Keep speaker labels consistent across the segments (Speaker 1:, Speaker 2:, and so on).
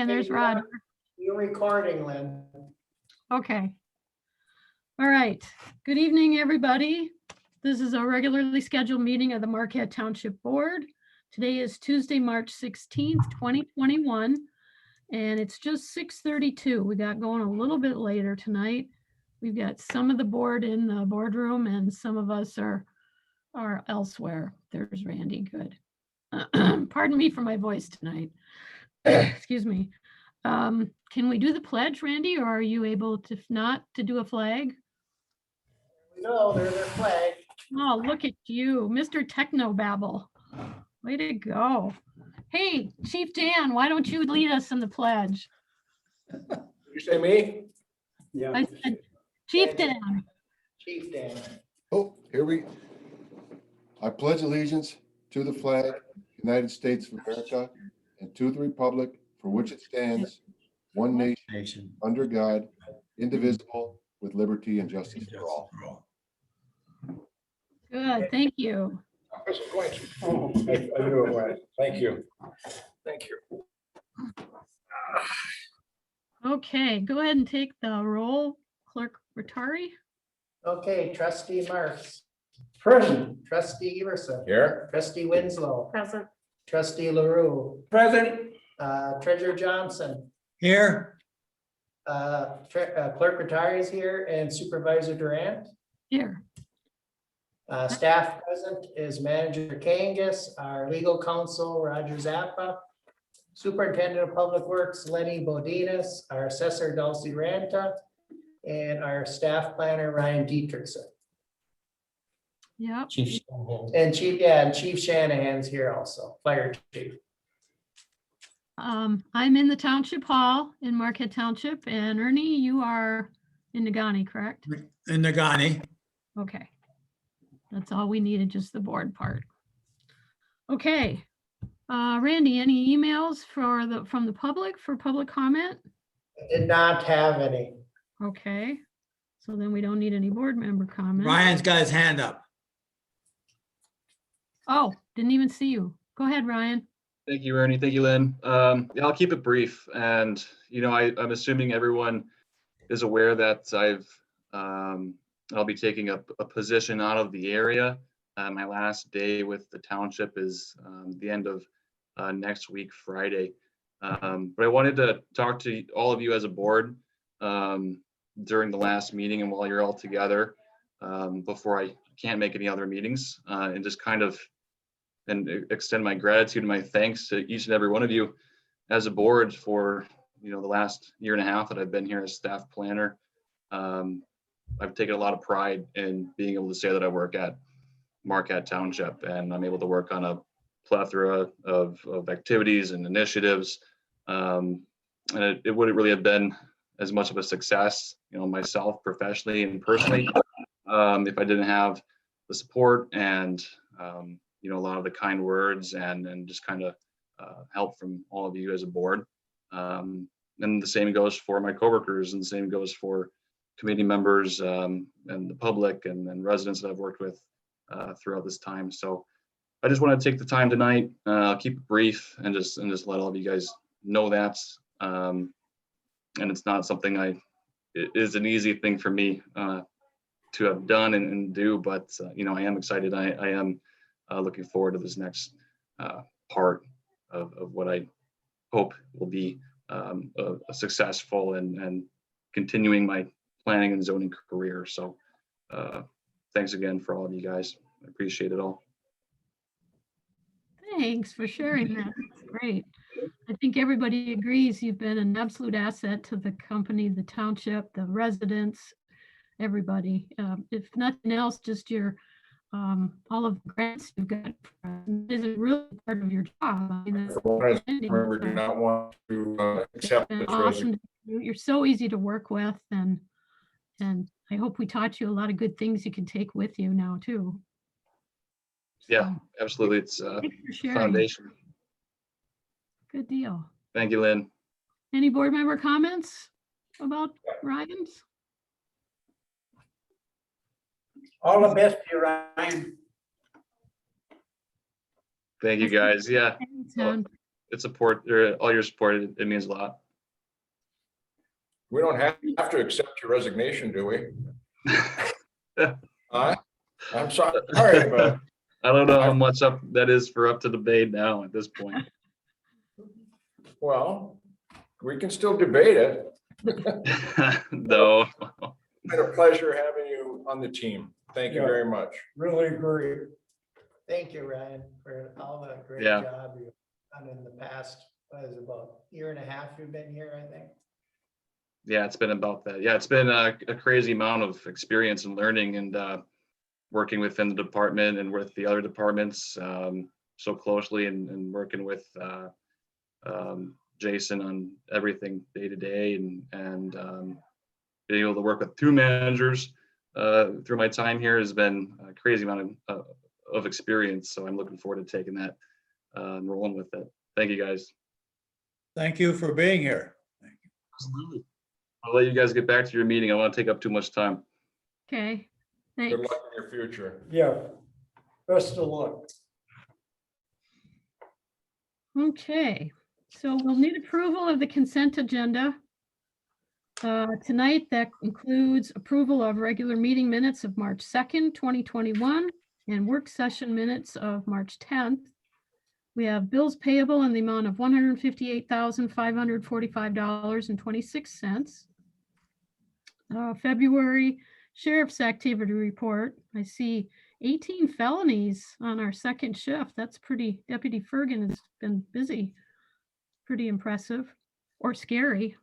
Speaker 1: and there's Roger.
Speaker 2: You're recording, Lynn.
Speaker 1: Okay. All right. Good evening, everybody. This is a regularly scheduled meeting of the Marquette Township Board. Today is Tuesday, March 16th, 2021, and it's just 6:32. We got going a little bit later tonight. We've got some of the board in the boardroom and some of us are elsewhere. There's Randy. Good. Pardon me for my voice tonight. Excuse me. Can we do the pledge, Randy, or are you able to, if not, to do a flag?
Speaker 2: No, there's their flag.
Speaker 1: Oh, look at you, Mr. Technobabble. Way to go. Hey, Chief Dan, why don't you lead us in the pledge?
Speaker 3: You say me?
Speaker 2: Yeah.
Speaker 1: I said, Chief Dan.
Speaker 2: Chief Dan.
Speaker 3: Oh, I pledge allegiance to the flag, United States of America, and to the republic for which it stands, one nation, under God, indivisible, with liberty and justice for all.
Speaker 1: Good, thank you.
Speaker 3: I knew it was. Thank you. Thank you.
Speaker 1: Okay, go ahead and take the roll, Clerk Rattari.
Speaker 2: Okay, Trustee Marks.
Speaker 4: Present.
Speaker 2: Trustee Everson.
Speaker 3: Here.
Speaker 2: Trustee Winslow.
Speaker 1: Present.
Speaker 2: Trustee LaRue.
Speaker 4: Present.
Speaker 2: Treasurer Johnson.
Speaker 4: Here.
Speaker 2: Clerk Rattari is here and Supervisor Durant.
Speaker 1: Here.
Speaker 2: Staff present is Manager Kangas, our legal counsel, Roger Zappa, Superintendent of Public Works, Lenny Bodinas, our Assessor, Dulcie Ranta, and our Staff Planner, Ryan Dietrichson.
Speaker 1: Yep.
Speaker 2: And Chief Shanahan's here also, Fire Chief.
Speaker 1: I'm in the Township Hall in Marquette Township, and Ernie, you are in Nagani, correct?
Speaker 4: In Nagani.
Speaker 1: Okay. That's all we needed, just the board part. Okay. Randy, any emails from the public for public comment?
Speaker 2: Did not have any.
Speaker 1: Okay. So then we don't need any board member comment.
Speaker 4: Ryan's got his hand up.
Speaker 1: Oh, didn't even see you. Go ahead, Ryan.
Speaker 5: Thank you, Ernie. Thank you, Lynn. Yeah, I'll keep it brief. And, I'm assuming everyone is aware that I'll be taking a position out of the area. My last day with the township is the end of next week, Friday. But I wanted to talk to all of you as a board during the last meeting and while you're all together before I can't make any other meetings and just kind of extend my gratitude and my thanks to each and every one of you as a board for the last year and a half that I've been here as staff planner. I've taken a lot of pride in being able to say that I work at Marquette Township and I'm able to work on a plethora of activities and initiatives. And it wouldn't really have been as much of a success, myself professionally and personally, if I didn't have the support and a lot of the kind words and just kind of help from all of you as a board. And the same goes for my coworkers, and the same goes for committee members and the public and residents that I've worked with throughout this time. So I just want to take the time tonight, keep it brief, and just let all of you guys know that. And it's not something it is an easy thing for me to have done and do, but I am excited. I am looking forward to this next part of what I hope will be a successful and continuing my planning and zoning career. So thanks again for all of you guys. I appreciate it all.
Speaker 1: Thanks for sharing that. That's great. I think everybody agrees you've been an absolute asset to the company, the township, the residents, everybody. If nothing else, just your all of the grants you've got is a really part of your job. I mean,
Speaker 3: Remember, do not want to accept this
Speaker 1: awesome. You're so easy to work with, and I hope we taught you a lot of good things you can take with you now too.
Speaker 5: Yeah, absolutely. It's
Speaker 1: Thanks for sharing.
Speaker 5: foundation.
Speaker 1: Good deal.
Speaker 5: Thank you, Lynn.
Speaker 1: Any board member comments about Ryan's?
Speaker 4: All the best to you, Ryan.
Speaker 5: Thank you, guys. Yeah.
Speaker 1: Thanks,
Speaker 5: it's support, or all your support. It means a lot.
Speaker 6: We don't have to accept your resignation, do we? I'm sorry, but
Speaker 5: I don't know how much up that is for up to debate now at this point.
Speaker 6: well, we can still debate it.
Speaker 5: No.
Speaker 6: It's been a pleasure having you on the team. Thank you very much.
Speaker 4: Really agree.
Speaker 2: Thank you, Ryan, for all the great
Speaker 5: Yeah.
Speaker 2: job you've done in the past, what is it, about year and a half you've been here, I think.
Speaker 5: Yeah, it's been about that. Yeah, it's been a crazy amount of experience and learning and working within the department and with the other departments so closely and working with Jason on everything day to day and being able to work with two managers through my time here has been a crazy amount of experience. So I'm looking forward to taking that and rolling with it. Thank you, guys.
Speaker 4: Thank you for being here.
Speaker 5: Absolutely. I'll let you guys get back to your meeting. I want to take up too much time.
Speaker 1: Okay,
Speaker 6: Good
Speaker 1: thanks.
Speaker 6: luck in your future.
Speaker 4: Yeah. Best of luck.
Speaker 1: Okay, so we'll need approval of the consent agenda. Tonight, that includes approval of regular meeting minutes of March 2nd, 2021, and work session minutes of March 10th. We have bills payable in the amount of $158,545.26. February Sheriff's Activity Report. I see 18 felonies on our second shift. That's pretty, Deputy Fergan has been busy. Pretty impressive or scary,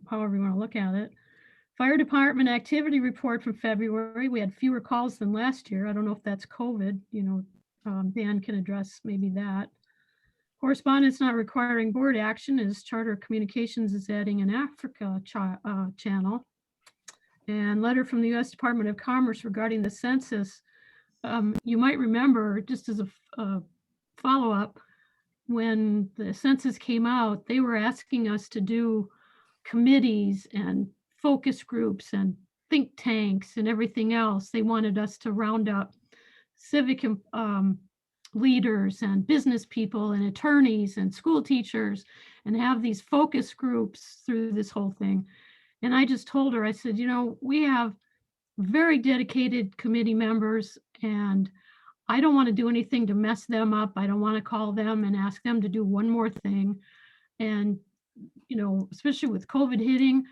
Speaker 1: however you want to look at it. Fire Department Activity Report from February. We had fewer calls than last year. I don't know if that's COVID, Dan can address maybe that. Correspondence not requiring board action is Charter Communications is adding an Africa channel. And letter from the U.S. Department of Commerce regarding the census. You might remember, just as a follow-up, when the census came out, they were asking us to do committees and focus groups and think tanks and everything else. They wanted us to round up civic leaders and business people and attorneys and school teachers and have these focus groups through this whole thing. And I just told her, I said, we have very dedicated committee members and I don't want to do anything to mess them up. I don't want to call them and ask them to do one more thing. And, especially with COVID hitting,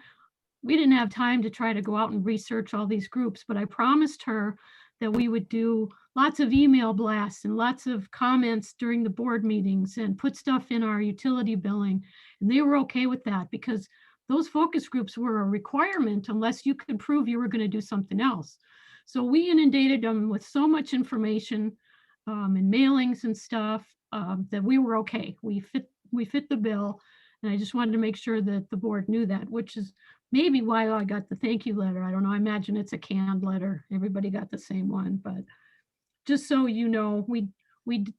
Speaker 1: we didn't have time to try to go out and research all these groups, but I promised her that we would do lots of email blasts and lots of comments during the board meetings and put stuff in our utility billing. And they were okay with that because those focus groups were a requirement unless you could prove you were going to do something else. So we inundated them with so much information and mailings and stuff that we were okay. We fit the bill. And I just wanted to make sure that the board knew that, which is maybe why I got the thank you letter. I don't know. I imagine it's a canned letter. Everybody got the same one, but just so you know, we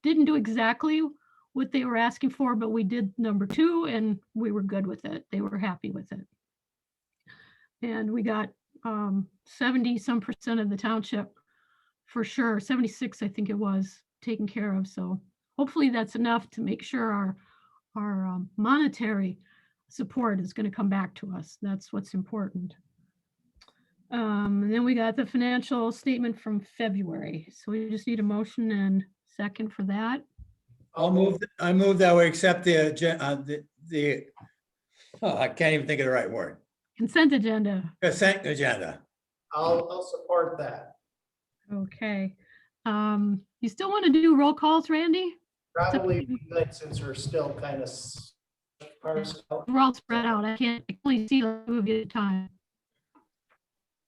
Speaker 1: didn't do exactly what they were asking for, but we did number 2 and we were good with it. They were happy with it. And we got 70% of the township for sure, 76 I think it was, taken care of. So hopefully that's enough to make sure our monetary support is going to come back to us. That's what's important. And then we got the financial statement from February. So we just need a motion and second for that.
Speaker 4: I move that we accept I can't even think of the right word.
Speaker 1: Consent agenda.
Speaker 4: Consent agenda.
Speaker 2: I'll support that.
Speaker 1: Okay. You still want to do roll calls, Randy?
Speaker 2: Probably be good since we're still kind of parsed out.
Speaker 1: We're all spread out. I can only see a few of you at a time.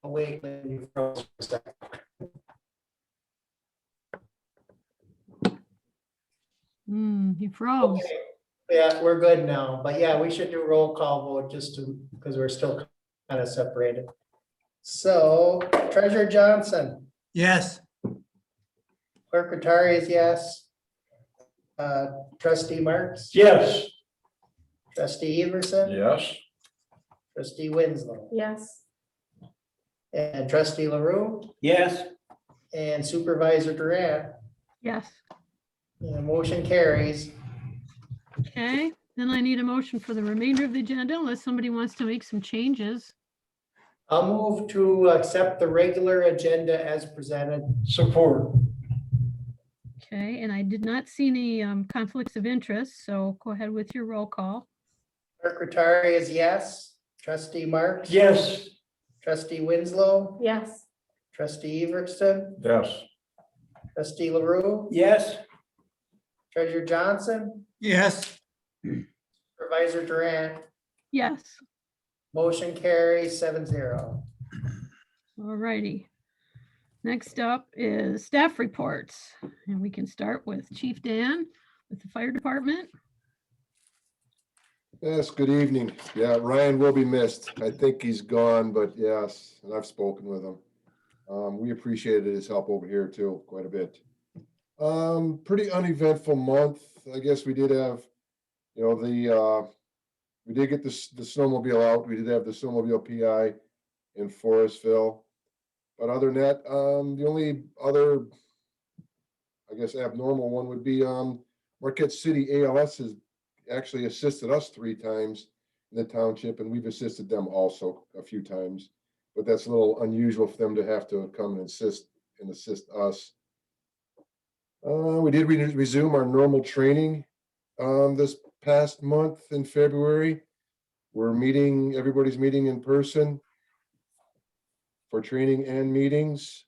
Speaker 2: I'll wait when you froze for a second.
Speaker 1: You froze.
Speaker 2: Okay. Yeah, we're good now, but yeah, we should do roll call vote because we're still kind of separated. So Treasurer Johnson,
Speaker 4: Yes.
Speaker 2: Clerk Rattari is yes. Trustee Marks?
Speaker 4: Yes.
Speaker 2: Trustee Everson?
Speaker 6: Yes.
Speaker 2: Trustee Winslow?
Speaker 7: Yes.
Speaker 2: And Trustee LaRue?
Speaker 4: Yes.
Speaker 2: And Supervisor Durant?
Speaker 1: Yes.
Speaker 2: And motion carries.
Speaker 1: Okay, then I need a motion for the remainder of the agenda unless somebody wants to make some changes.
Speaker 2: I'll move to accept the regular agenda as presented.
Speaker 6: Support.
Speaker 1: Okay, and I did not see any conflicts of interest, so go ahead with your roll call.
Speaker 2: Secretary is yes. Trustee Marks?
Speaker 6: Yes.
Speaker 2: Trustee Winslow?
Speaker 7: Yes.
Speaker 2: Trustee Everson?
Speaker 6: Yes.
Speaker 2: Trustee LaRue?
Speaker 6: Yes.
Speaker 2: Treasurer Johnson?
Speaker 4: Yes.
Speaker 2: Supervisor Durant?
Speaker 1: Yes,
Speaker 2: Motion carries 7-0.
Speaker 1: all righty. Next up is staff reports, and we can start with Chief Dan with the fire department.
Speaker 3: Yes, good evening. Yeah, Ryan will be missed. I think he's gone, but yes, and I've spoken with him. We appreciated his help over here too, quite a bit. Pretty uneventful month. I guess we did have, we did get the snowmobile out. We did have the snowmobile PI in Forestville. But other than that, the only other, I guess, abnormal one would be, Marquette City ALS has actually assisted us 3 times in the township, and we've assisted them also a few times. But that's a little unusual for them to have to come and assist us. We did resume our normal training this past month in February. We're meeting, everybody's meeting in person for training and meetings.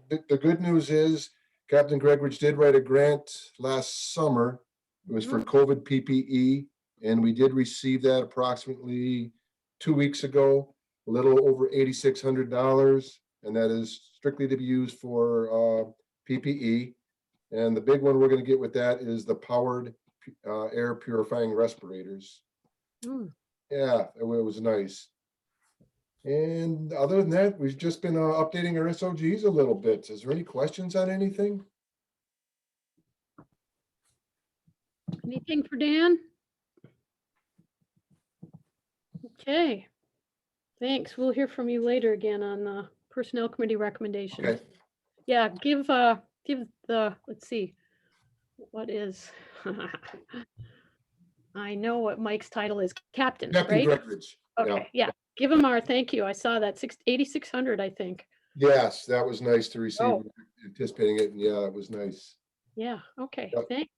Speaker 3: The good news is Captain Gregridge did write a grant last summer. It was for COVID PPE, and we did receive that approximately 2 weeks ago, a little over $8,600, and that is strictly to be used for PPE. And the big one we're going to get with that is the powered air purifying respirators. Yeah, it was nice. And other than that, we've just been updating our SOGs a little bit. Is there any questions on anything?
Speaker 1: Anything for Dan? Okay. Thanks. We'll hear from you later again on the Personnel Committee recommendations.
Speaker 3: Okay.
Speaker 1: Yeah, give the, let's see, what is, I know what Mike's title is, Captain,
Speaker 3: Captain
Speaker 1: right?
Speaker 3: Gregridge.
Speaker 1: Okay, yeah, give him our thank you. I saw that, 8,600, I think.
Speaker 3: Yes, that was nice to receive.
Speaker 1: Oh.
Speaker 3: Anticipating it, and yeah, it was nice.
Speaker 1: Yeah, okay,
Speaker 3: Yep.
Speaker 1: thanks.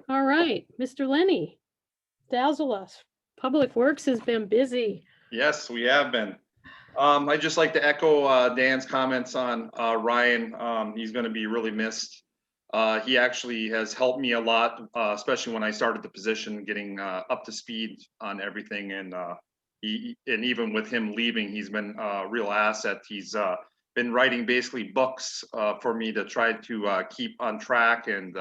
Speaker 1: All right, Mr. Lenny, dazzle us. Public Works has been busy.
Speaker 5: Yes, we have been. I'd just like to echo Dan's comments on Ryan. He's going to be really missed. He actually has helped me a lot, especially when I started the position, getting up to speed on everything. And even with him leaving, he's been a real asset. He's been writing basically books for me to try to keep on track. And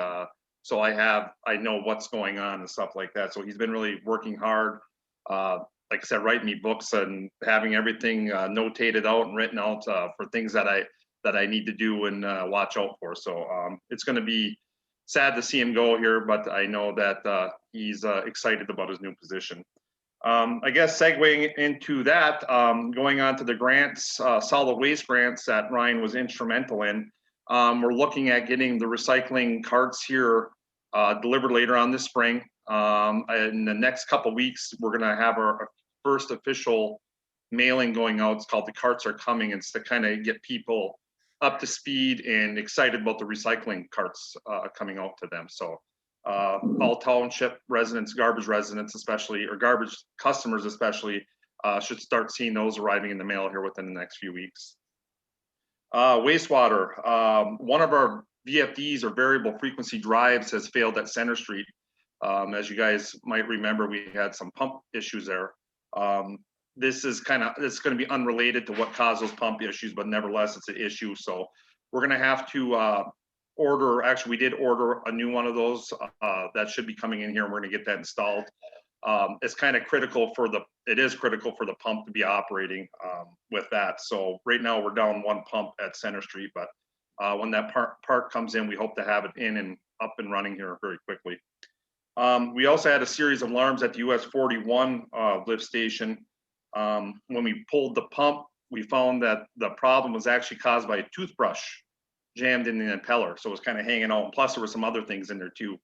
Speaker 5: so I know what's going on and stuff like that. So he's been really working hard. Like I said, writing me books and having everything notated out and written out for things that I need to do and watch out for. So it's going to be sad to see him go here, but I know that he's excited about his new position. I guess segueing into that, going on to the grants, solid waste grants that Ryan was instrumental in. We're looking at getting the recycling carts here delivered later on this spring. In the next couple of weeks, we're going to have our first official mailing going out. It's called The Carts Are Coming. It's to kind of get people up to speed and excited about the recycling carts coming out to them. So all township residents, garbage residents especially, or garbage customers especially, should start seeing those arriving in the mail here within the next few weeks. Wastewater, one of our VFDs or variable frequency drives has failed at Center Street. As you guys might remember, we had some pump issues there. This is going to be unrelated to what caused those pump issues, but nevertheless, it's an issue. So we're going to have to order, actually, we did order a new one of those that should be coming in here, and we're going to get that installed. It's kind of critical it is critical for the pump to be operating with that. So right now we're down one pump at Center Street, but when that part comes in, we hope to have it in and up and running here very quickly. We also had a series of alarms at the US 41 lift station. When we pulled the pump, we found that the problem was actually caused by a toothbrush jammed in the impeller. So it was kind of hanging out. And plus there were some other things in there too.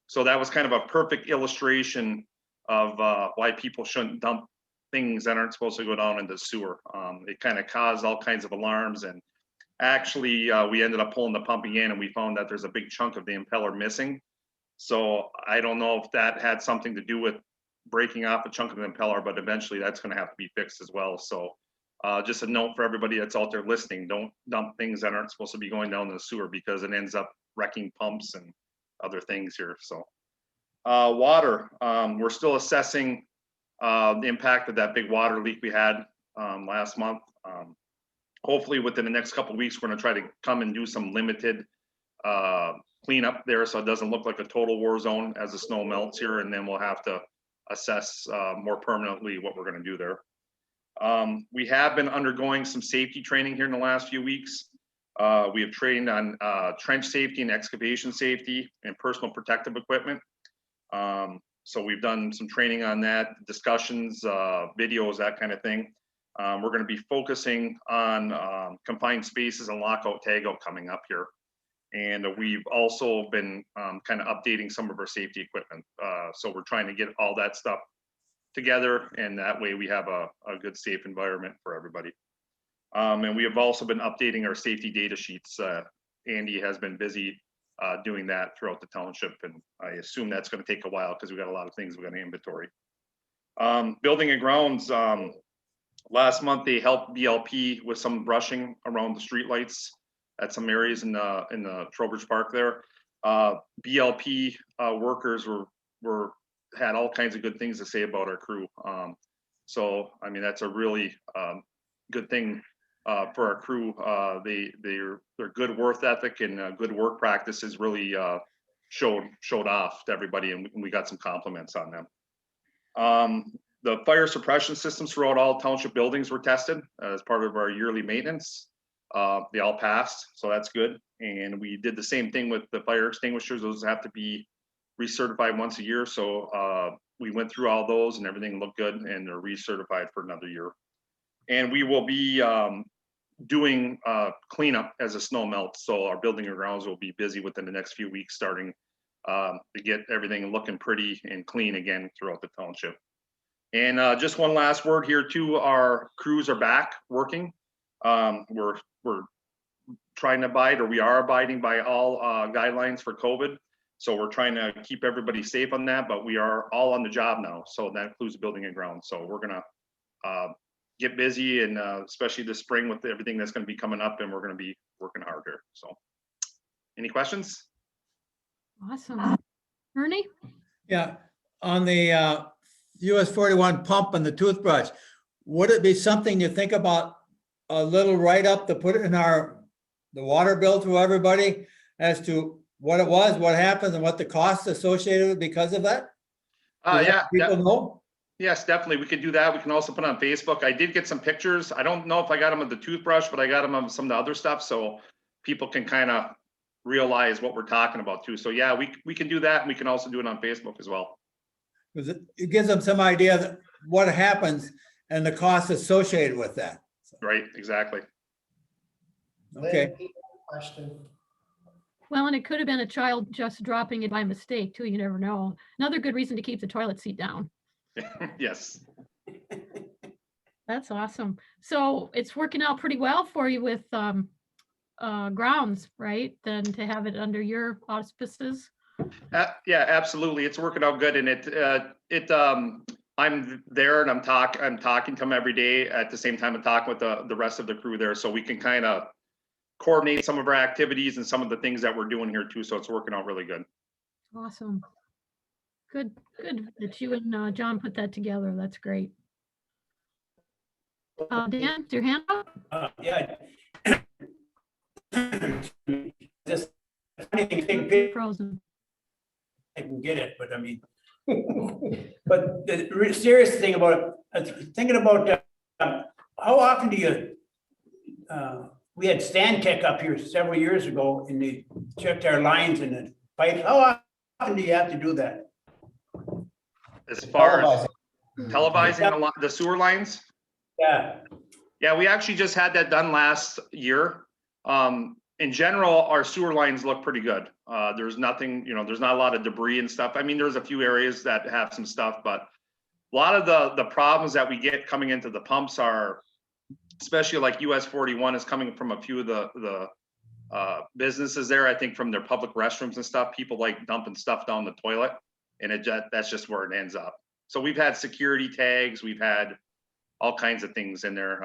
Speaker 7: So that was kind of a perfect illustration of why people shouldn't dump things that aren't supposed to go down into the sewer. It kind of caused all kinds of alarms, and actually we ended up pulling the pumping in and we found that there's a big chunk of the impeller missing. So I don't know if that had something to do with breaking off a chunk of the impeller, but eventually that's going to have to be fixed as well. So just a note for everybody that's out there listening, don't dump things that aren't supposed to be going down the sewer, because it ends up wrecking pumps and other things here. So water, we're still assessing the impact of that big water leak we had last month. Hopefully within the next couple of weeks, we're going to try to come and do some limited cleanup there, so it doesn't look like a total war zone as the snow melts here, and then we'll have to assess more permanently what we're going to do there. We have been undergoing some safety training here in the last few weeks. We have trained on trench safety and excavation safety and personal protective equipment. So we've done some training on that, discussions, videos, that kind of thing. We're going to be focusing on confined spaces and lockout tagout coming up here. And we've also been kind of updating some of our safety equipment. So we're trying to get all that stuff together, and that way we have a good, safe environment for everybody. And we have also been updating our safety data sheets. Andy has been busy doing that throughout the township, and I assume that's going to take a while because we got a lot of things we got to inventory. Building and grounds, last month they helped BLP with some brushing around the streetlights at some areas in the Trowbridge Park there. BLP workers had all kinds of good things to say about our crew. So I mean, that's a really good thing for our crew. Their good work ethic and good work practices really showed off to everybody, and we got some compliments on them. The fire suppression systems throughout all township buildings were tested as part of our yearly maintenance. They all passed, so that's good. And we did the same thing with the fire extinguishers. Those have to be recertified once a year. So we went through all those and everything looked good, and they're recertified for another year. And we will be doing cleanup as the snow melts. So our building and grounds will be busy within the next few weeks, starting to get everything looking pretty and clean again throughout the township. And just one last word here too, our crews are back working. We're trying to abide, or we are abiding by all guidelines for COVID. So we're trying to keep everybody safe on that, but we are all on the job now. So that includes building and grounds. So we're gonna get busy, and especially this spring with everything that's gonna be coming up, and we're gonna be working hard here. So any questions?
Speaker 1: Awesome. Ernie?
Speaker 4: Yeah, on the US 41 pump and the toothbrush, would it be something you think about a little write-up to put in the water bill to everybody as to what it was, what happened, and what the costs associated with because of that?
Speaker 7: Yeah.
Speaker 4: People know?
Speaker 7: Yes, definitely. We could do that. We can also put it on Facebook. I did get some pictures. I don't know if I got them of the toothbrush, but I got them of some of the other stuff, so people can kind of realize what we're talking about too. So yeah, we can do that, and we can also do it on Facebook as well.
Speaker 4: Because it gives them some idea that what happens and the costs associated with that.
Speaker 7: Right, exactly.
Speaker 4: Okay.
Speaker 2: Lynn, question.
Speaker 1: Well, and it could have been a child just dropping it by mistake too. You never know. Another good reason to keep the toilet seat down.
Speaker 7: Yes.
Speaker 1: That's awesome. So it's working out pretty well for you with grounds, right? Then to have it under your auspices.
Speaker 7: Yeah, absolutely. It's working out good, and I'm there, and I'm talking to them every day. At the same time, I'm talking with the rest of the crew there, so we can kind of coordinate some of our activities and some of the things that we're doing here too. So it's working out really good.
Speaker 1: Awesome. Good that you and John put that together. That's great. Dan, is your hand up?
Speaker 8: Yeah. Just
Speaker 1: You're frozen.
Speaker 8: I can get it, but I mean, but the serious thing about it, thinking about how often do you, we had Stan Tech up here several years ago, and they checked our lines and the pipes. How often do you have to do that?
Speaker 7: As far as televising the sewer lines?
Speaker 8: Yeah.
Speaker 7: Yeah, we actually just had that done last year. in general, our sewer lines look pretty good. There's nothing, there's not a lot of debris and stuff. I mean, there's a few areas that have some stuff, but a lot of the problems that we get coming into the pumps are, especially like US 41 is coming from a few of the businesses there. I think from their public restrooms and stuff, people like dumping stuff down the toilet, and that's just where it ends up. So we've had security tags, we've had all kinds of things in there,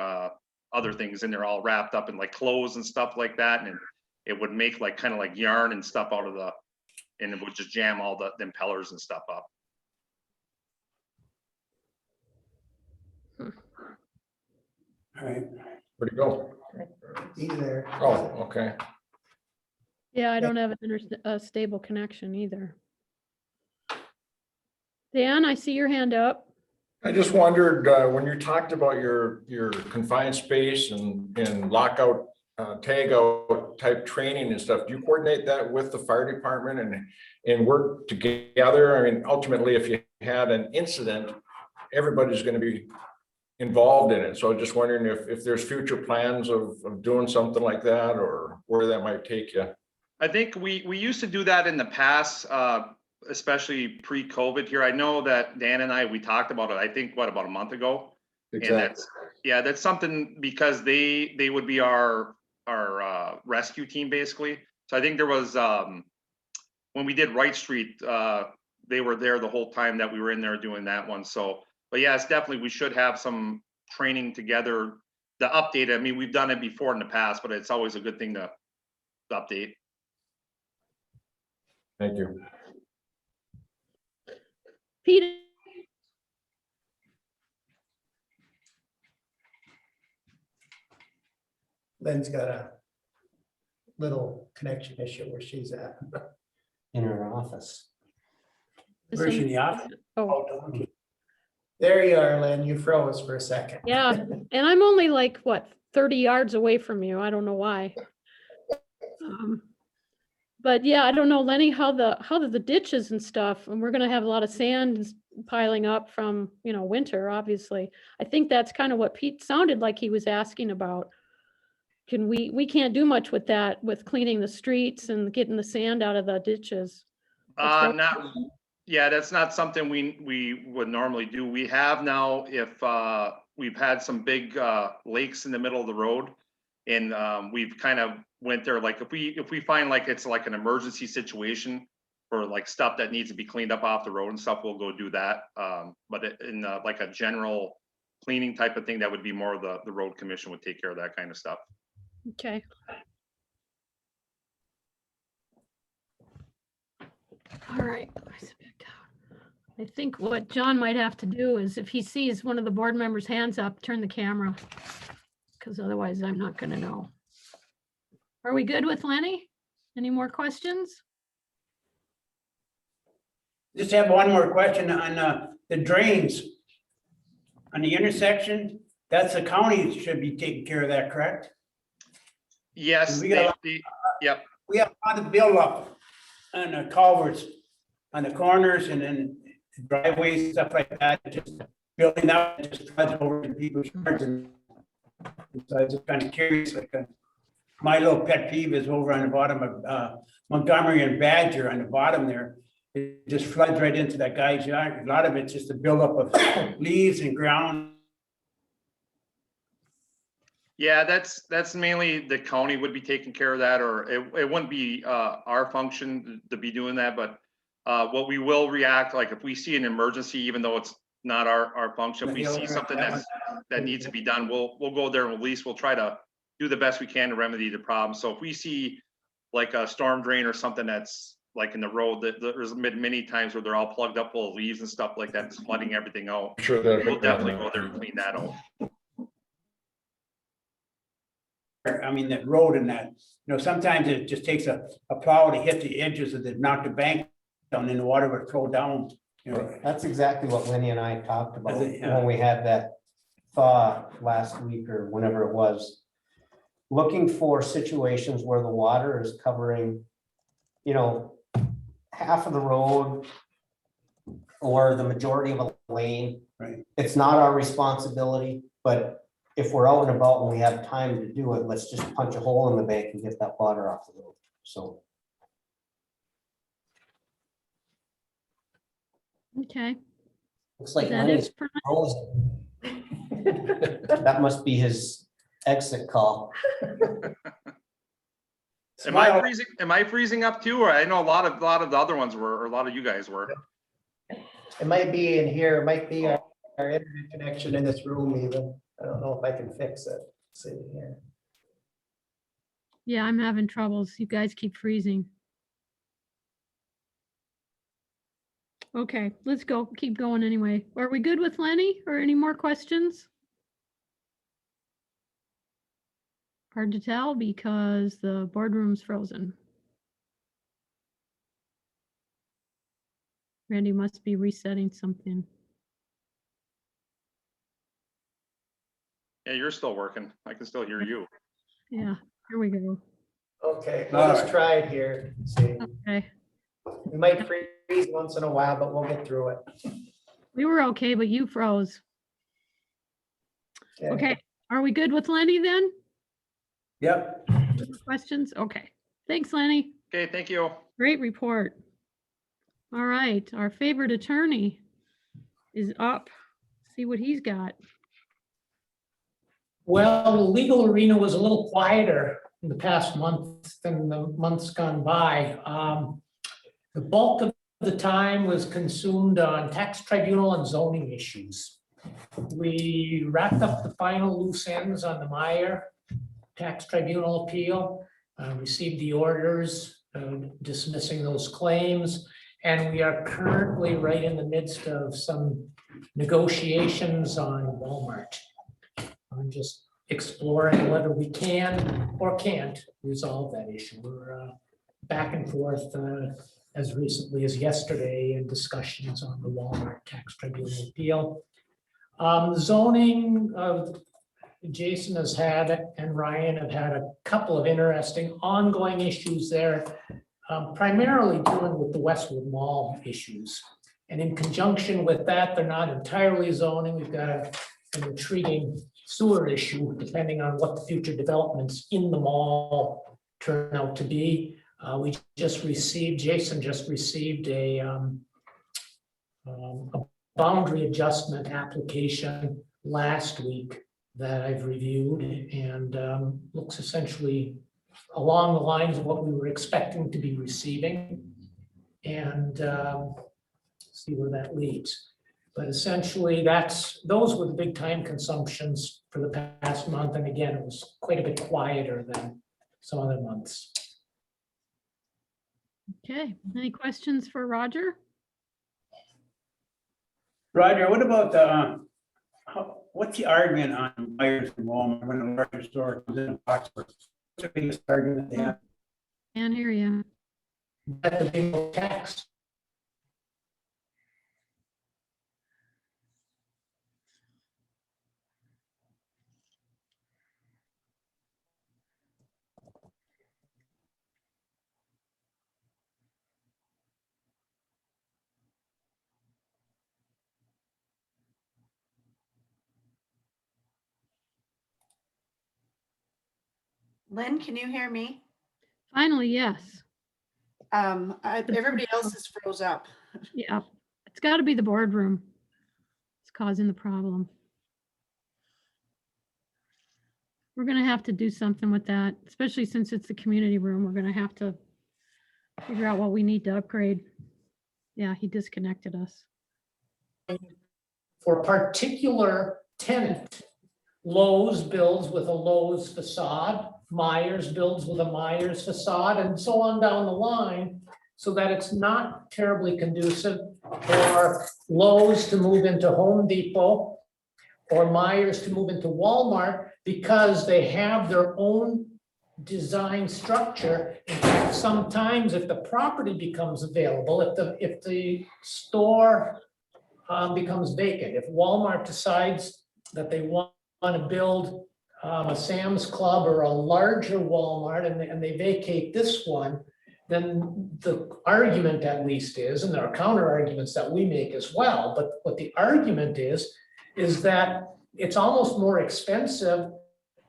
Speaker 7: other things in there, all wrapped up in like clothes and stuff like that, and it would make like kind of like yarn and stuff out of and it would just jam all the impellers and stuff up.
Speaker 8: All right.
Speaker 6: Where'd he go?
Speaker 2: He's there.
Speaker 6: Oh, okay.
Speaker 1: Yeah, I don't have a stable connection either. Dan, I see your hand up.
Speaker 6: I just wondered, when you talked about your confined space and lockout, tag out type training and stuff, do you coordinate that with the fire department and work together? I mean, ultimately, if you had an incident, everybody's gonna be involved in it. So I'm just wondering if there's future plans of doing something like that, or where that might take you.
Speaker 7: I think we used to do that in the past, especially pre-COVID here. I know that Dan and we talked about it, I think, about a month ago.
Speaker 3: Exactly.
Speaker 7: And that's something, because they would be our rescue team basically. So I think there was, when we did Wright Street, they were there the whole time that we were in there doing that one. So, but yeah, it's definitely, we should have some training together, the update. I mean, we've done it before in the past, but it's always a good thing to update.
Speaker 6: Thank you.
Speaker 1: Peter,
Speaker 2: Lynn's got a little connection issue where she's at.
Speaker 9: In her office.
Speaker 8: Where's she in the office?
Speaker 1: oh,
Speaker 2: There you are, Lynn. You froze for a second.
Speaker 1: yeah, and I'm only like, what, 30 yards away from you. I don't know why. But yeah, I don't know, Lenny, how the ditches and stuff, and we're gonna have a lot of sand piling up from, winter, obviously. I think that's kind of what Pete sounded like he was asking about. We can't do much with that, with cleaning the streets and getting the sand out of the ditches. That's right.
Speaker 7: Yeah, that's not something we would normally do. We have now, if we've had some big lakes in the middle of the road, and we've kind of went there, like if we find like it's like an emergency situation for like stuff that needs to be cleaned up off the road and stuff, we'll go do that. But in like a general cleaning type of thing, that would be more of the road commission would take care of that kind of stuff.
Speaker 1: Okay. All right. I think what John might have to do is, if he sees one of the board members' hands up, turn the camera, because otherwise I'm not going to know. Are we good with Lenny? Any more questions?
Speaker 8: Just have one more question on the drains. On the intersection, that's the county should be taking care of that, correct?
Speaker 7: Yes,
Speaker 8: We got
Speaker 7: yep.
Speaker 8: We have a lot of build up on the culverts, on the corners and then driveways, and stuff like that, just building up, and just floods over to people's yards. And so I was just kind of curious, like, my little pet peeve is over on the bottom of Montgomery and Badger on the bottom there. It just floods right into that guy's yard. A lot of it's just a buildup of leaves and ground.
Speaker 7: Yeah, that's mainly the county would be taking care of that, or it wouldn't be our function to be doing that. But what we will react, like if we see an emergency, even though it's not our function, if we see something that needs to be done, we'll go there, and at least we'll try to do the best we can to remedy the problem. So if we see like a storm drain or something that's like in the road, that there's been many times where they're all plugged up full of leaves and stuff like that, it's flooding everything out.
Speaker 6: Sure that.
Speaker 7: We'll definitely go there and clean that out.
Speaker 8: I mean, that road and that, sometimes it just takes a plow to hit the edges of knock the bank down and the water would flow down.
Speaker 9: That's exactly what Lenny and I talked about
Speaker 8: Yeah.
Speaker 9: when we had that thaw last week or whenever it was. Looking for situations where the water is covering, half of the road or the majority of a lane.
Speaker 8: Right.
Speaker 9: It's not our responsibility, but if we're out and about and we have time to do it, let's just punch a hole in the bank and get that water off the roof. So
Speaker 1: Okay.
Speaker 9: looks like
Speaker 1: Is that
Speaker 9: Lenny's
Speaker 1: it for
Speaker 9: frozen. That must be his exit call.
Speaker 7: Am I freezing? Am I freezing up too? Or I know a lot of the other ones were, or a lot of you guys were.
Speaker 2: It might be in here, it might be our internet connection in this room even. I don't know if I can fix it. See here.
Speaker 1: Yeah, I'm having troubles. You guys keep freezing. Okay, let's go. Keep going anyway. Are we good with Lenny or any more questions? Hard to tell because the boardroom's frozen. Randy must be resetting something.
Speaker 7: Yeah, you're still working. I can still hear you.
Speaker 1: Yeah, here we go.
Speaker 2: Okay, we'll just try it here. See,
Speaker 1: Okay,
Speaker 2: we might freeze once in a while, but we'll get through it.
Speaker 1: we were okay, but you froze. Okay, are we good with Lenny then?
Speaker 8: Yep.
Speaker 1: No more questions? Okay, thanks, Lenny.
Speaker 7: Okay, thank you.
Speaker 1: Great report. All right, our favorite attorney is up. See what he's got.
Speaker 10: Well, the legal arena was a little quieter in the past month than the months gone by. The bulk of the time was consumed on tax tribunal and zoning issues. We wrapped up the final loose ends on the Meyer tax tribunal appeal, received the orders dismissing those claims, and we are currently right in the midst of some negotiations on Walmart. I'm just exploring whether we can or can't resolve that issue. We're back and forth as recently as yesterday in discussions on the Walmart tax tribunal appeal. Zoning, Jason has had and Ryan have had a couple of interesting ongoing issues there, primarily dealing with the Westwood Mall issues. And in conjunction with that, they're not entirely zoning. We've got an intriguing sewer issue, depending on what the future developments in the mall turn out to be. Jason just received a boundary adjustment application last week that I've reviewed and looks essentially along the lines of what we were expecting to be receiving. And see where that leads. But essentially, those were the big time consumptions for the past month. And again, it was quite a bit quieter than some other months.
Speaker 1: Okay, any questions for Roger?
Speaker 8: Roger, what about the, what's the argument on buyers and Walmart when a larger store comes in Oxford? What's the biggest argument they have?
Speaker 1: Can't hear you.
Speaker 10: At the big tax.
Speaker 11: Lynn, can you hear me?
Speaker 1: Finally, yes.
Speaker 11: Everybody else is froze up.
Speaker 1: Yeah, it's got to be the boardroom. It's causing the problem. We're going to have to do something with that, especially since it's the community room. We're going to have to figure out what we need to upgrade. Yeah, he disconnected us.
Speaker 10: For a particular tenant, Lowe's builds with a Lowe's facade, Myers builds with a Myers facade, and so on down the line, so that it's not terribly conducive for Lowe's to move into Home Depot or Myers to move into Walmart because they have their own design structure. In fact, sometimes if the property becomes available, if the store becomes vacant, if Walmart decides that they want to build a Sam's Club or a larger Walmart and they vacate this one, then the argument at least is, and there are counter arguments that we make as well, but what the argument is that it's almost more expensive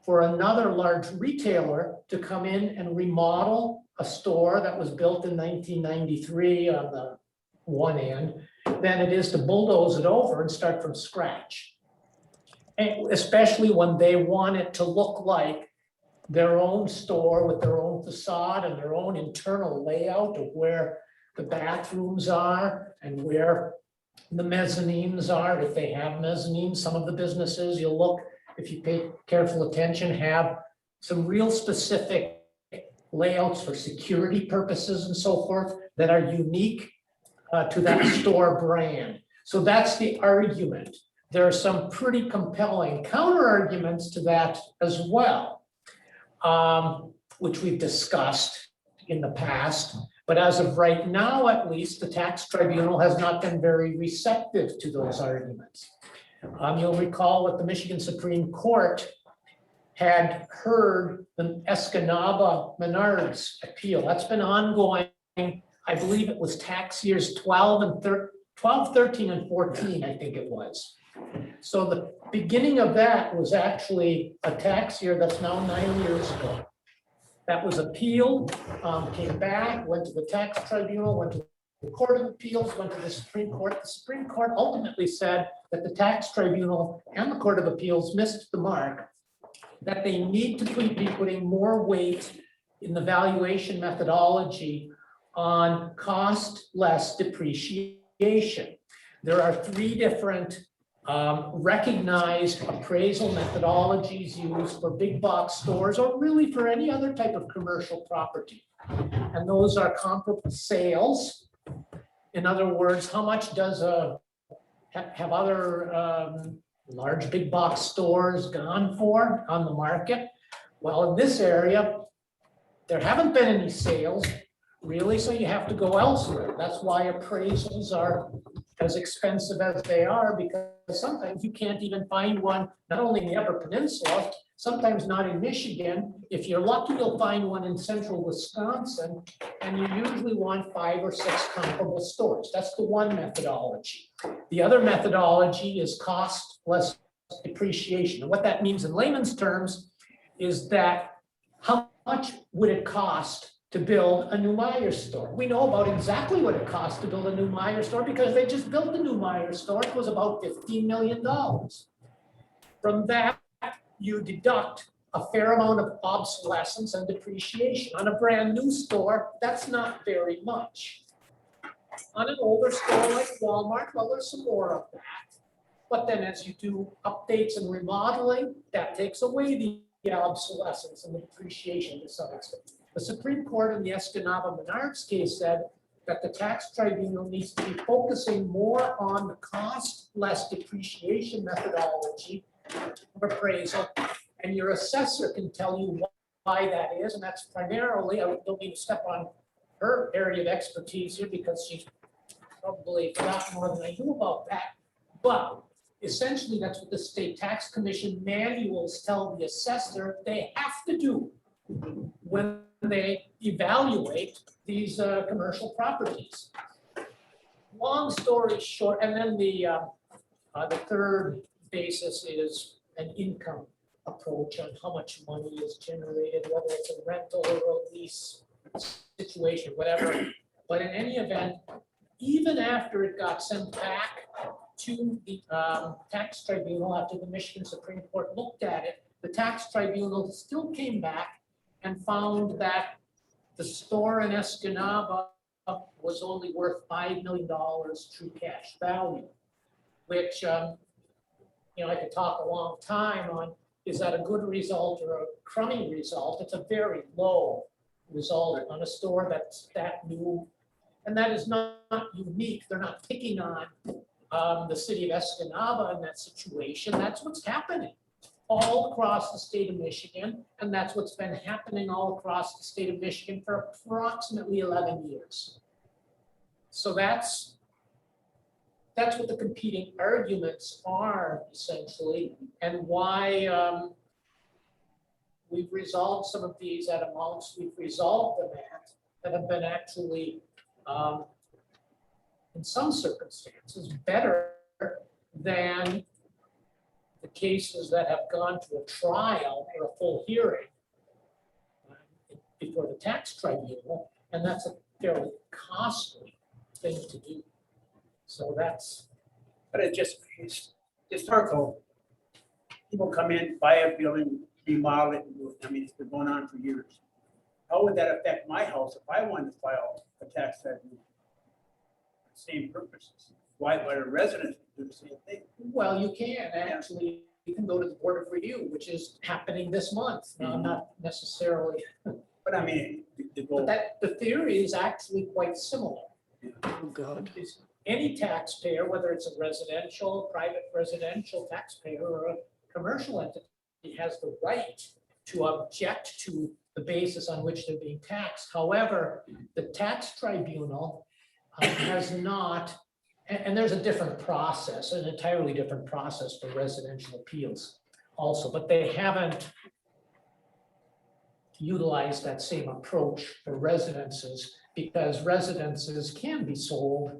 Speaker 10: for another large retailer to come in and remodel a store that was built in 1993 on the one end than it is to bulldoze it over and start from scratch. And especially when they want it to look like their own store with their own facade and their own internal layout of where the bathrooms are and where the mezzanines are, if they have mezzanines. Some of the businesses, you'll look, if you pay careful attention, have some real specific layouts for security purposes and so forth that are unique to that store brand. So that's the argument. There are some pretty compelling counter arguments to that as well, which we've discussed in the past. But as of right now, at least, the tax tribunal has not been very receptive to those arguments. You'll recall what the Michigan Supreme Court had heard the Escanaba Menards appeal. That's been ongoing. I believe it was tax years 12, 13, and 14, I think it was. So the beginning of that was actually a tax year that's now 9 years ago. That was appealed, came back, went to the tax tribunal, went to the Court of Appeals, went to the Supreme Court. The Supreme Court ultimately said that the tax tribunal and the Court of Appeals missed the mark, that they need to be putting more weight in the valuation methodology on cost less depreciation. There are 3 different recognized appraisal methodologies used for big box stores or really for any other type of commercial property. And those are comparable sales. In other words, how much does have other large big box stores gone for on the market? Well, in this area, there haven't been any sales really, so you have to go elsewhere. That's why appraisals are as expensive as they are, because sometimes you can't even find one, not only in the Upper Peninsula, sometimes not in Michigan. If you're lucky, you'll find one in central Wisconsin, and you usually want 5 or 6 comparable stores. That's the one methodology. The other methodology is cost less depreciation. And what that means in layman's terms is that how much would it cost to build a new Meijer store? We know about exactly what it costs to build a new Meijer store because they just built a new Meijer store. It was about $15 million. From that, you deduct a fair amount of obsolescence and depreciation. On a brand new store, that's not very much. On an older store like Walmart, well, there's some more of that. But then as you do updates and remodeling, that takes away the obsolescence and the depreciation to some extent. The Supreme Court in the Escanaba Menards case said that the tax tribunal needs to be focusing more on the cost less depreciation methodology of appraisal, and your assessor can tell you why that is, and that's primarily, I don't mean to step on her area of expertise here because she's probably forgotten more than I do about that, but essentially that's what the State Tax Commission manuals tell the assessor they have to do when they evaluate these commercial properties. Long story short, and then the third basis is an income approach on how much money is generated, whether it's a rental or a lease situation, whatever. But in any event, even after it got sent back to the tax tribunal after the Michigan Supreme Court looked at it, the tax tribunal still came back and found that the store in Escanaba was only worth $5 million true cash value, which, I could talk a long time on, is that a good result or a crummy result? It's a very low result on a store that's that new. And that is not unique. They're not picking on the city of Escanaba in that situation. That's what's happening all across the state of Michigan, and that's what's been happening all across the state of Michigan for approximately 11 years. So that's what the competing arguments are essentially, and why we've resolved some of these at amounts we've resolved them at that have been actually, in some circumstances, better than the cases that have gone to a trial or a full hearing before the tax tribunal, and that's a fairly costly thing to do. So that's,
Speaker 8: But it's historical. People come in, buy a building, remodel it, and do it. I mean, it's been going on for years. How would that affect my house if I wanted to file a tax tribunal? Same purposes. Why a resident do the same thing?
Speaker 10: well, you can actually, you can go to the Board of Review, which is happening this month. Now, not necessarily,
Speaker 8: But I mean,
Speaker 10: but the theory is actually quite similar.
Speaker 11: Oh, God.
Speaker 10: Is any taxpayer, whether it's a residential, private residential taxpayer or a commercial entity, has the right to object to the basis on which they're being taxed. However, the tax tribunal has not, and there's a different process, an entirely different process for residential appeals also, but they haven't utilized that same approach for residences because residences can be sold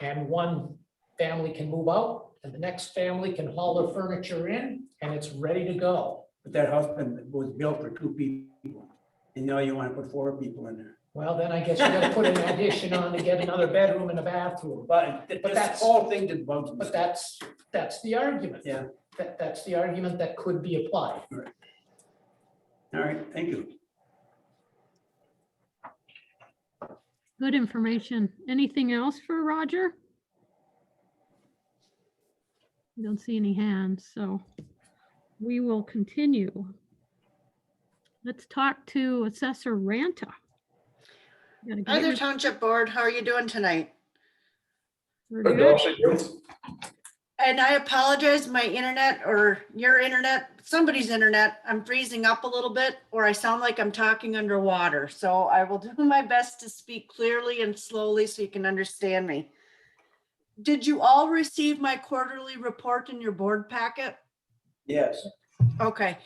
Speaker 10: and one family can move out and the next family can haul their furniture in and it's ready to go.
Speaker 8: But that house was built for 2 people. And now you want to put 4 people in there.
Speaker 10: Well, then I guess you gotta put an addition on to get another bedroom and a bathroom.
Speaker 8: But
Speaker 10: But
Speaker 8: this
Speaker 10: that's-
Speaker 8: whole thing just bugs me.
Speaker 10: But that's the argument.
Speaker 8: Yeah.
Speaker 10: That's the argument that could be applied.
Speaker 8: All right, thank you.
Speaker 1: Good information. Anything else for Roger? I don't see any hands, so we will continue. Let's talk to Assessor Ranta. Gotta get
Speaker 11: Other
Speaker 1: your-
Speaker 11: Township Board, how are you doing tonight?
Speaker 1: we're
Speaker 6: But
Speaker 1: good.
Speaker 6: also,
Speaker 11: And I apologize, my internet or your internet, somebody's internet, I'm freezing up a little bit, or I sound like I'm talking underwater. So I will do my best to speak clearly and slowly so you can understand me. Did you all receive my quarterly report in your board packet?
Speaker 8: Yes.
Speaker 11: Okay.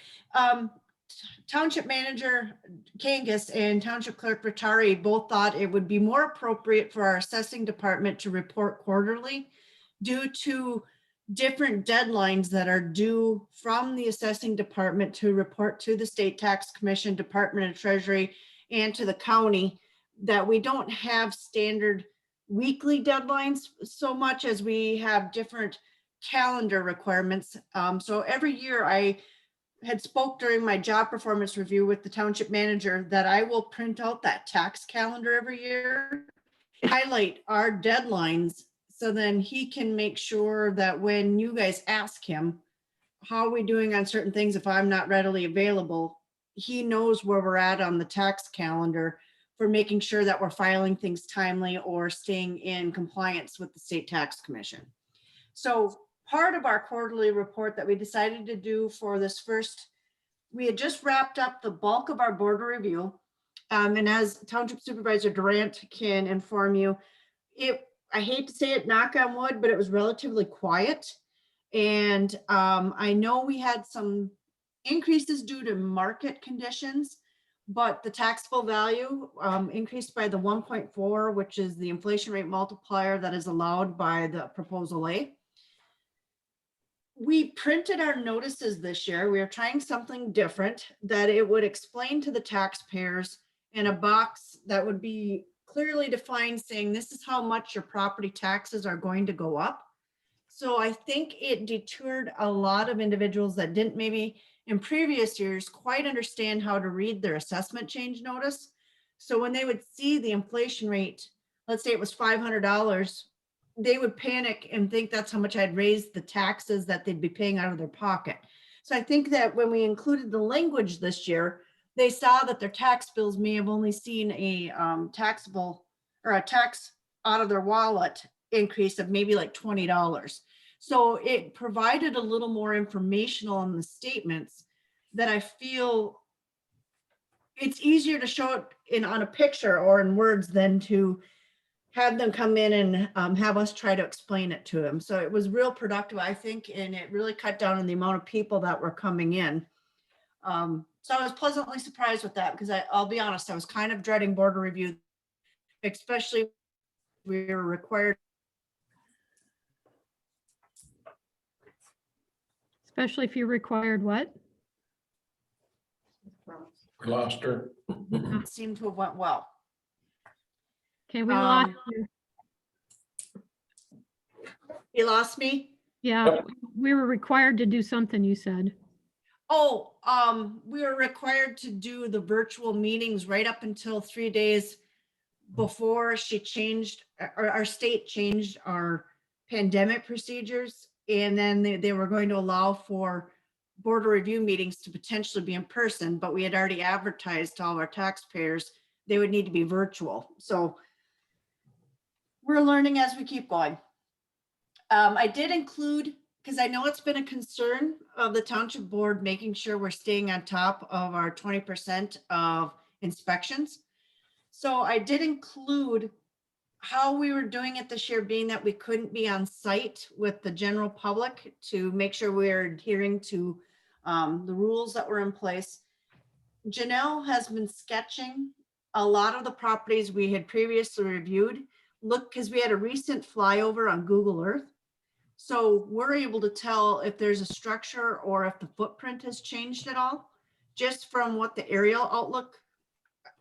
Speaker 11: Township Manager Kangas and Township Clerk Rattari both thought it would be more appropriate for our assessing department to report quarterly due to different deadlines that are due from the assessing department to report to the State Tax Commission, Department of Treasury, and to the county, that we don't have standard weekly deadlines so much as we have different calendar requirements. So every year I had spoke during my job performance review with the township manager that I will print out that tax calendar every year, highlight our deadlines, so then he can make sure that when you guys ask him, how are we doing on certain things if I'm not readily available, he knows where we're at on the tax calendar for making sure that we're filing things timely or staying in compliance with the State Tax Commission. So part of our quarterly report that we decided to do for this first, we had just wrapped up the bulk of our border review. And as Township Supervisor Durant can inform you, I hate to say it, knock on wood, but it was relatively quiet. And I know we had some increases due to market conditions, but the taxable value increased by the 1.4, which is the inflation rate multiplier that is allowed by the proposal A. We printed our notices this year. We are trying something different, that it would explain to the taxpayers in a box that would be clearly defined, saying this is how much your property taxes are going to go up. So I think it deterred a lot of individuals that didn't maybe in previous years quite understand how to read their assessment change notice. So when they would see the inflation rate, let's say it was $500, they would panic and think that's how much I'd raised the taxes that they'd be paying out of their pocket. So I think that when we included the language this year, they saw that their tax bills may have only seen a taxable or a tax out of their wallet increase of maybe like $20. So it provided a little more informational on the statements that I feel it's easier to show it in on a picture or in words than to have them come in and have us try to explain it to them. So it was real productive, I think, and it really cut down on the amount of people that were coming in. So I was pleasantly surprised with that because I'll be honest, I was kind of dreading border review, especially we were required
Speaker 1: especially if you're required what?
Speaker 6: We lost her.
Speaker 11: Seemed to have went well.
Speaker 1: Okay, we lost
Speaker 11: Um,
Speaker 1: you.
Speaker 11: You lost me?
Speaker 1: Yeah, we were required to do something, you said.
Speaker 11: Oh, we were required to do the virtual meetings right up until 3 days before she changed, or our state changed our pandemic procedures. And then they were going to allow for board of review meetings to potentially be in person, but we had already advertised to all our taxpayers, they would need to be virtual. So we're learning as we keep going. I did include, because I know it's been a concern of the township board, making sure we're staying on top of our 20% of inspections. So I did include how we were doing it this year, being that we couldn't be on site with the general public, to make sure we're adhering to the rules that were in place. Janelle has been sketching a lot of the properties we had previously reviewed. Look, because we had a recent flyover on Google Earth. So we're able to tell if there's a structure or if the footprint has changed at all, just from what the aerial outlook,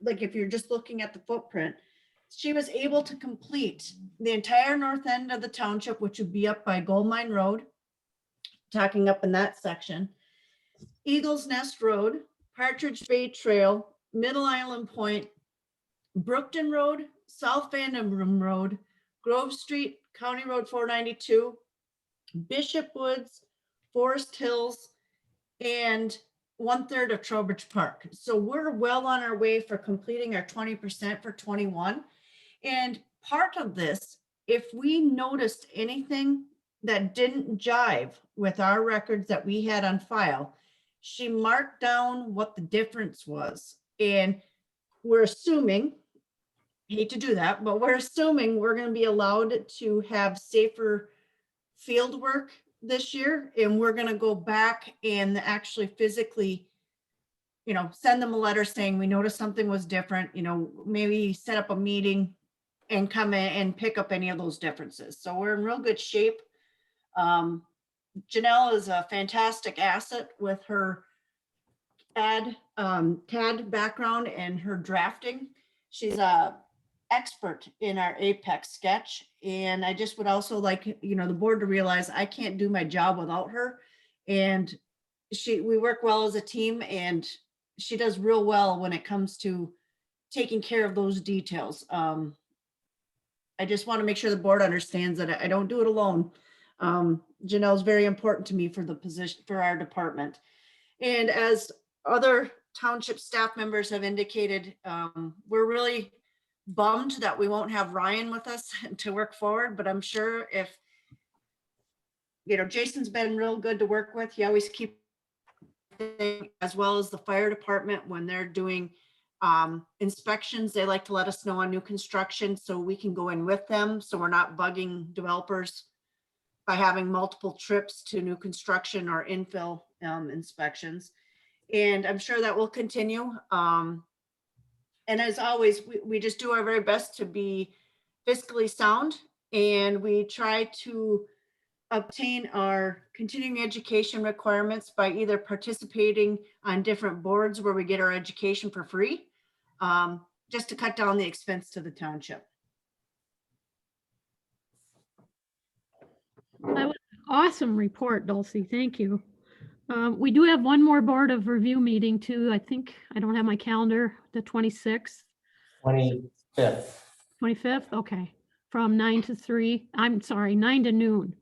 Speaker 11: like if you're just looking at the footprint. She was able to complete the entire north end of the township, which would be up by Gold Mine Road, talking up in that section, Eagles Nest Road, Partridge Bay Trail, Middle Island Point, Brookton Road, South Vandenbroek Road, Grove Street, County Road 492, Bishop Woods, Forest Hills, and 1/3 of Trowbridge Park. So we're well on our way for completing our 20% for 21. And part of this, if we noticed anything that didn't jive with our records that we had on file, she marked down what the difference was. And we're assuming, hate to do that, but we're assuming we're going to be allowed to have safer field work this year. And we're going to go back and actually physically, send them a letter saying we noticed something was different, maybe set up a meeting and come in and pick up any of those differences. So we're in real good shape. Janelle is a fantastic asset with her CAD background and her drafting. She's a expert in our Apex sketch. And I just would also like, the board to realize I can't do my job without her. And we work well as a team, and she does real well when it comes to taking care of those details. I just want to make sure the board understands that I don't do it alone. Janelle's very important to me for the position, for our department. And as other township staff members have indicated, we're really bummed that we won't have Ryan with us to work forward, but I'm sure if, Jason's been real good to work with. He always keeps, as well as the fire department, when they're doing inspections, they like to let us know on new construction so we can go in with them. So we're not bugging developers by having multiple trips to new construction or infill inspections. And I'm sure that will continue. And as always, we just do our very best to be fiscally sound, and we try to obtain our continuing education requirements by either participating on different boards where we get our education for free, just to cut down the expense to the township.
Speaker 1: That was an awesome report, Dulcie. Thank you. We do have one more board of review meeting too. I think, I don't have my calendar, the 26th,
Speaker 9: 25th.
Speaker 1: 25th. Okay. From 9 to 3. I'm sorry, 9 to noon.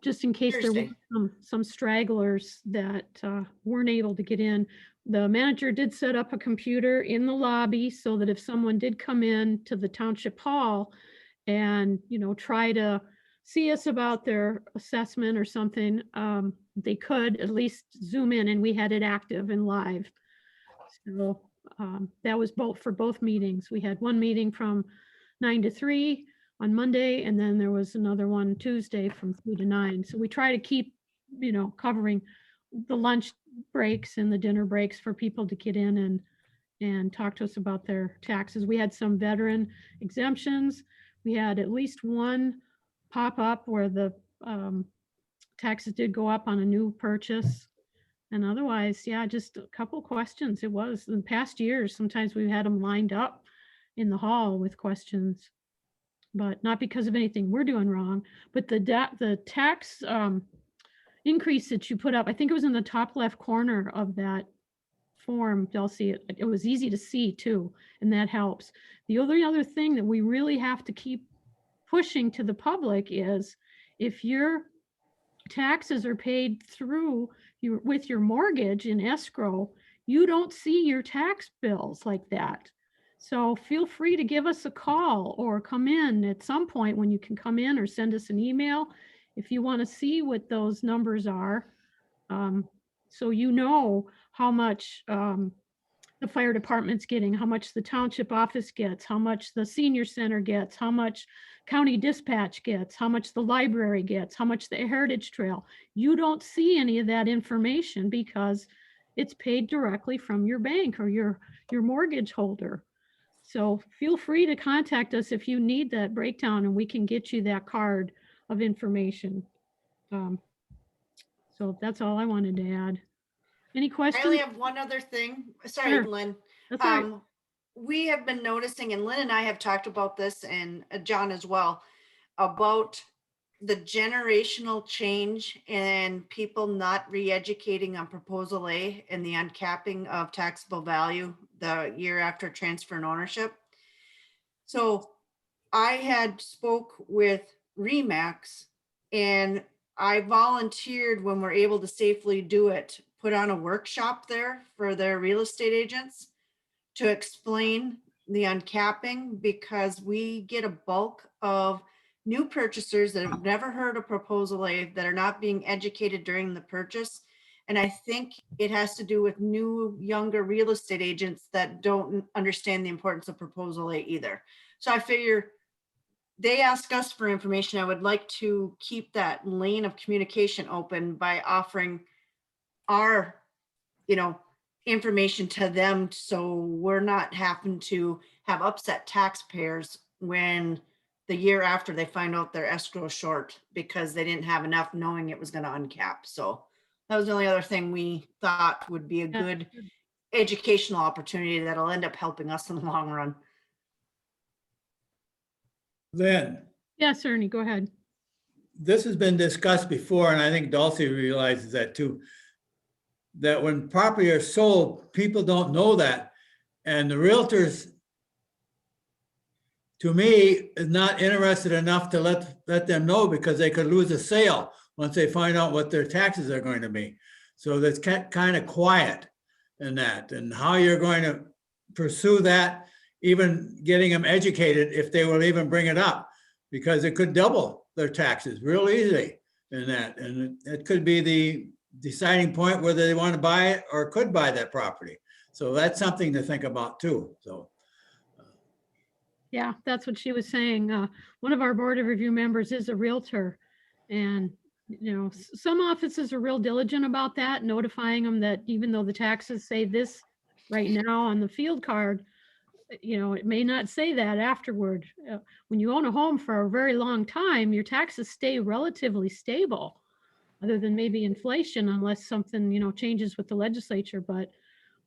Speaker 1: Just in case there
Speaker 11: Thursday.
Speaker 1: were some stragglers that weren't able to get in. The manager did set up a computer in the lobby so that if someone did come in to the township hall and, try to see us about their assessment or something, they could at least zoom in, and we had it active and live. So that was for both meetings. We had one meeting from 9 to 3 on Monday, and then there was another one Tuesday from 3 to 9. So we try to keep, covering the lunch breaks and the dinner breaks for people to get in and talk to us about their taxes. We had some veteran exemptions. We had at least one pop up where the taxes did go up on a new purchase. And otherwise, yeah, just a couple questions. It was in past years, sometimes we've had them lined up in the hall with questions. But not because of anything we're doing wrong, but the tax increase that you put up, I think it was in the top left corner of that form, Dulcie. It was easy to see too, and that helps. The only other thing that we really have to keep pushing to the public is if your taxes are paid through with your mortgage in escrow, you don't see your tax bills like that. So feel free to give us a call or come in at some point when you can come in, or send us an email if you want to see what those numbers are. So you know how much the fire department's getting, how much the township office gets, how much the senior center gets, how much county dispatch gets, how much the library gets, how much the Heritage Trail. You don't see any of that information because it's paid directly from your bank or your mortgage holder. So feel free to contact us if you need that breakdown, and we can get you that card of information. So that's all I wanted to add. Any
Speaker 11: I
Speaker 1: questions?
Speaker 11: only have one other thing. Sorry,
Speaker 1: Sure.
Speaker 11: Lynn.
Speaker 1: That's all right.
Speaker 11: We have been noticing, and Lynn and I have talked about this, and John as well, about the generational change and people not re-educating on Proposal A and the uncapping of taxable value the year after transfer and ownership. So I had spoke with Remax, and I volunteered when we're able to safely do it, put on a workshop there for their real estate agents to explain the uncapping, because we get a bulk of new purchasers that have never heard of Proposal A, that are not being educated during the purchase. And I think it has to do with new, younger real estate agents that don't understand the importance of Proposal A either. So I figure they ask us for information. I would like to keep that lane of communication open by offering our, information to them, so we're not having to have upset taxpayers when the year after they find out their escrow short because they didn't have enough knowing it was going to uncap. So that was the only other thing we thought would be a
Speaker 1: Yeah.
Speaker 11: good educational opportunity that'll end up helping us in the long run.
Speaker 4: Lynn,
Speaker 1: Yes, Ernie, go ahead.
Speaker 4: this has been discussed before, and I think Dulcie realizes that too, that when property are sold, people don't know that. And the realtors, to me, is not interested enough to let them know, because they could lose a sale once they find out what their taxes are going to be. So that's kind of quiet in that, and how you're going to pursue that, even getting them educated if they will even bring it up, because it could double their taxes real easily in that. And it could be the deciding point whether they want to buy it or could buy that property. So that's something to think about too. So
Speaker 1: Yeah, that's what she was saying. One of our board of review members is a realtor. And, some offices are real diligent about that, notifying them that even though the taxes say this right now on the field card, it may not say that afterward. When you own a home for a very long time, your taxes stay relatively stable, other than maybe inflation, unless something, changes with the legislature. But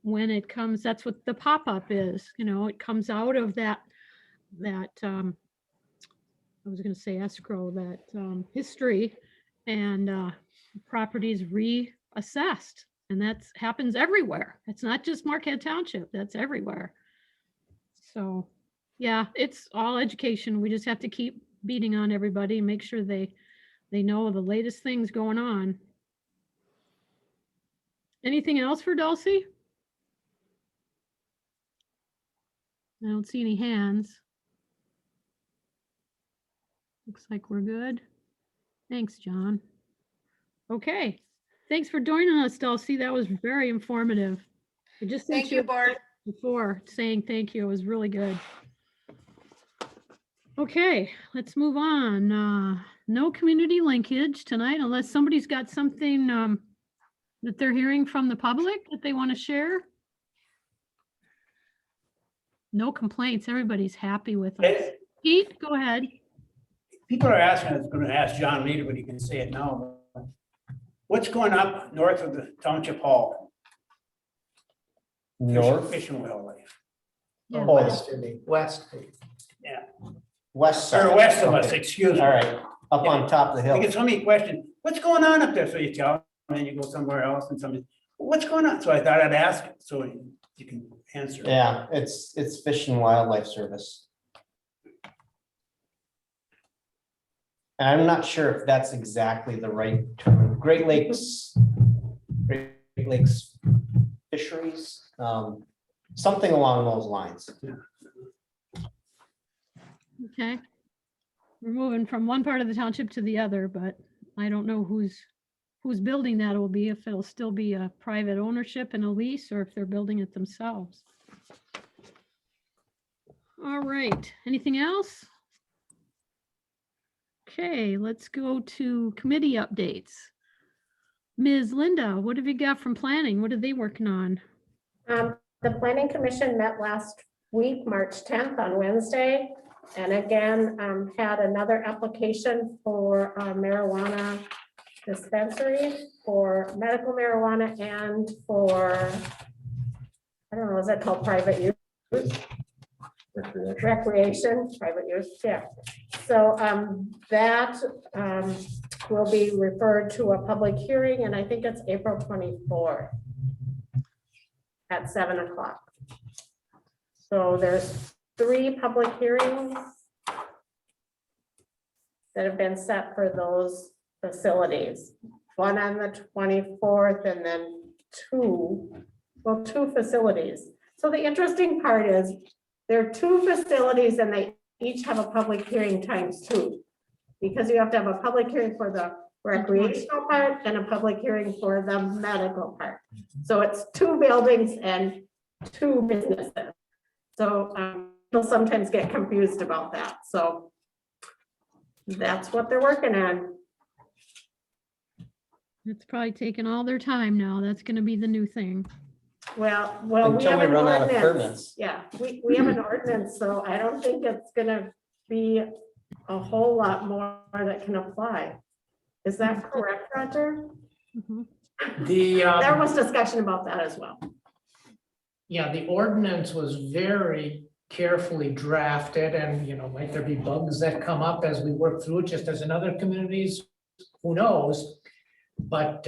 Speaker 1: when it comes, that's what the pop-up is, it comes out of that I was going to say escrow, that history, and properties reassessed. And that happens everywhere. It's not just Marquette Township, that's everywhere. So, yeah, it's all education. We just have to keep beating on everybody and make sure they know the latest things going on. Anything else for Dulcie? I don't see any hands. Looks like we're good. Thanks, John. Okay, thanks for joining us, Dulcie. That was very informative. I just sent
Speaker 11: Thank you, board.
Speaker 1: before saying thank you. It was really good. Okay, let's move on. No community linkage tonight, unless somebody's got something that they're hearing from the public that they want to share. No complaints. Everybody's happy with us. Pete, go ahead.
Speaker 8: People are asking, I was going to ask John later, but he can say it now. What's going up north of the township hall?
Speaker 9: North,
Speaker 8: Fish and wildlife.
Speaker 1: Yeah.
Speaker 2: West, Indy, west.
Speaker 9: west side.
Speaker 8: Or west of us,
Speaker 9: Okay.
Speaker 8: excuse me.
Speaker 9: All right, up on top of the
Speaker 8: I
Speaker 9: hill.
Speaker 8: get so many questions, what's going on up there? So you tell, and then you go somewhere else and somebody, what's going on? So I thought I'd ask, so you can answer.
Speaker 9: Yeah, it's Fish and Wildlife Service. And I'm not sure if that's exactly the right term. Great Lakes Fisheries, something along those lines.
Speaker 1: Okay. We're moving from one part of the township to the other, but I don't know whose building that will be, if it'll still be a private ownership and a lease, or if they're building it themselves. All right, anything else? Okay, let's go to committee updates. Ms. Linda, what have you got from planning? What are they working on?
Speaker 12: The planning commission met last week, March 10th on Wednesday. And again, had another application for a marijuana dispensary for medical marijuana and for, I don't know, is that called private use? Recreation, private use, yeah. So that will be referred to a public hearing, and I think it's April 24th at 7 o'clock. So there's 3 public hearings that have been set for those facilities. One on the 24th and then 2 facilities. So the interesting part is there are 2 facilities and they each have a public hearing times 2. Because you have to have a public hearing for the recreational part and a public hearing for the medical part. So it's 2 buildings and 2 businesses. So people sometimes get confused about that. So that's what they're working on.
Speaker 1: It's probably taking all their time now. That's gonna be the new thing.
Speaker 12: Well,
Speaker 9: Until we
Speaker 12: have an
Speaker 9: run out of
Speaker 12: ordinance.
Speaker 9: permits.
Speaker 12: Yeah, we have an ordinance, so I don't think it's gonna be a whole lot more that can apply. Is that correct, Roger?
Speaker 1: Mhm.
Speaker 12: There was discussion about that as well.
Speaker 10: Yeah, the ordinance was very carefully drafted and, might there be bugs that come up as we work through it, just as in other communities, who knows? But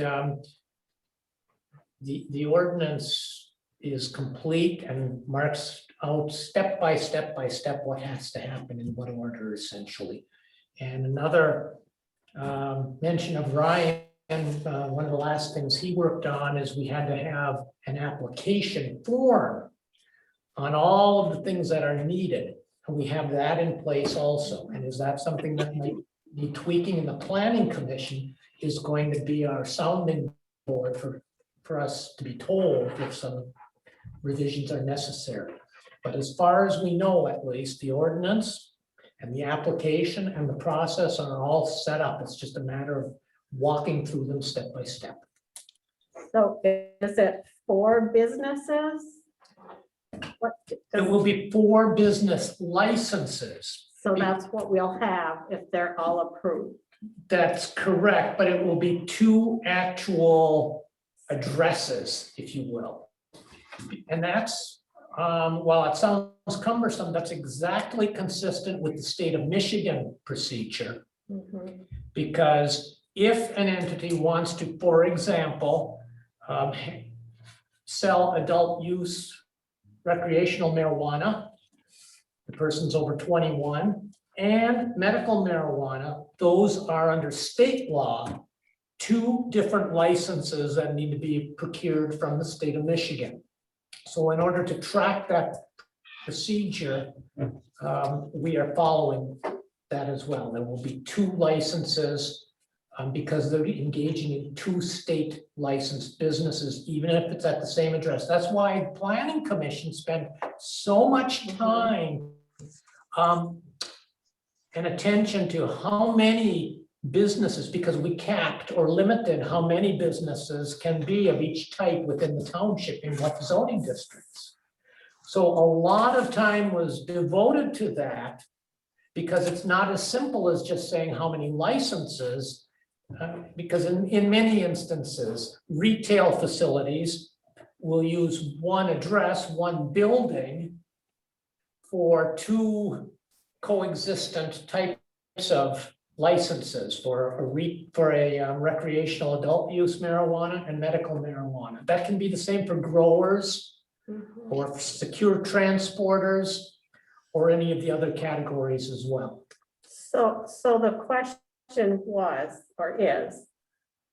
Speaker 10: the ordinance is complete and marks out step by step what has to happen in what order essentially. And another mention of Ryan, one of the last things he worked on is we had to have an application form on all of the things that are needed. And we have that in place also. And is that something that might be tweaking in the planning commission is going to be our sounding board for us to be told if some revisions are necessary. But as far as we know, at least, the ordinance and the application and the process are all set up. It's just a matter of walking through them step by step.
Speaker 12: So is it for businesses? What?
Speaker 10: It will be 4 business licenses.
Speaker 12: So that's what we'll have if they're all approved.
Speaker 10: That's correct, but it will be 2 actual addresses, if you will. And that's, while it sounds cumbersome, that's exactly consistent with the state of Michigan procedure.
Speaker 12: Mhm.
Speaker 10: Because if an entity wants to, for example, sell adult use recreational marijuana, the person's over 21, and medical marijuana, those are under state law, 2 different licenses that need to be procured from the state of Michigan. So in order to track that procedure, we are following that as well. There will be 2 licenses because they're engaging in 2 state licensed businesses, even if it's at the same address. That's why the Planning Commission spent so much time and attention to how many businesses, because we capped or limited how many businesses can be of each type within the township in what zoning districts. So a lot of time was devoted to that because it's not as simple as just saying how many licenses. Because in many instances, retail facilities will use one address, one building for two coexistent types of licenses for a recreational adult use marijuana and medical marijuana. That can be the same for growers or secure transporters or any of the other categories as well.
Speaker 12: So the question was, or is,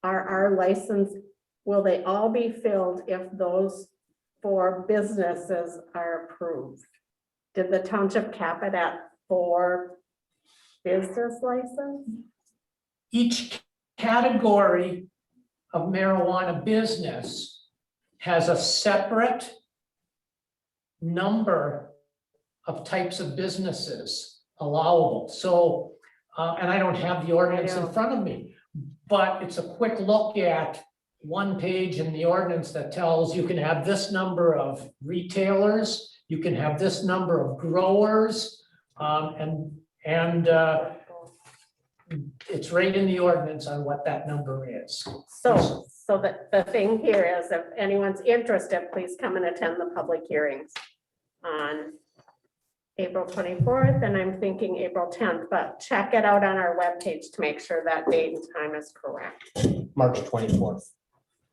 Speaker 12: are our license, will they all be filled if those 4 businesses are approved? Did the township cap it at 4 business license?
Speaker 10: Each category of marijuana business has a separate number of types of businesses allowable. So, and I don't have the ordinance in front of me, but it's a quick look at one page in the ordinance that tells you can have this number of retailers, you can have this number of growers, and it's right in the ordinance on what that number is.
Speaker 12: So the thing here is, if anyone's interested, please come and attend the public hearings on April 24th, and I'm thinking April 10th, but check it out on our webpage to make sure that date and time is correct.
Speaker 9: March 24th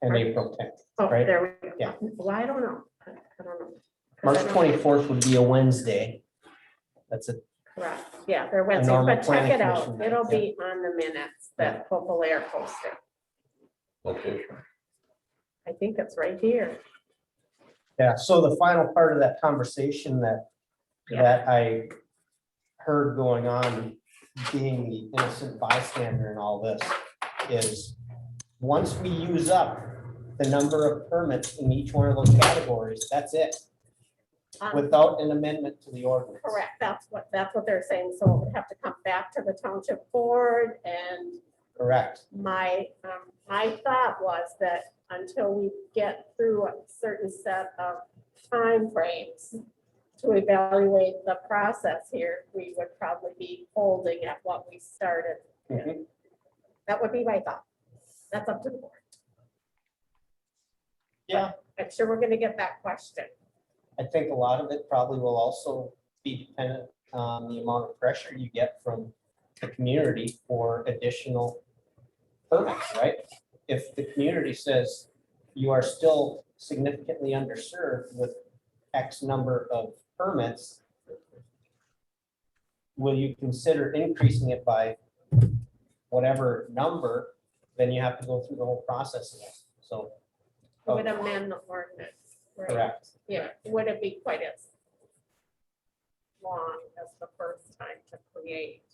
Speaker 9: and April 10th.
Speaker 12: Oh,
Speaker 9: Right.
Speaker 12: there we go.
Speaker 9: Yeah.
Speaker 12: Well, I don't know. I don't know. 'Cause
Speaker 9: March
Speaker 12: I don't-
Speaker 9: 24th would be a Wednesday. That's it.
Speaker 12: Correct. Yeah, they're Wednesdays,
Speaker 9: normal
Speaker 12: but check
Speaker 9: planning
Speaker 12: it out.
Speaker 9: commission night,
Speaker 12: It'll
Speaker 9: yeah.
Speaker 12: be on the minutes that hopefully are posted.
Speaker 6: Location.
Speaker 12: I think it's right here.
Speaker 9: Yeah, so the final part of that conversation that I heard going on, being the innocent bystander in all this, is once we use up the number of permits in each one of those categories, that's it, without an amendment to the ordinance.
Speaker 12: Correct. That's what they're saying. So it would have to come back to the township board, and
Speaker 9: Correct.
Speaker 12: my thought was that until we get through a certain set of timeframes to evaluate the process here, we would probably be holding at what we started.
Speaker 9: Mhm.
Speaker 12: That would be my thought. That's up to the board.
Speaker 9: Yeah,
Speaker 12: I'm sure we're gonna get that question.
Speaker 9: I think a lot of it probably will also be dependent on the amount of pressure you get from the community for additional permits, right? If the community says you are still significantly underserved with X number of permits, will you consider increasing it by whatever number? Then you have to go through the whole process again. So,
Speaker 12: It would amend the ordinance. Right?
Speaker 9: correct.
Speaker 12: Yeah, it wouldn't be quite as long as the first time to create,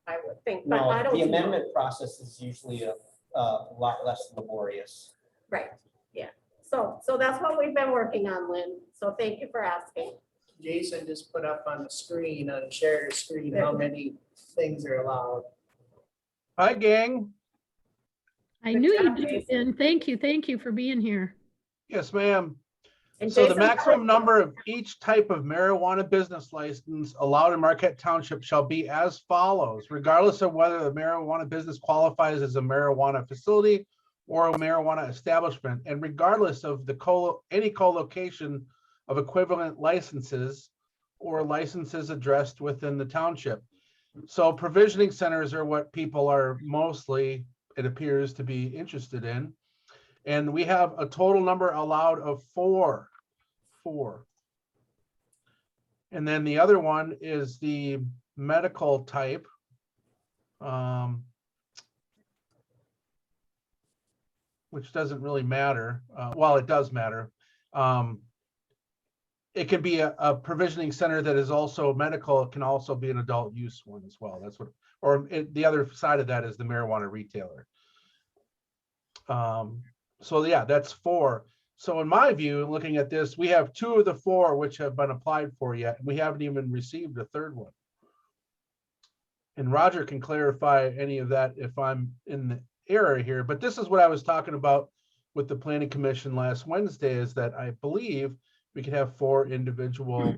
Speaker 12: I would think, but I
Speaker 9: No,
Speaker 12: don't
Speaker 9: the
Speaker 12: know.
Speaker 9: amendment process is usually a lot less laborious.
Speaker 12: Right, yeah. So that's what we've been working on, Lynn. So thank you for asking.
Speaker 2: Jason just put up on the screen, on share screen, how many things are allowed.
Speaker 13: Hi, gang.
Speaker 1: I
Speaker 12: Good
Speaker 1: knew
Speaker 12: job,
Speaker 1: you'd be
Speaker 12: Jason.
Speaker 1: in. Thank you for being here.
Speaker 13: Yes, ma'am.
Speaker 12: And
Speaker 13: So the
Speaker 12: Jason,
Speaker 13: maximum number of each type of marijuana business license allowed in Marquette Township shall be as follows, regardless of whether the marijuana business qualifies as a marijuana facility or a marijuana establishment, and regardless of the any co-location of equivalent licenses or licenses addressed within the township. So provisioning centers are what people are mostly, it appears, to be interested in. And we have a total number allowed of four. And then the other one is the medical type. Which doesn't really matter. Well, it does matter. It can be a provisioning center that is also medical. It can also be an adult use one as well. That's what, the other side of that is the marijuana retailer. So yeah, that's 4. So in my view, looking at this, we have 2 of the 4 which have been applied for yet. We haven't even received a third one. And Roger can clarify any of that if I'm in the error here, but this is what I was talking about with the planning commission last Wednesday, is that I believe we could have 4 individual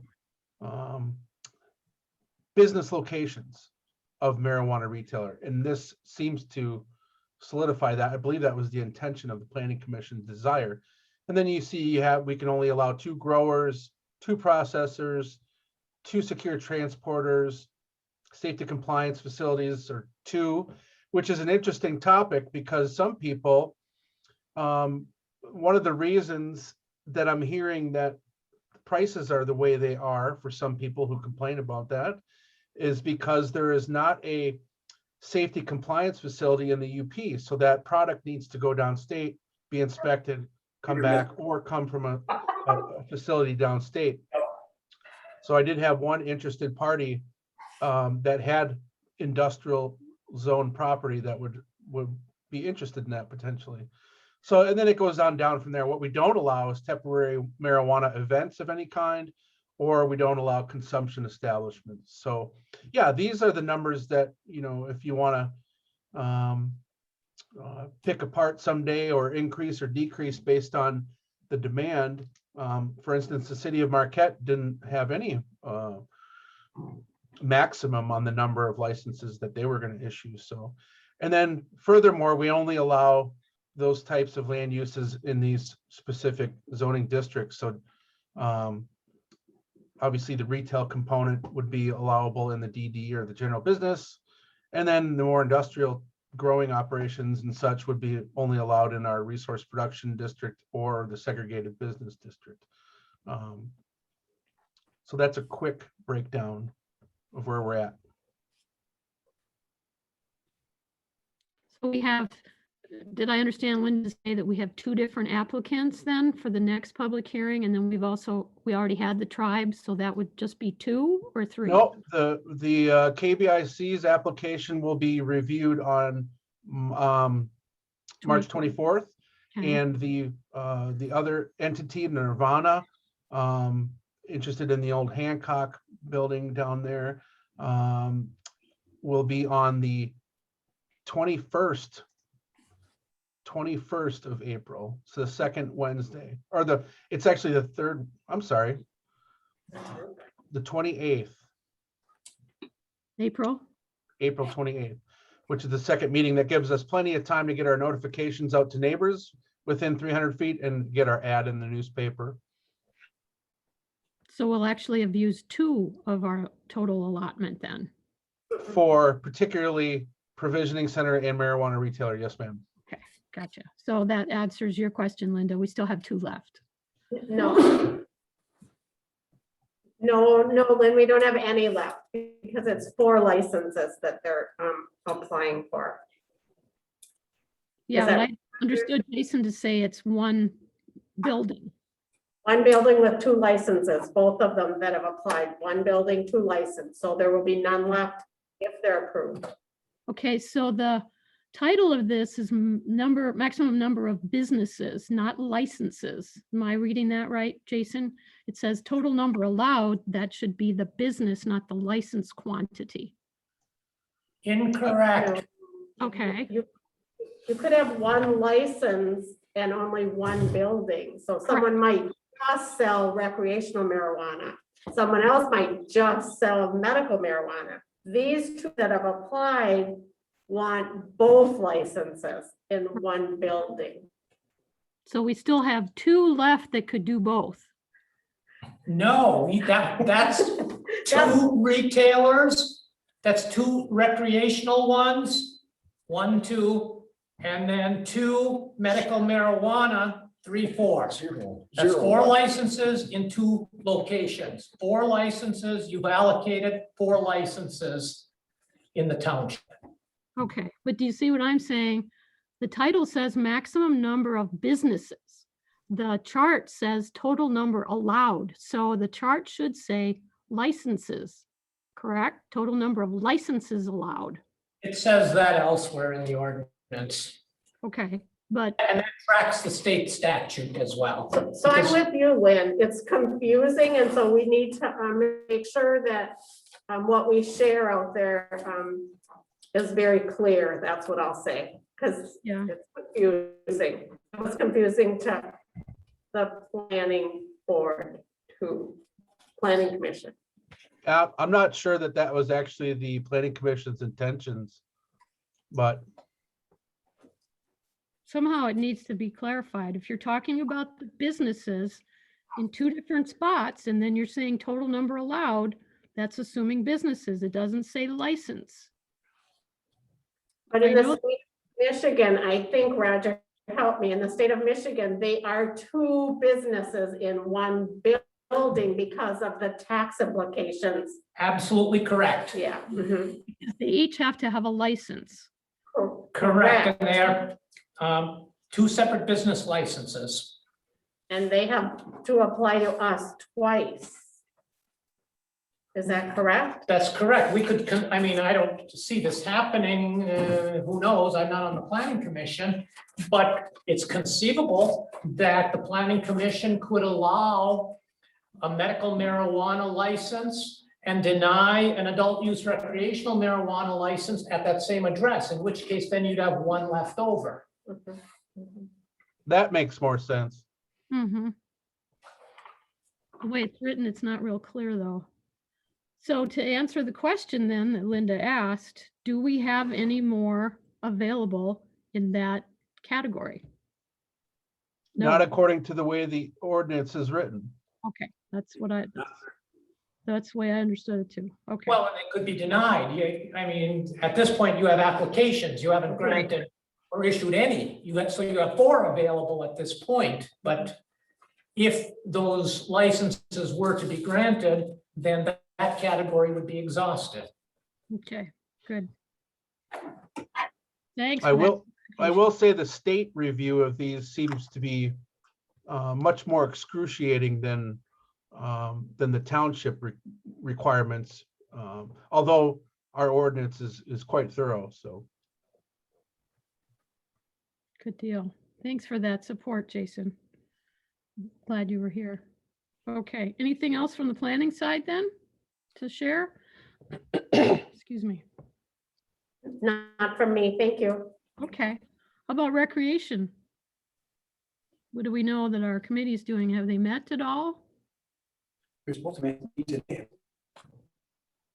Speaker 13: business locations of marijuana retailer. And this seems to solidify that. I believe that was the intention of the planning commission's desire. And then you see we can only allow 2 growers, 2 processors, 2 secure transporters, safety compliance facilities, or 2, which is an interesting topic because some people, one of the reasons that I'm hearing that prices are the way they are for some people who complain about that is because there is not a safety compliance facility in the UP. So that product needs to go downstate, be inspected, come back, or come from a facility downstate. So I did have one interested party that had industrial zone property that would be interested in that potentially. So, and then it goes on down from there. What we don't allow is temporary marijuana events of any kind, or we don't allow consumption establishments. So yeah, these are the numbers that, you know, if you want to pick apart someday or increase or decrease based on the demand. For instance, the city of Marquette didn't have any maximum on the number of licenses that they were going to issue. So, and then furthermore, we only allow those types of land uses in these specific zoning districts. So obviously the retail component would be allowable in the DD or the general business. And then the more industrial growing operations and such would be only allowed in our resource production district or the segregated business district. So that's a quick breakdown of where we're at.
Speaker 1: So we have, did I understand Linda say that we have 2 different applicants then for the next public hearing? And then we already had the tribes, so that would just be 2 or 3?
Speaker 13: No, the KBIC's application will be reviewed on March 24th.
Speaker 1: Okay.
Speaker 13: And the other entity, Nirvana, interested in the old Hancock building down there, will be on the 21st of April. So the second Wednesday, or it's actually the third, I'm sorry, the 28th.
Speaker 1: April
Speaker 13: 28th, which is the second meeting. That gives us plenty of time to get our notifications out to neighbors within 300 feet and get our ad in the newspaper.
Speaker 1: So we'll actually have used 2 of our total allotment then.
Speaker 13: For particularly provisioning center and marijuana retailer. Yes, ma'am.
Speaker 1: Okay, gotcha. So that answers your question, Linda. We still have 2 left.
Speaker 12: No. No, Lynn, we don't have any left because it's 4 licenses that they're applying for.
Speaker 1: Yeah,
Speaker 12: that-
Speaker 1: but I understood Jason to say it's 1 building.
Speaker 12: 1 building with 2 licenses, both of them that have applied, 1 building, 2 licenses. So there will be none left if they're approved.
Speaker 1: Okay, so the title of this is maximum number of businesses, not licenses. Am I reading that right, Jason? It says total number allowed. That should be the business, not the license quantity.
Speaker 10: Incorrect.
Speaker 1: Okay.
Speaker 12: You could have 1 license and only 1 building. So someone might just sell recreational marijuana. Someone else might just sell medical marijuana. These 2 that have applied want both licenses in 1 building.
Speaker 1: So we still have 2 left that could do both.
Speaker 10: No, that's 2 retailers, that's 2 recreational ones, 1, 2, and then 2 medical marijuana, 3, 4. That's 4 licenses in 2 locations. 4 licenses, you've allocated 4 licenses in the township.
Speaker 1: Okay, but do you see what I'm saying? The title says maximum number of businesses. The chart says total number allowed. So the chart should say licenses, correct? Total number of licenses allowed.
Speaker 10: It says that elsewhere in the ordinance,
Speaker 1: Okay, but
Speaker 10: and that tracks the state statute as well.
Speaker 12: So I'm with you, Lynn. It's confusing, and so we need to make sure that what we share out there is very clear. That's what I'll say, because it's confusing. It was confusing to the planning board, to planning commission.
Speaker 13: I'm not sure that was actually the planning commission's intentions, but
Speaker 1: somehow it needs to be clarified. If you're talking about the businesses in two different spots, and then you're saying total number allowed, that's assuming businesses. It doesn't say license.
Speaker 12: But in
Speaker 1: I
Speaker 12: the
Speaker 1: know-
Speaker 12: state of Michigan, I think, Roger, help me, in the state of Michigan, they are two businesses in one building because of the tax implications.
Speaker 10: Absolutely correct.
Speaker 12: Yeah. Mhm.
Speaker 1: Because they each have to have a license.
Speaker 10: Correct. And they're two separate business licenses.
Speaker 12: And they have to apply to us twice. Is that correct?
Speaker 10: That's correct. We could, I mean, I don't see this happening, who knows? I'm not on the planning commission. But it's conceivable that the planning commission could allow a medical marijuana license and deny an adult use recreational marijuana license at that same address, in which case then you'd have one left over.
Speaker 12: Mhm. Mhm.
Speaker 13: That makes more sense.
Speaker 1: Mm-hmm. The way it's written, it's not real clear, though. So to answer the question then that Linda asked, do we have any more available in that category?
Speaker 13: Not
Speaker 1: No.
Speaker 13: according to the way the ordinance is written.
Speaker 1: Okay, that's the way I understood it too. Okay.
Speaker 10: Well, and it could be denied. I mean, at this point, you have applications, you haven't granted or issued any. So you have 4 available at this point, but if those licenses were to be granted, then that category would be exhausted.
Speaker 1: Okay, good. Thanks.
Speaker 13: I
Speaker 1: for that
Speaker 13: will
Speaker 1: clarification.
Speaker 13: say the state review of these seems to be much more excruciating than the township requirements. Although our ordinance is quite thorough, so.
Speaker 1: Good deal. Thanks for that support, Jason. Glad you were here. Okay, anything else from the planning side then to share? Excuse me.
Speaker 12: Not from me, thank you.
Speaker 1: Okay, how about recreation? What do we know that our committee is doing? Have they met at all?
Speaker 8: We're supposed to make today.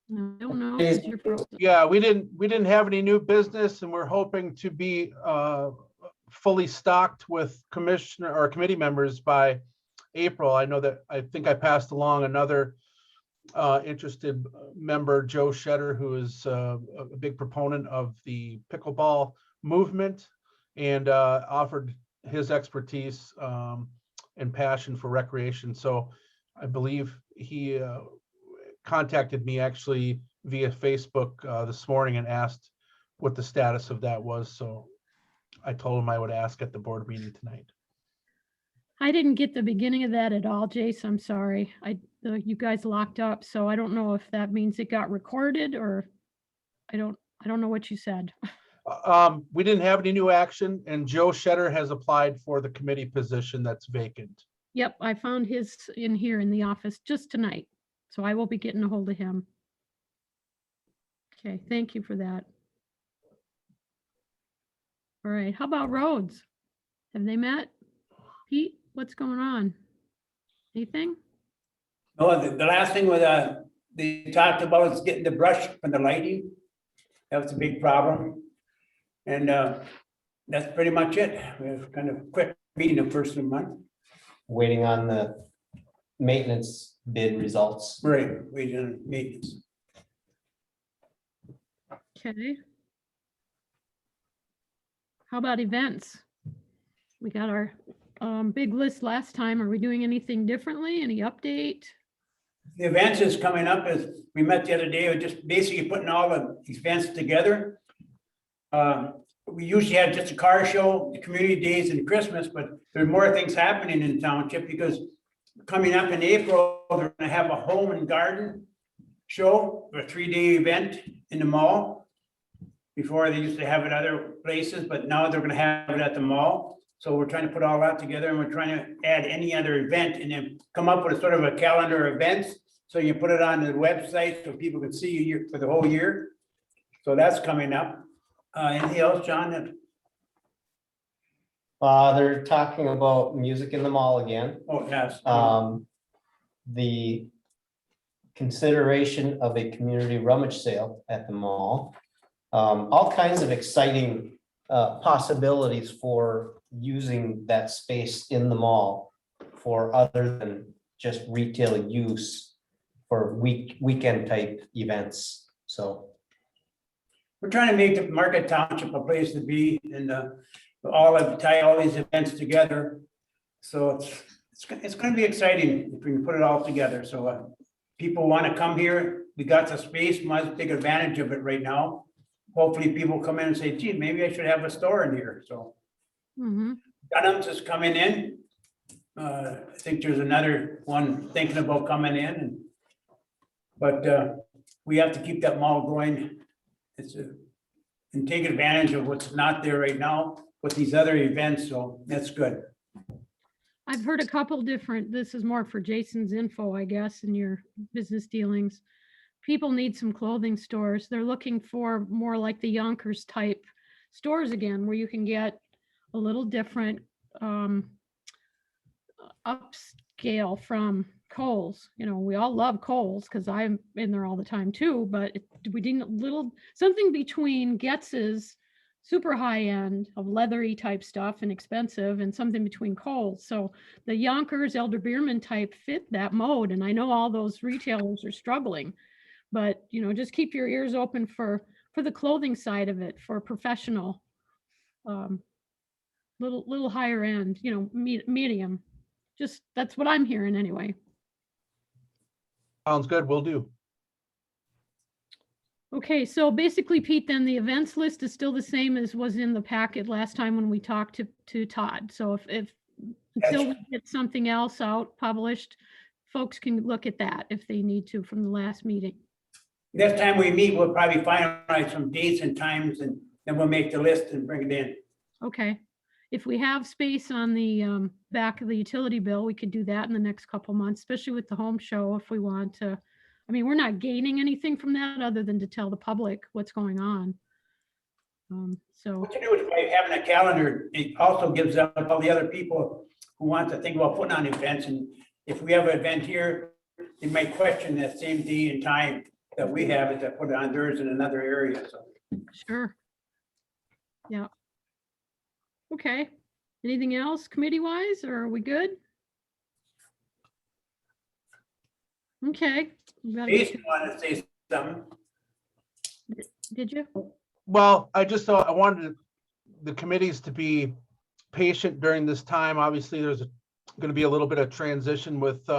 Speaker 1: I don't know. 'Cause you're frozen.
Speaker 13: Yeah, we didn't have any new business, and we're hoping to be fully stocked with commissioner or committee members by April. I think I passed along another interested member, Joe Shetter, who is a big proponent of the pickleball movement and offered his expertise and passion for recreation. So I believe he contacted me actually via Facebook this morning and asked what the status of that was. So I told him I would ask at the board meeting tonight.
Speaker 1: I didn't get the beginning of that at all, Jace. I'm sorry. You guys locked up, so I don't know if that means it got recorded or I don't know what you said.
Speaker 13: We didn't have any new action, and Joe Shetter has applied for the committee position that's vacant.
Speaker 1: Yep, I found his in here in the office just tonight, so I will be getting a hold of him. Okay, thank you for that. All right, how about roads? Have they met? Pete, what's going on? Anything?
Speaker 8: No, the last thing with, they talked about is getting the brush from the lighting. That was a big problem. And, that's pretty much it. We have kind of a quick meeting the first of the month.
Speaker 9: Waiting on the maintenance bid results.
Speaker 8: Right, we did maintenance.
Speaker 1: Okay. How about events? We got our big list last time. Are we doing anything differently? Any update?
Speaker 8: The events is coming up as we met the other day, we're just basically putting all the events together. We usually have just a car show, the community days and Christmas, but there are more things happening in township because coming up in April, they're gonna have a home and garden show, a 3-day event in the mall. Before they used to have it other places, but now they're gonna have it at the mall. So we're trying to put all that together and we're trying to add any other event and then come up with a sort of a calendar of events. So you put it on the website so people can see you for the whole year. So that's coming up. Anything else, John?
Speaker 9: They're talking about music in the mall again.
Speaker 8: Oh, yes.
Speaker 9: The consideration of a community rummage sale at the mall. All kinds of exciting possibilities for using that space in the mall for other than just retail use for weekend type events. So
Speaker 8: We're trying to make the Marquette Township a place to be and tie all these events together. So it's gonna be exciting if we can put it all together. So people want to come here. We got the space, might as well take advantage of it right now. Hopefully people come in and say, gee, maybe I should have a store in here. So Dunham's is coming in. I think there's another one thinking about coming in, but we have to keep that mall going. And take advantage of what's not there right now with these other events, so that's good.
Speaker 1: I've heard a couple different, this is more for Jason's info, I guess, in your business dealings. People need some clothing stores. They're looking for more like the Yonkers type stores again, where you can get a little different upscale from Kohl's. You know, we all love Kohl's because I'm in there all the time too, but we need a little something between Getz's super high end of leathery type stuff and expensive, and something between Kohl's. So the Yonkers Elder Beerman type fit that mode. And I know all those retailers are struggling, but you know, just keep your ears open for the clothing side of it, for professional, little higher end, you know, medium. Just that's what I'm hearing anyway.
Speaker 13: Sounds good, will do.
Speaker 1: Okay, so basically, Pete, then the events list is still the same as was in the packet last time when we talked to Todd. So if until we get something else out published, folks can look at that if they need to from the last meeting.
Speaker 8: Next time we meet, we'll probably finalize some dates and times, and then we'll make the list and bring it in.
Speaker 1: Okay. If we have space on the back of the utility bill, we could do that in the next couple months, especially with the home show if we want to. I mean, we're not gaining anything from that other than to tell the public what's going on. So
Speaker 8: what you do is by having a calendar, it also gives up all the other people who want to think about putting on events. And if we have an event here, they might question that same day and time that we have it, to put it on theirs in another area. So
Speaker 1: sure. Yeah. Okay. Anything else committee wise, or are we good? Okay.
Speaker 8: Jason wanted to say something.
Speaker 1: Did you?
Speaker 13: Well, I just thought I wanted the committees to be patient during this time. Obviously, there's going to be a little bit of transition with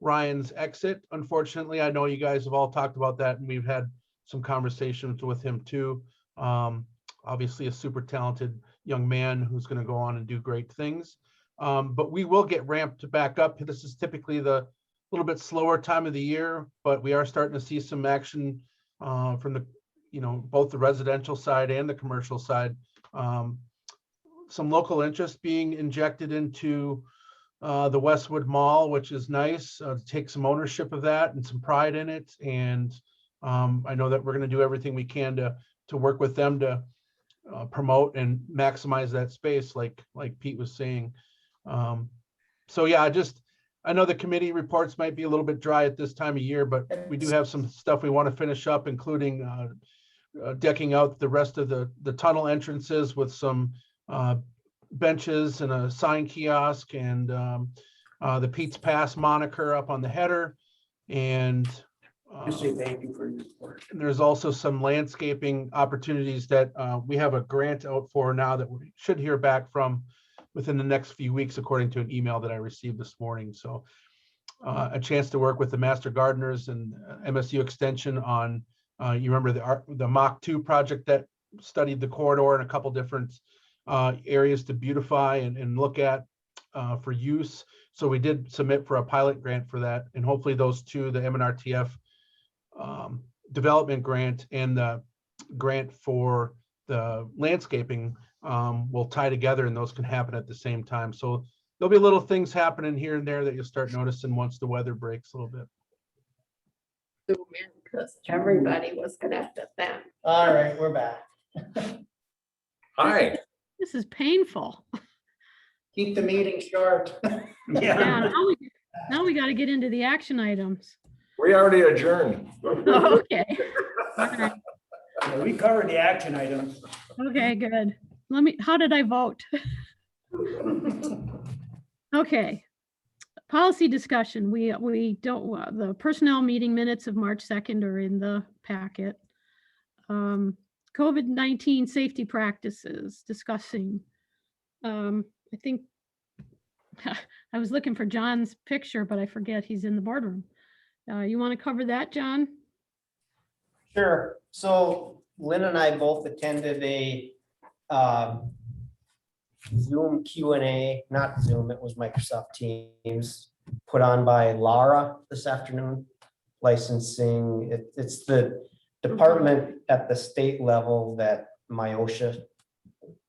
Speaker 13: Ryan's exit. Unfortunately, I know you guys have all talked about that, and we've had some conversations with him too. Obviously, a super talented young man who's going to go on and do great things. But we will get ramped back up. This is typically the little bit slower time of the year, but we are starting to see some action from the, you know, both the residential side and the commercial side. Some local interest being injected into the Westwood Mall, which is nice, to take some ownership of that and some pride in it. And I know that we're going to do everything we can to work with them to promote and maximize that space, like Pete was saying. So yeah, I know the committee reports might be a little bit dry at this time of year, but we do have some stuff we want to finish up, including decking out the rest of the tunnel entrances with some benches and a sign kiosk, and the Pete's Pass moniker up on the header. And
Speaker 8: Just say thank you for your support.
Speaker 13: there's also some landscaping opportunities that we have a grant out for now that we should hear back from within the next few weeks, according to an email that I received this morning. So a chance to work with the Master Gardeners and MSU Extension on, you remember the Mach 2 project that studied the corridor and a couple different areas to beautify and look at for use. So we did submit for a pilot grant for that. And hopefully those two, the MNRTF development grant and the grant for the landscaping, will tie together, and those can happen at the same time. So there'll be little things happening here and there that you'll start noticing once the weather breaks a little bit.
Speaker 12: Because everybody was connected then.
Speaker 2: All right, we're back.
Speaker 6: Hi.
Speaker 1: This is painful.
Speaker 2: Keep the meeting short.
Speaker 1: Yeah, now we got to get into the action items.
Speaker 6: We already adjourned.
Speaker 1: Okay. All right.
Speaker 8: We covered the action items.
Speaker 1: Okay, good. how did I vote? Okay. Policy discussion. We don't, the personnel meeting minutes of March 2nd are in the packet. COVID-19 safety practices discussing. I think I was looking for John's picture, but I forget he's in the boardroom. You want to cover that, John?
Speaker 9: Sure. So Lynn and I both attended a Zoom Q&A, not Zoom, it was Microsoft Teams, put on by Laura this afternoon. Licensing, it's the department at the state level that MIOSHA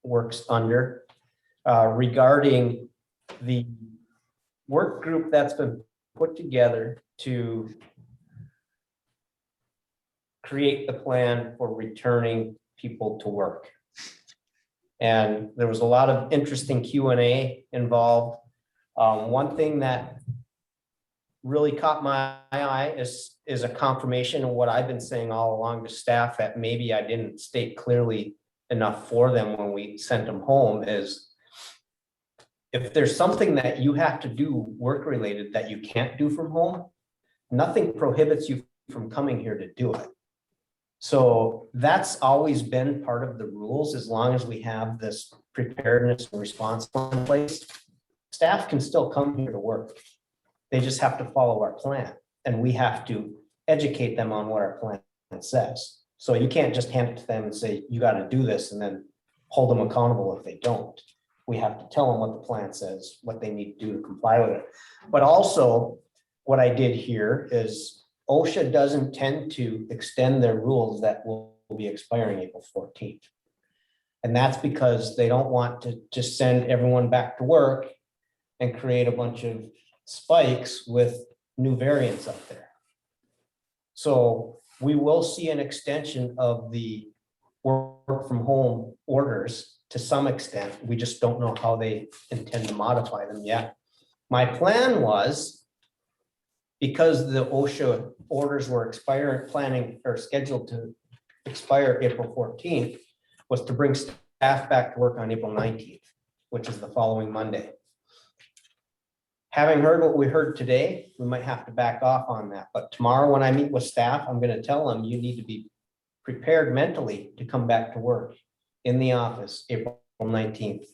Speaker 9: works under, regarding the work group that's been put together to create the plan for returning people to work. And there was a lot of interesting Q&A involved. One thing that really caught my eye is a confirmation of what I've been saying all along to staff, that maybe I didn't state clearly enough for them when we sent them home, is if there's something that you have to do work related that you can't do from home, nothing prohibits you from coming here to do it. So that's always been part of the rules. As long as we have this preparedness and response in place, staff can still come here to work. They just have to follow our plan, and we have to educate them on what our plan says. So you can't just hand it to them and say, you got to do this, and then hold them accountable if they don't. We have to tell them what the plan says, what they need to do to comply with it. But also, what I did here is OSHA doesn't tend to extend their rules that will be expiring April 14th. And that's because they don't want to just send everyone back to work and create a bunch of spikes with new variants out there. So we will see an extension of the work from home orders to some extent. We just don't know how they intend to modify them yet. My plan was, because the OSHA orders were scheduled to expire April 14th, was to bring staff back to work on April 19th, which is the following Monday. Having heard what we heard today, we might have to back off on that. But tomorrow when I meet with staff, I'm going to tell them you need to be prepared mentally to come back to work in the office April 19th.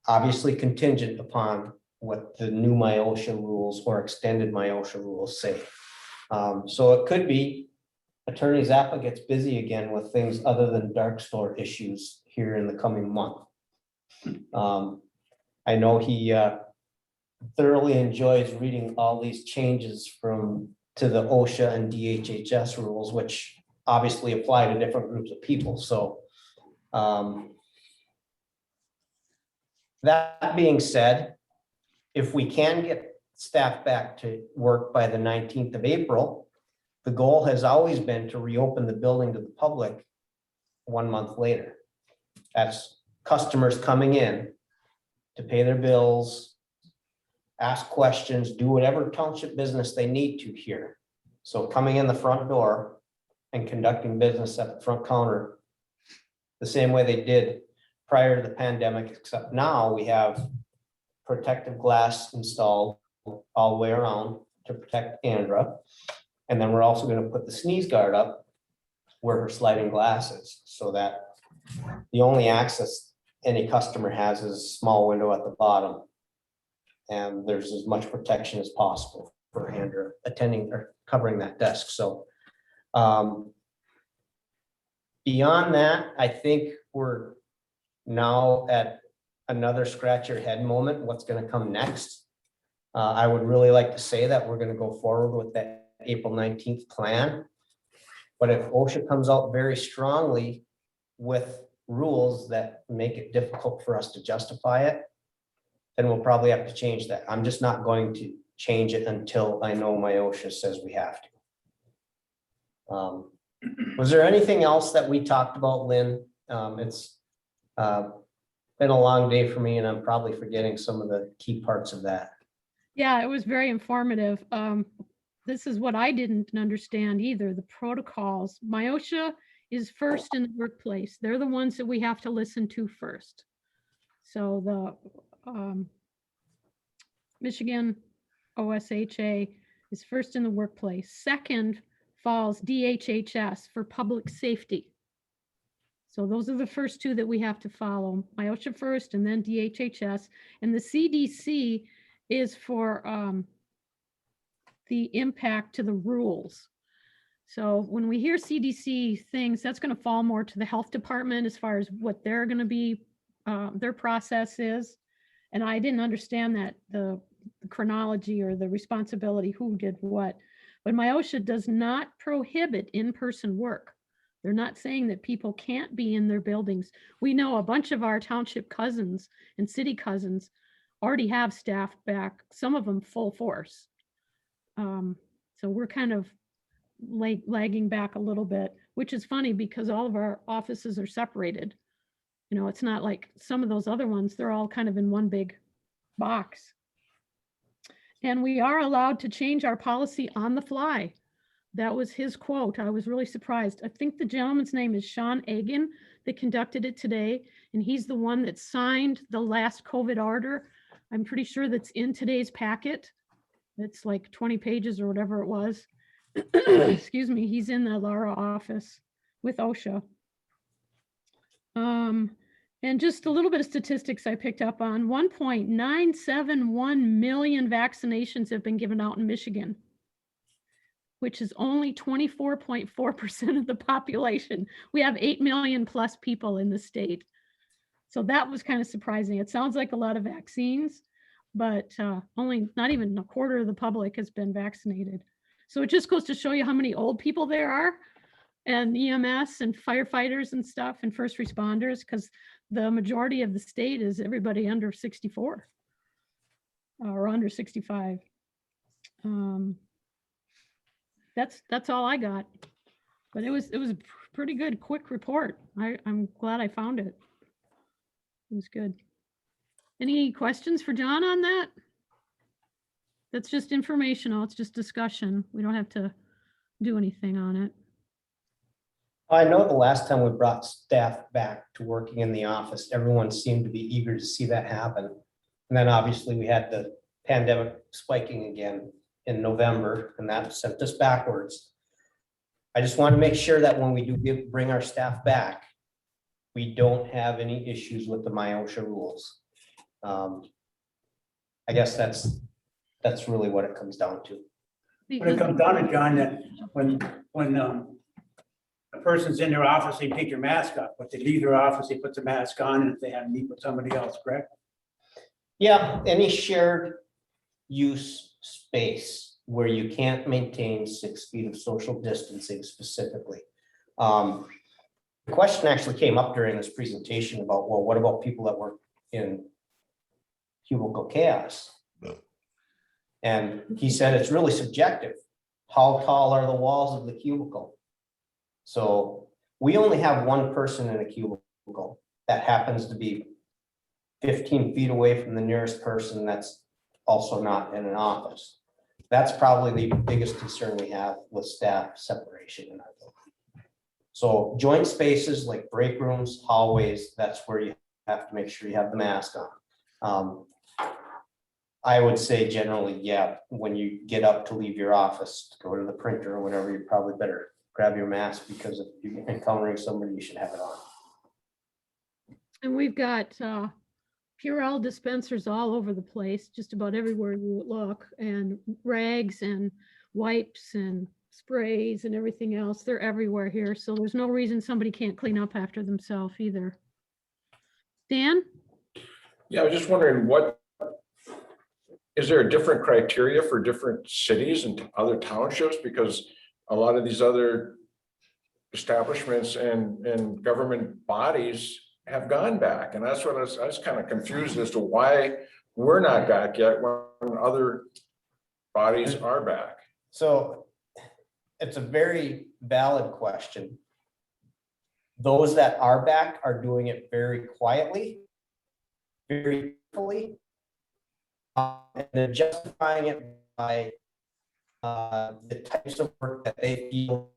Speaker 9: Obviously contingent upon what the new MIOSHA rules or extended MIOSHA rules say. So it could be Attorney Zappa gets busy again with things other than dark store issues here in the coming month. I know he thoroughly enjoys reading all these changes to the OSHA and DHHS rules, which obviously apply to different groups of people. So that being said, if we can get staff back to work by the 19th of April, the goal has always been to reopen the building to the public 1 month later. That's customers coming in to pay their bills, ask questions, do whatever township business they need to here. So coming in the front door and conducting business at the front counter the same way they did prior to the pandemic, except now we have protective glass installed all the way around to protect Andra. And then we're also going to put the sneeze guard up where her sliding glass is, so that the only access any customer has is a small window at the bottom. And there's as much protection as possible for Andra attending or covering that desk. So beyond that, I think we're now at another scratch your head moment. What's going to come next? I would really like to say that we're going to go forward with that April 19th plan. But if OSHA comes out very strongly with rules that make it difficult for us to justify it, then we'll probably have to change that. I'm just not going to change it until I know MIOSHA says we have to. Was there anything else that we talked about, Lynn? It's been a long day for me, and I'm probably forgetting some of the key parts of that.
Speaker 1: Yeah, it was very informative. This is what I didn't understand either, the protocols. MIOSHA is first in the workplace. They're the ones that we have to listen to first. So the Michigan OSHA is first in the workplace. Second falls DHHS for public safety. So those are the first two that we have to follow. MIOSHA first and then DHHS. And the CDC is for the impact to the rules. So when we hear CDC things, that's going to fall more to the health department as far as what they're going to be, their process is. And I didn't understand that, the chronology or the responsibility, who did what. But MIOSHA does not prohibit in-person work. They're not saying that people can't be in their buildings. We know a bunch of our township cousins and city cousins already have staff back, some of them full force. So we're kind of lagging back a little bit, which is funny because all of our offices are separated. You know, it's not like some of those other ones, they're all kind of in one big box. And we are allowed to change our policy on the fly. That was his quote. I was really surprised. I think the gentleman's name is Sean Agan that conducted it today, and he's the one that signed the last COVID order. I'm pretty sure that's in today's packet. It's like 20 pages or whatever it was. Excuse me, he's in the Lara office with OSHA. And just a little bit of statistics I picked up on. 1.971 million vaccinations have been given out in Michigan, which is only 24.4% of the population. We have 8 million plus people in the state. So that was kind of surprising. It sounds like a lot of vaccines, but only not even a quarter of the public has been vaccinated. So it just goes to show you how many old people there are, and EMS and firefighters and stuff and first responders, because the majority of the state is everybody under 64 or under 65. That's all I got, but it was a pretty good quick report. I'm glad I found it. It was good. Any questions for John on that? That's just informational. It's just discussion. We don't have to do anything on it.
Speaker 9: I know the last time we brought staff back to working in the office, everyone seemed to be eager to see that happen. And then obviously we had the pandemic spiking again in November, and that sent us backwards. I just want to make sure that when we do bring our staff back, we don't have any issues with the MIOSHA rules. I guess that's really what it comes down to.
Speaker 8: When it comes down to, John, that when a person's in their office, they take their mask off, but they leave their office, they put the mask on, and if they have to meet with somebody else, correct?
Speaker 9: Yeah, any shared use space where you can't maintain 6 feet of social distancing specifically. The question actually came up during this presentation about, well, what about people that work in cubicle chaos? And he said it's really subjective. How tall are the walls of the cubicle? So we only have one person in a cubicle that happens to be 15 feet away from the nearest person that's also not in an office. That's probably the biggest concern we have with staff separation in our building. So joint spaces like break rooms, hallways, that's where you have to make sure you have the mask on. I would say generally, yeah, when you get up to leave your office, to go to the printer or whatever, you probably better grab your mask, because if you're encountering somebody, you should have it on.
Speaker 1: And we've got Purell dispensers all over the place, just about everywhere you look, and rags and wipes and sprays and everything else. They're everywhere here. So there's no reason somebody can't clean up after themselves either. Dan?
Speaker 6: Yeah, I was just wondering, is there a different criteria for different cities and other townships? Because a lot of these other establishments and government bodies have gone back. And that's what I was kind of confused as to why we're not back yet when other bodies are back.
Speaker 9: So it's a very valid question. Those that are back are doing it very quietly, very carefully, and they're justifying it by the types of work that they feel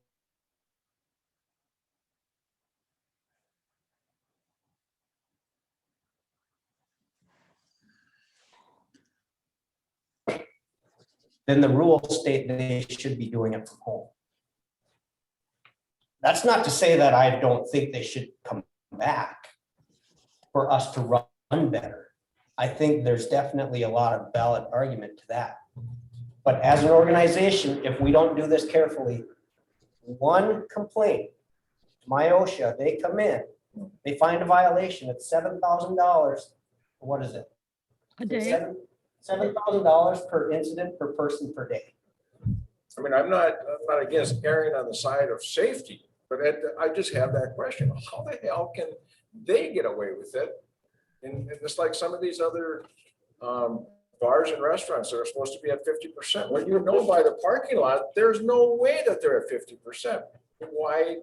Speaker 9: then the rules state they should be doing it from home. That's not to say that I don't think they should come back for us to run better. I think there's definitely a lot of valid argument to that. But as an organization, if we don't do this carefully, one complaint, my OSHA, they come in, they find a violation, it's $7,000. What is it?
Speaker 1: A day.
Speaker 9: $7,000 per incident per person per day.
Speaker 6: I mean, I'm not against erring on the side of safety, but I just have that question. How the hell can they get away with it? And it's like some of these other bars and restaurants that are supposed to be at 50%. When you know by the parking lot, there's no way that they're at 50%. Why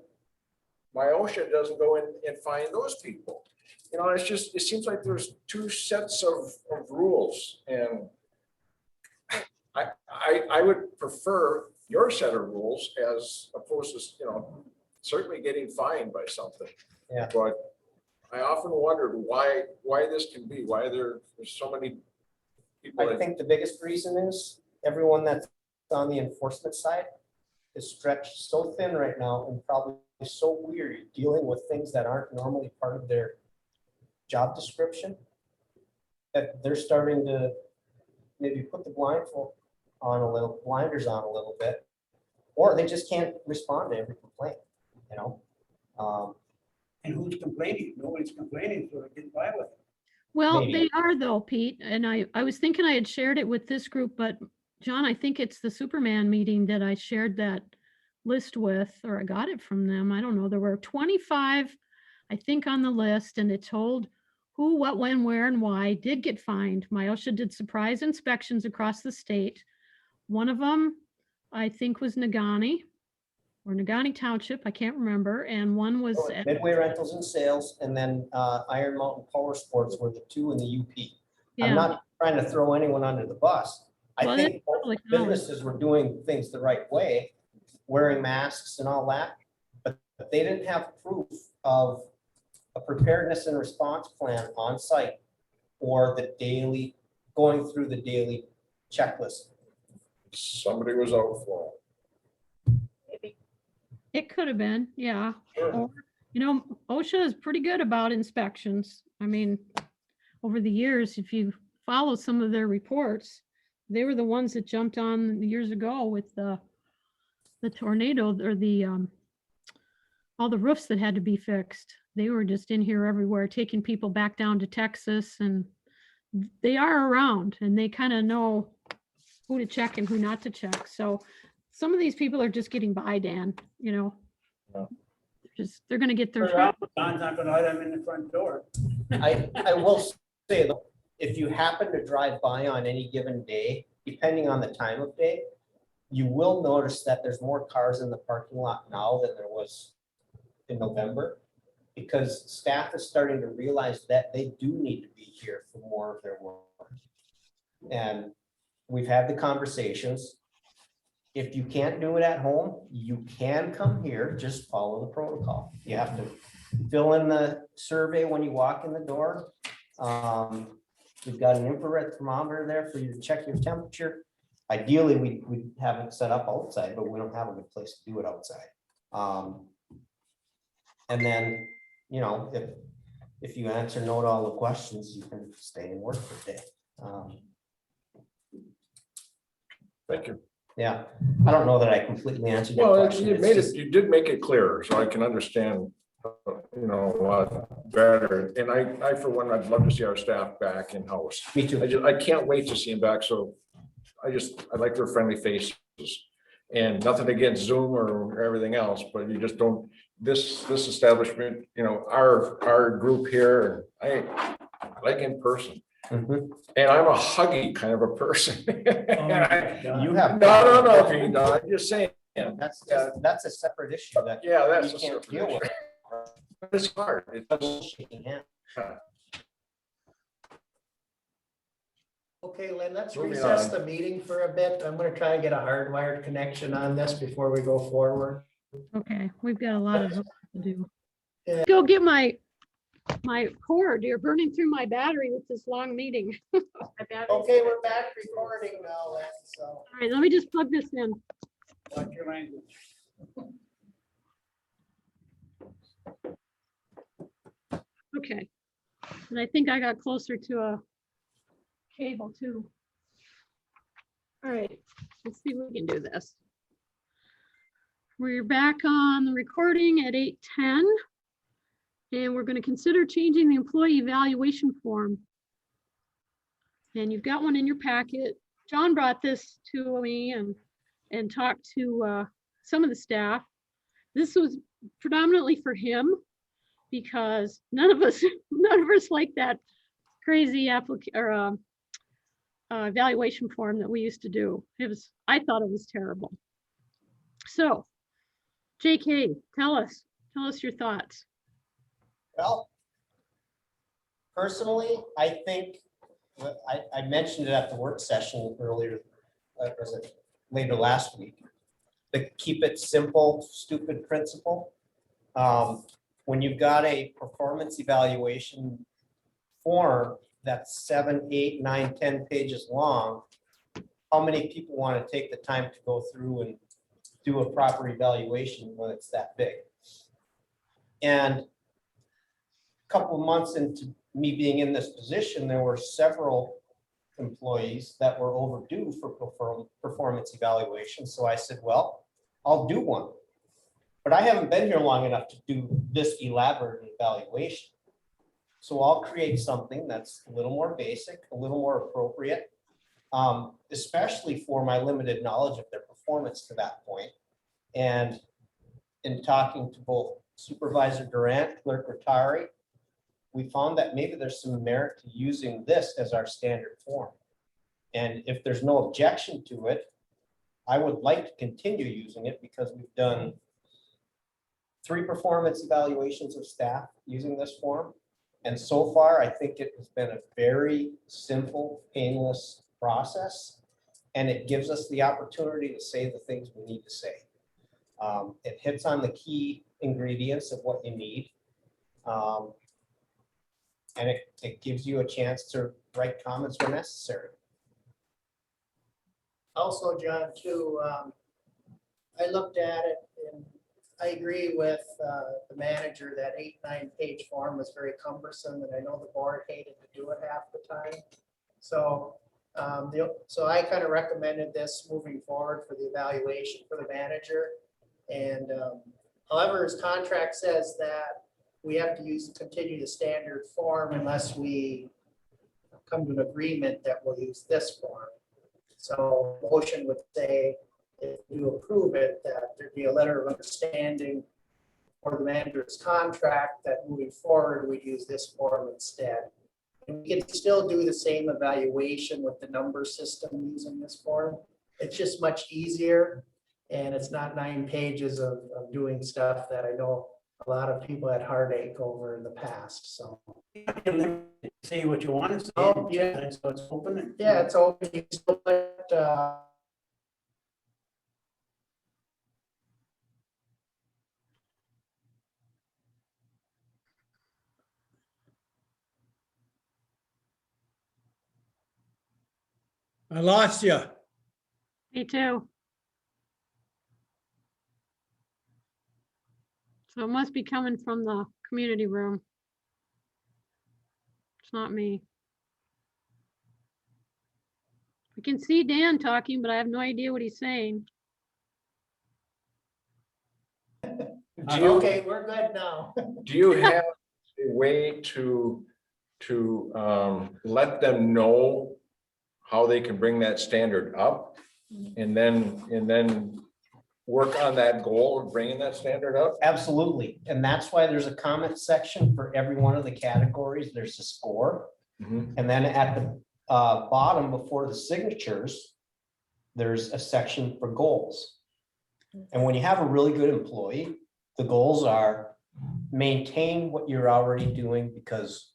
Speaker 6: my OSHA doesn't go in and find those people? You know, it's just, it seems like there's two sets of rules, and I would prefer your set of rules as opposed to, you know, certainly getting fined by something.
Speaker 9: Yeah.
Speaker 6: But I often wondered why this can be, why there's so many people.
Speaker 9: I think the biggest reason is everyone that's on the enforcement side is stretched so thin right now and probably so weary dealing with things that aren't normally part of their job description, that they're starting to maybe put the blinders on a little bit, or they just can't respond to every complaint, you know?
Speaker 8: And who's complaining? Nobody's complaining, so they get by with it.
Speaker 1: Well,
Speaker 9: Maybe.
Speaker 1: they are though, Pete, and I was thinking I had shared it with this group, but John, I think it's the Superman meeting that I shared that list with, or I got it from them. I don't know. There were 25, I think, on the list, and it told who, what, when, where, and why did get fined. MIOSHA did surprise inspections across the state. One of them, I think, was Negaunee or Negaunee Township. I can't remember. And one was at
Speaker 9: Midway Rentals and Sales, and then Iron Mountain Power Sports were the two in the UP. I'm
Speaker 1: yeah.
Speaker 9: not trying to throw anyone under the bus. I
Speaker 1: Well,
Speaker 9: think
Speaker 1: that's public knowledge.
Speaker 9: businesses were doing things the right way, wearing masks and all that, but they didn't have proof of a preparedness and response plan on site or the daily, going through the daily checklist.
Speaker 6: Somebody was out for
Speaker 1: It could have been, yeah.
Speaker 6: Sure.
Speaker 1: Or, you know, OSHA is pretty good about inspections. I mean, over the years, if you follow some of their reports, they were the ones that jumped on years ago with the tornado or the all the roofs that had to be fixed. They were just in here everywhere, taking people back down to Texas, and they are around and they kind of know who to check and who not to check. So some of these people are just getting by, Dan, you know.
Speaker 6: Yeah.
Speaker 1: They're going to get their.
Speaker 8: Don's not gonna let them in the front door.
Speaker 9: I will say though, if you happen to drive by on any given day, depending on the time of day, you will notice that there's more cars in the parking lot now than there was in November, because staff is starting to realize that they do need to be here for more of their work. And we've had the conversations. If you can't do it at home, you can come here, just follow the protocol. You have to fill in the survey when you walk in the door. We've got an infrared thermometer there for you to check your temperature. Ideally, we have it set up outside, but we don't have a good place to do it outside. And then, you know, if you answer no to all the questions, you can stay and work for a day.
Speaker 6: Thank you.
Speaker 9: Yeah, I don't know that I completely answered your
Speaker 6: Well,
Speaker 9: question.
Speaker 6: you
Speaker 9: It's
Speaker 6: made
Speaker 9: just-
Speaker 6: it, you did make it clearer, so I can understand, you know, a lot better. And I, for one, I'd love to see our staff back in house.
Speaker 9: Me too.
Speaker 6: I can't wait to see them back. So I like their friendly faces, and nothing against Zoom or everything else, but you just don't, this establishment, you know, our group here, I like in person.
Speaker 9: Mhm.
Speaker 6: And I'm a huggy kind of a person.
Speaker 9: You have.
Speaker 6: No, Pete, no, I'm just saying.
Speaker 9: That's a separate issue that.
Speaker 6: Yeah, that's
Speaker 9: we
Speaker 6: a
Speaker 9: can't
Speaker 6: separate
Speaker 9: deal with.
Speaker 6: But it's hard. It's,
Speaker 9: Shaking hands.
Speaker 2: Okay, Lynn, let's
Speaker 6: Moving
Speaker 2: recess
Speaker 6: on.
Speaker 2: the meeting for a bit. I'm gonna try to get a hardwired connection on this before we go forward.
Speaker 1: Okay, we've got a lot of work to do.
Speaker 2: Yeah.
Speaker 1: Go get my My cord, you're burning through my battery with this long meeting.
Speaker 2: Okay, we're back recording now, then, so.
Speaker 1: All right, let me just plug this in.
Speaker 8: Watch your language.
Speaker 1: Okay. And I think I got closer to a cable too. All right, let's see if we can do this. We're back on the recording at 8:10. And we're going to consider changing the employee evaluation form. And you've got one in your packet. John brought this to me and talked to some of the staff. This was predominantly for him because none of us like that crazy evaluation form that we used to do. I thought it was terrible. So, JK, tell us your thoughts.
Speaker 9: Well, personally, I think, I mentioned it at the work session earlier, was it later last week? The keep it simple, stupid principle. When you've got a performance evaluation form that's 7, 8, 9, 10 pages long, how many people want to take the time to go through and do a proper evaluation when it's that big? And couple of months into me being in this position, there were several employees that were overdue for performance evaluation. So I said, well, I'll do one. But I haven't been here long enough to do this elaborate evaluation. So I'll create something that's a little more basic, a little more appropriate, especially for my limited knowledge of their performance to that point. And in talking to both Supervisor Durant, Clerk Rattari, we found that maybe there's some merit to using this as our standard form. And if there's no objection to it, I would like to continue using it because we've done 3 performance evaluations of staff using this form. And so far, I think it has been a very simple, painless process. And it gives us the opportunity to say the things we need to say. It hits on the key ingredients of what you need. And it gives you a chance to write comments where necessary.
Speaker 2: Also, John, too, I looked at it and I agree with the manager that 8, 9 page form was very cumbersome, and I know the board hated to do it half the time. So, so I kind of recommended this moving forward for the evaluation for the manager. And however, his contract says that we have to continue the standard form unless we come to an agreement that we'll use this form. So motion would say, if you approve it, that there'd be a letter of understanding for the manager's contract that moving forward, we'd use this form instead. And we can still do the same evaluation with the number system using this form. It's just much easier, and it's not 9 pages of doing stuff that I know a lot of people had heartache over in the past, so.
Speaker 8: Say what you want to say.
Speaker 2: Oh, yeah.
Speaker 8: And so it's open.
Speaker 2: Yeah, it's open. You can still put,
Speaker 4: I lost you.
Speaker 1: Me too. So it must be coming from the community room. It's not me. I can see Dan talking, but I have no idea what he's saying.
Speaker 2: okay, we're good now.
Speaker 6: Do you have a way to let them know how they can bring that standard up? And then work on that goal of bringing that standard up?
Speaker 9: Absolutely. And that's why there's a comment section for every one of the categories. There's a score.
Speaker 6: Mhm.
Speaker 9: And then at the bottom before the signatures, there's a section for goals. And when you have a really good employee, the goals are maintain what you're already doing, because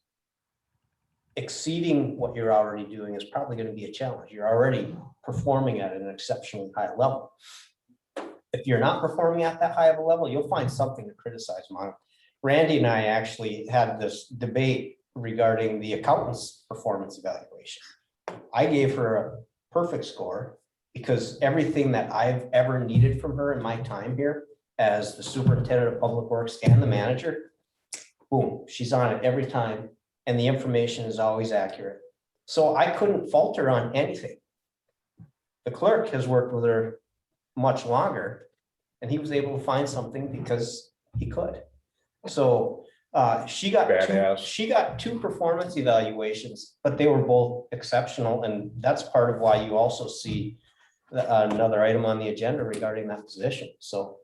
Speaker 9: exceeding what you're already doing is probably going to be a challenge. You're already performing at an exceptionally high level. If you're not performing at that high of a level, you'll find something to criticize them on. Randy and I actually had this debate regarding the accountant's performance evaluation. I gave her a perfect score because everything that I've ever needed from her in my time here as the superintendent of public works and the manager, boom, she's on it every time, and the information is always accurate. So I couldn't fault her on anything. The clerk has worked with her much longer, and he was able to find something because he could. So she got two performance evaluations, but they were both exceptional, and that's part of why you also see another item on the agenda regarding that position. So.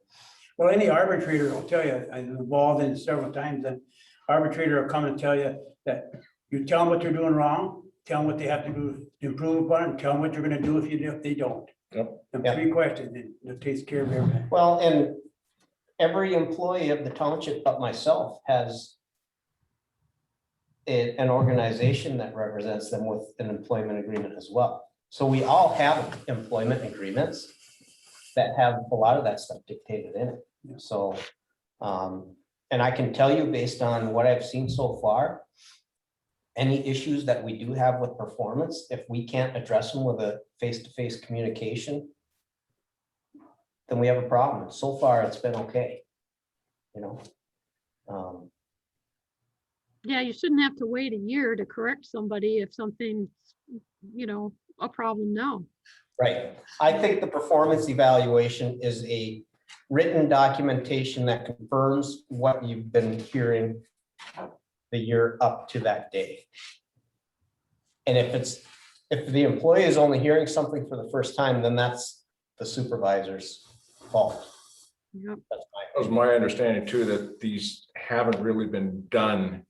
Speaker 8: Well, any arbitrator will tell you, I'm involved in it several times, and arbitrator will come and tell you that you tell them what they're doing wrong, tell them what they have to do to improve upon it, and tell them what you're gonna do if they don't.
Speaker 6: Yep.
Speaker 8: And
Speaker 9: Yep.
Speaker 8: 3 questions, and it takes care of everything.
Speaker 9: Well, and every employee of the township but myself has an organization that represents them with an employment agreement as well. So we all have employment agreements that have a lot of that stuff dictated in it. So, and I can tell you based on what I've seen so far, any issues that we do have with performance, if we can't address them with a face-to-face communication, then we have a problem. So far, it's been okay. You know.
Speaker 1: Yeah, you shouldn't have to wait a year to correct somebody if something's, you know, a problem now.
Speaker 9: Right. I think the performance evaluation is a written documentation that confirms what you've been hearing the year up to that day. And if the employee is only hearing something for the first time, then that's the supervisor's fault.
Speaker 1: Yep.
Speaker 9: That's
Speaker 6: That was my understanding too, that these haven't really been done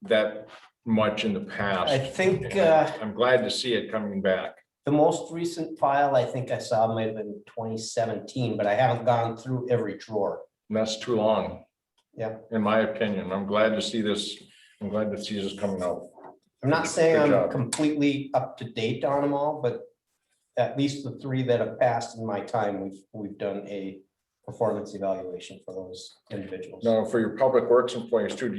Speaker 6: that much in the past.
Speaker 9: I think
Speaker 6: I'm glad to see it coming back.
Speaker 9: the most recent file I think I saw might have been 2017, but I haven't gone through every drawer.
Speaker 6: And that's too long.
Speaker 9: Yeah.
Speaker 6: In my opinion, I'm glad to see this. I'm glad to see this coming out.
Speaker 9: I'm not saying
Speaker 6: Good
Speaker 9: I'm
Speaker 6: job.
Speaker 9: completely up to date on them all, but at least the 3 that have passed in my time, we've done a performance evaluation for those individuals.
Speaker 6: Now, for your public works employees too,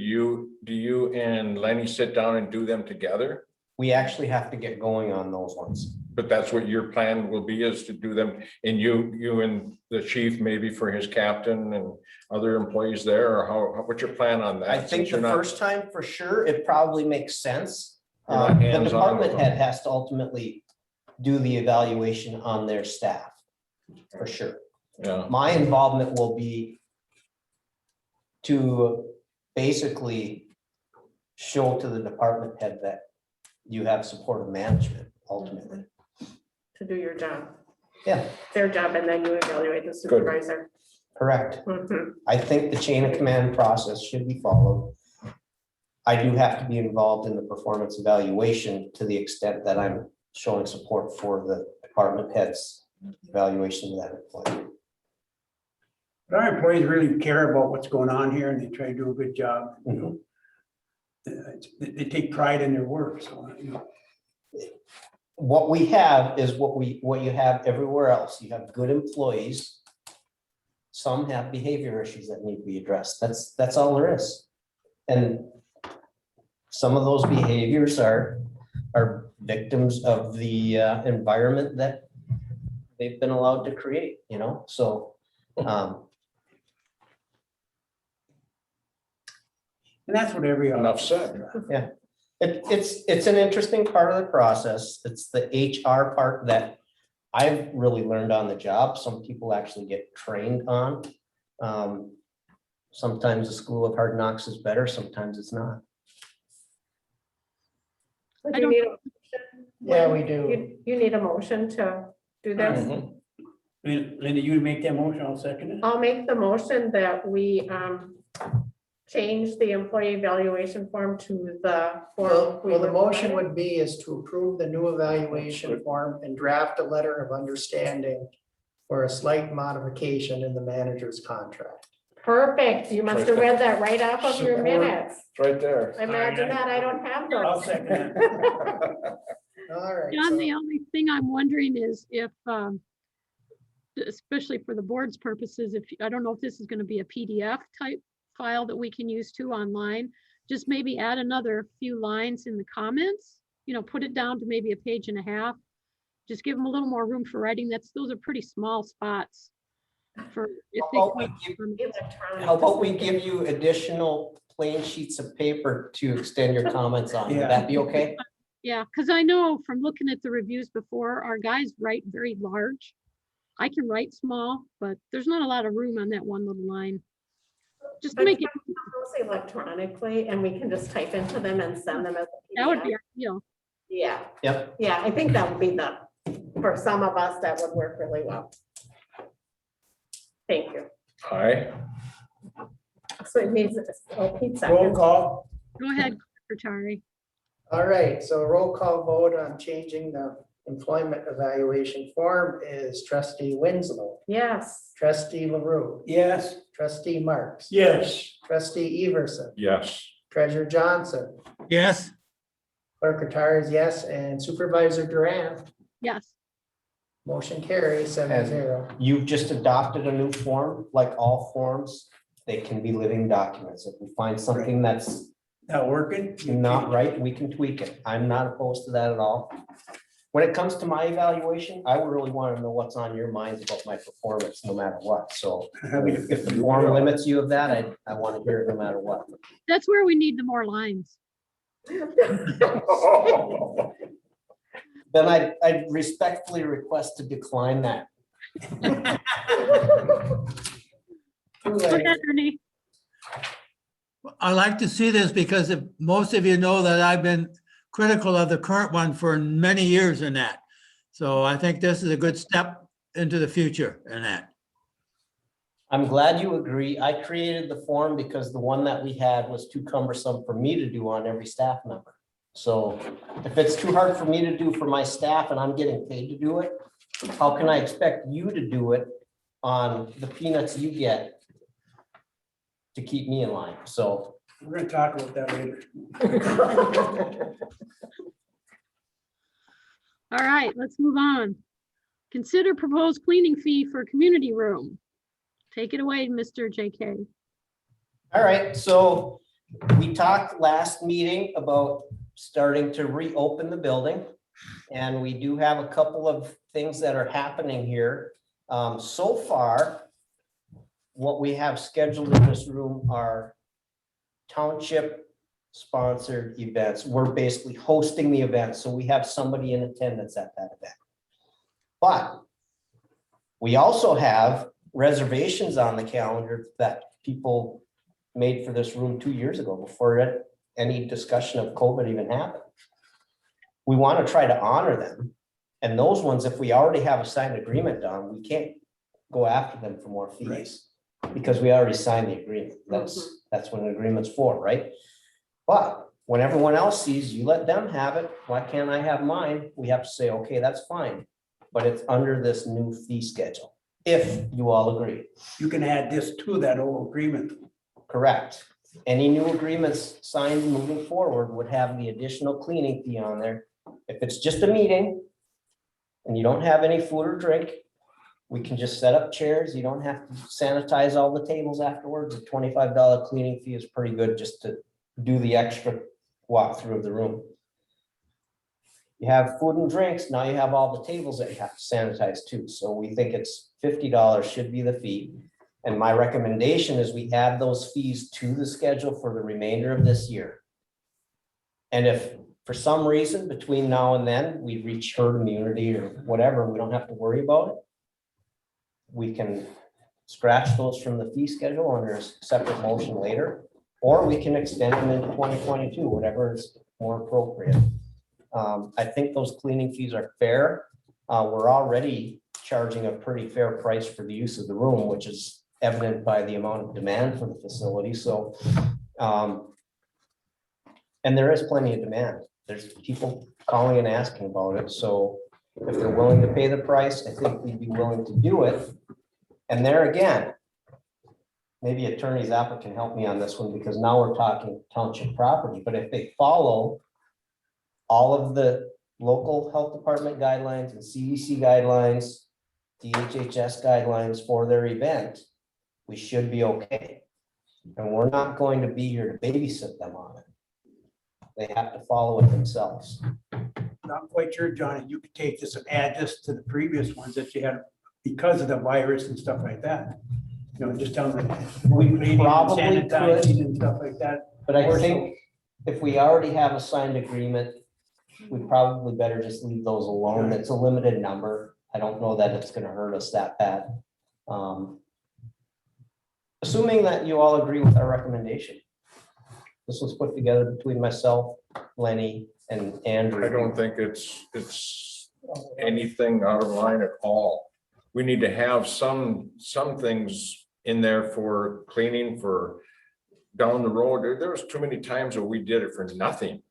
Speaker 6: do you and Lenny sit down and do them together?
Speaker 9: We actually have to get going on those ones.
Speaker 6: But that's what your plan will be, is to do them, and you and the chief, maybe for his captain and other employees there, or what's your plan on that?
Speaker 9: I think
Speaker 6: Since
Speaker 9: the
Speaker 6: you're not-
Speaker 9: first time for sure, it probably makes sense.
Speaker 6: You're not
Speaker 9: The
Speaker 6: hands-on
Speaker 9: department
Speaker 6: with
Speaker 9: head
Speaker 6: them.
Speaker 9: has to ultimately do the evaluation on their staff, for sure.
Speaker 6: Yeah,
Speaker 9: My involvement will be to basically show to the department head that you have support of management ultimately.
Speaker 12: To do your job,
Speaker 9: Yeah,
Speaker 12: their job, and then you evaluate the supervisor.
Speaker 9: correct.
Speaker 12: Mhm.
Speaker 9: I think the chain of command process should be followed. I do have to be involved in the performance evaluation to the extent that I'm showing support for the department head's evaluation of that employee.
Speaker 8: But our employees really care about what's going on here, and they try to do a good job. They take pride in their work, so, you know.
Speaker 9: What we have is what you have everywhere else. You have good employees. Some have behavior issues that need to be addressed. That's all there is. And some of those behaviors are victims of the environment that they've been allowed to create, you know, so.
Speaker 8: And that's what every.
Speaker 6: enough said.
Speaker 9: Yeah, it's an interesting part of the process. It's the HR part that I've really learned on the job. Some people actually get trained on. Sometimes the school of hard knocks is better, sometimes it's not.
Speaker 12: Do
Speaker 1: I
Speaker 12: you
Speaker 1: don't-
Speaker 12: need a motion?
Speaker 9: Yeah, we do.
Speaker 12: You need a motion to do this?
Speaker 6: Mhm.
Speaker 8: Linda, you make that motion, I'll second it.
Speaker 12: I'll make the motion that we change the employee evaluation form to the form. we
Speaker 2: Well, the motion
Speaker 12: required.
Speaker 2: would be is to approve the new evaluation form and draft a letter of understanding for a slight modification in the manager's contract.
Speaker 12: Perfect. You must have read that right off of your
Speaker 6: Support.
Speaker 12: minutes.
Speaker 6: It's right there.
Speaker 12: Imagine that, I don't have
Speaker 8: I'll
Speaker 12: those.
Speaker 8: second it.
Speaker 2: All right.
Speaker 1: John,
Speaker 2: so-
Speaker 1: the only thing I'm wondering is if, especially for the board's purposes, if, I don't know if this is going to be a PDF type file that we can use too online. Just maybe add another few lines in the comments, put it down to maybe a page and a half. Just give them a little more room for writing. Those are pretty small spots. For if they
Speaker 9: How about
Speaker 1: come
Speaker 9: we
Speaker 1: from-
Speaker 9: How about we give you additional plain sheets of paper to extend your comments on? Would that be okay?
Speaker 1: Yeah, because I know from looking at the reviews before, our guys write very large. I can write small, but there's not a lot of room on that one little line. Just to
Speaker 12: But
Speaker 1: make it,
Speaker 12: those electronically, and we can just type into them and send them as a
Speaker 1: that would
Speaker 12: PDF.
Speaker 1: be ideal.
Speaker 12: Yeah,
Speaker 9: Yep.
Speaker 12: yeah, I think that would be for some of us, that would work really well. Thank you.
Speaker 6: Aye.
Speaker 12: So it needs, Pete
Speaker 8: Roll
Speaker 12: second.
Speaker 8: call.
Speaker 1: Go ahead, Secretary.
Speaker 2: All right, so roll call vote on changing the employment evaluation form is trustee Winslow,
Speaker 12: Yes.
Speaker 2: trustee LaRue,
Speaker 8: Yes.
Speaker 2: trustee Marks.
Speaker 8: Yes.
Speaker 2: Trustee Everson,
Speaker 6: Yes.
Speaker 2: treasurer Johnson,
Speaker 4: Yes,
Speaker 2: clerk Rattari is yes, and supervisor Duran.
Speaker 1: Yes,
Speaker 2: Motion carries 7-0.
Speaker 9: You've just adopted a new form, like all forms, they can be living documents. If we find something that's
Speaker 8: Not working?
Speaker 9: not right, we can tweak it. I'm not opposed to that at all. When it comes to my evaluation, I would really want to know what's on your minds about my performance, no matter what. So if the form limits you of that, I want to hear it no matter what.
Speaker 1: that's where we need the more lines.
Speaker 9: Then I respectfully request to decline that.
Speaker 2: Too
Speaker 1: Go
Speaker 2: late.
Speaker 1: ahead, Ernie.
Speaker 4: I like to see this because if most of you know that I've been critical of the current one for many years in that. So I think this is a good step into the future in that.
Speaker 9: I'm glad you agree. I created the form because the one that we had was too cumbersome for me to do on every staff member. So if it's too hard for me to do for my staff and I'm getting paid to do it, how can I expect you to do it on the peanuts you get to keep me in line? So
Speaker 8: We're gonna talk about that later.
Speaker 1: All right, let's move on. Consider proposed cleaning fee for community room. Take it away, Mr. JK.
Speaker 9: all right, so we talked last meeting about starting to reopen the building. And we do have a couple of things that are happening here. So far, what we have scheduled in this room are township sponsored events. We're basically hosting the event, so we have somebody in attendance at that event. But we also have reservations on the calendar that people made for this room 2 years ago before any discussion of COVID even happened. We want to try to honor them. And those ones, if we already have a signed agreement done, we can't go after them for more fees because we already signed the agreement. That's what an agreement's for, right? But when everyone else sees, you let them have it. Why can't I have mine? We have to say, okay, that's fine. But it's under this new fee schedule, if you all agree.
Speaker 8: You can add this to that old agreement.
Speaker 9: Correct. Any new agreements signed moving forward would have the additional cleaning fee on there. If it's just a meeting and you don't have any food or drink, we can just set up chairs. You don't have to sanitize all the tables afterwards. A $25 cleaning fee is pretty good just to do the extra walkthrough of the room. You have food and drinks, now you have all the tables that you have to sanitize too. So we think it's $50 should be the fee. And my recommendation is we add those fees to the schedule for the remainder of this year. And if for some reason between now and then we reach herd immunity or whatever, we don't have to worry about it. We can scratch those from the fee schedule under a separate motion later, or we can extend them into 2022, whatever is more appropriate. I think those cleaning fees are fair. We're already charging a pretty fair price for the use of the room, which is evident by the amount of demand for the facility. So, and there is plenty of demand. There's people calling and asking about it. So if they're willing to pay the price, I think we'd be willing to do it. And there again, maybe Attorney Zappa can help me on this one because now we're talking township property. But if they follow all of the local health department guidelines and CDC guidelines, DHHS guidelines for their event, we should be okay. And we're not going to be here to babysit them on it. They have to follow it themselves.
Speaker 8: Not quite sure, Johnny, you could take this and add this to the previous ones that you had because of the virus and stuff like that. You know, just tell them.
Speaker 9: We probably
Speaker 8: sanitizing
Speaker 9: could.
Speaker 8: and stuff like that.
Speaker 9: But I think if we already have a signed agreement, we probably better just leave those alone. It's a limited number. I don't know that it's gonna hurt us that bad. Assuming that you all agree with our recommendation. This was put together between myself, Lenny, and Andrew.
Speaker 6: I don't think it's anything out of line at all. We need to have some things in there for cleaning for down the road. There was too many times where we did it for nothing.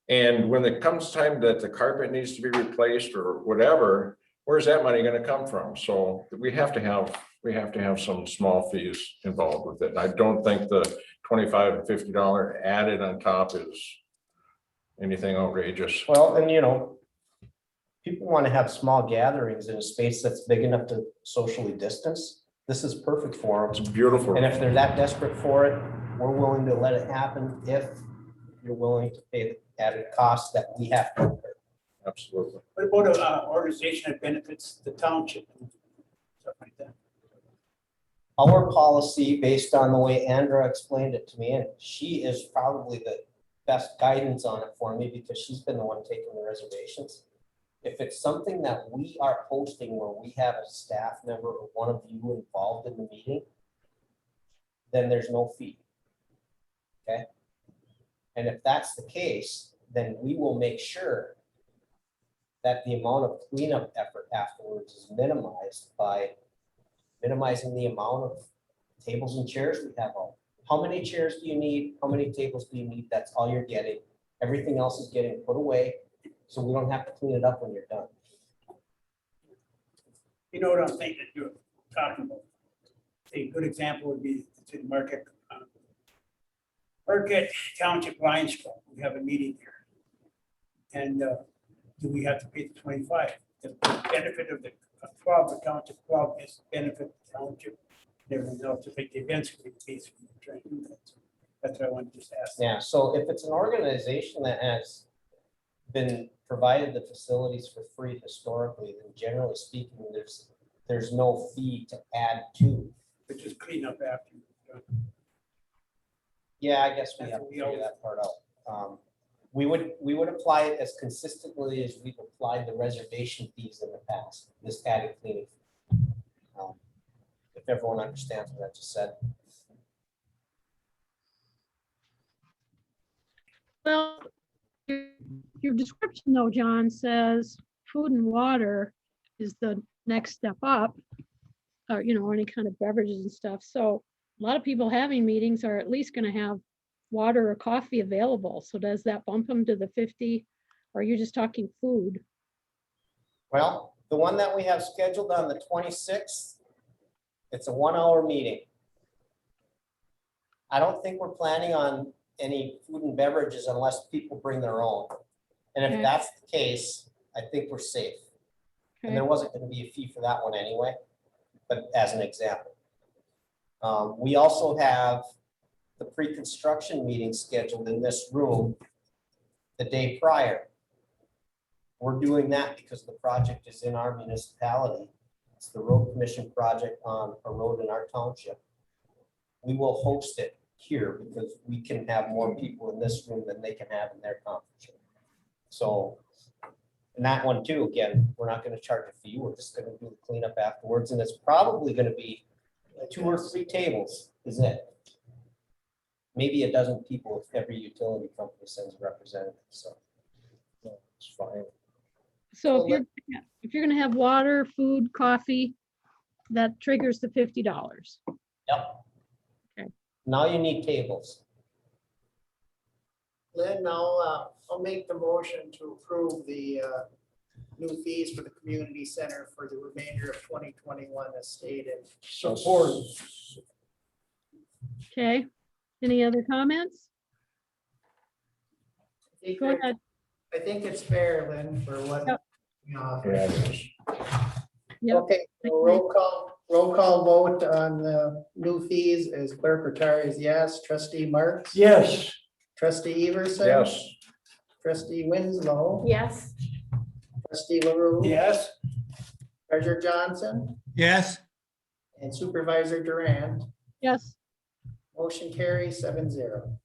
Speaker 6: And when it comes time that the carpet needs to be replaced or whatever, where's that money gonna come from? So we have to have some small fees involved with it. And I don't think the $25 and $50 added on top is anything outrageous.
Speaker 9: Well, and you know, people want to have small gatherings in a space that's big enough to socially distance. This is perfect for
Speaker 6: It's
Speaker 9: them.
Speaker 6: beautiful.
Speaker 9: And if they're that desperate for it, we're willing to let it happen if you're willing to pay the added costs that we have to incur.
Speaker 6: Absolutely.
Speaker 8: What about an organization that benefits the township and stuff like that?
Speaker 9: Our policy, based on the way Andrea explained it to me, and she is probably the best guidance on it for me because she's been the one taking the reservations. If it's something that we are hosting where we have a staff member or one of you involved in the meeting, then there's no fee. Okay? And if that's the case, then we will make sure that the amount of cleanup effort afterwards is minimized by minimizing the amount of tables and chairs we have on. How many chairs do you need? How many tables do you need? That's all you're getting. Everything else is getting put away, so we don't have to clean it up when you're done.
Speaker 8: You know what I'm thinking you're talking about? A good example would be in Marquette Township Lions Club. We have a meeting here. And do we have to pay the 25? The benefit of the club, the township club is benefit the township and everything else to make the events. We basically try to do that. That's what I wanted to just ask.
Speaker 9: Yeah, so if it's an organization that has been provided the facilities for free historically, then generally speaking, there's no fee to add to.
Speaker 8: But just clean up after.
Speaker 9: Yeah, I guess we
Speaker 8: That's
Speaker 9: have to
Speaker 8: what we
Speaker 9: figure
Speaker 8: always-
Speaker 9: that part out. We would apply it as consistently as we've applied the reservation fees in the past, this added cleaning. If everyone understands what I just said.
Speaker 1: Well, your description though, John, says food and water is the next step up. Or, you know, any kind of beverages and stuff. So a lot of people having meetings are at least gonna have water or coffee available. So does that bump them to the 50? Or are you just talking food?
Speaker 9: Well, the one that we have scheduled on the 26th, it's a 1-hour meeting. I don't think we're planning on any food and beverages unless people bring their own. And if
Speaker 1: Okay.
Speaker 9: that's the case, I think we're safe. And there wasn't going to be a fee for that one anyway, but as an example. We also have the pre-construction meeting scheduled in this room the day prior. We're doing that because the project is in our municipality. It's the road commission project on a road in our township. We will host it here because we can have more people in this room than they can have in their conference room. So, and that one too, again, we're not gonna charge a fee. We're just gonna do the cleanup afterwards, and it's probably gonna be 2 or 3 tables, is it? Maybe a dozen people if every utility company sends a representative, so. It's fine.
Speaker 1: So if you're gonna have water, food, coffee, that triggers the $50.
Speaker 9: Yep.
Speaker 1: Okay.
Speaker 9: Now you need tables.
Speaker 2: Lynn, I'll make the motion to approve the new fees for the community center for the remainder of 2021 as stated.
Speaker 8: Support.
Speaker 1: Okay, any other comments? Go ahead.
Speaker 2: I think it's fair, Lynn, for what,
Speaker 1: Yep.
Speaker 2: you know.
Speaker 6: Yeah, it is.
Speaker 1: Yep.
Speaker 2: Okay, so roll call, Roll call vote on the new fees is Clerk Rattari is yes, trustee Marks.
Speaker 8: Yes.
Speaker 2: Trustee Everson.
Speaker 6: Yes.
Speaker 2: Trustee Winslow.
Speaker 12: Yes.
Speaker 2: Trustee LaRue.
Speaker 8: Yes.
Speaker 2: Treasurer Johnson
Speaker 4: Yes,
Speaker 2: and Supervisor Durant.
Speaker 1: Yes,
Speaker 2: Motion carries 7-0.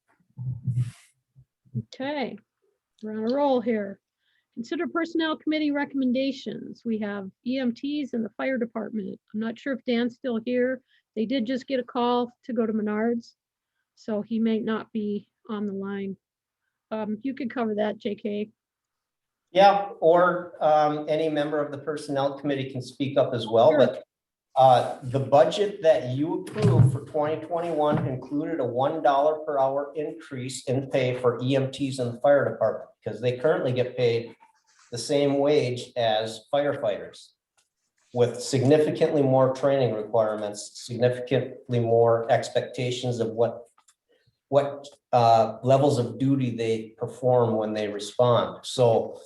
Speaker 1: okay. We're on a roll here. Consider personnel committee recommendations. We have EMTs in the fire department. I'm not sure if Dan's still here. They did just get a call to go to Menards, so he may not be on the line. You could cover that, JK.
Speaker 9: Yeah, or any member of the personnel committee can speak up as well,
Speaker 1: Sure.
Speaker 9: but the budget that you approved for 2021 included a $1 per hour increase in pay for EMTs in the fire department, because they currently get paid the same wage as firefighters with significantly more training requirements, significantly more expectations of what levels of duty they perform when they respond. So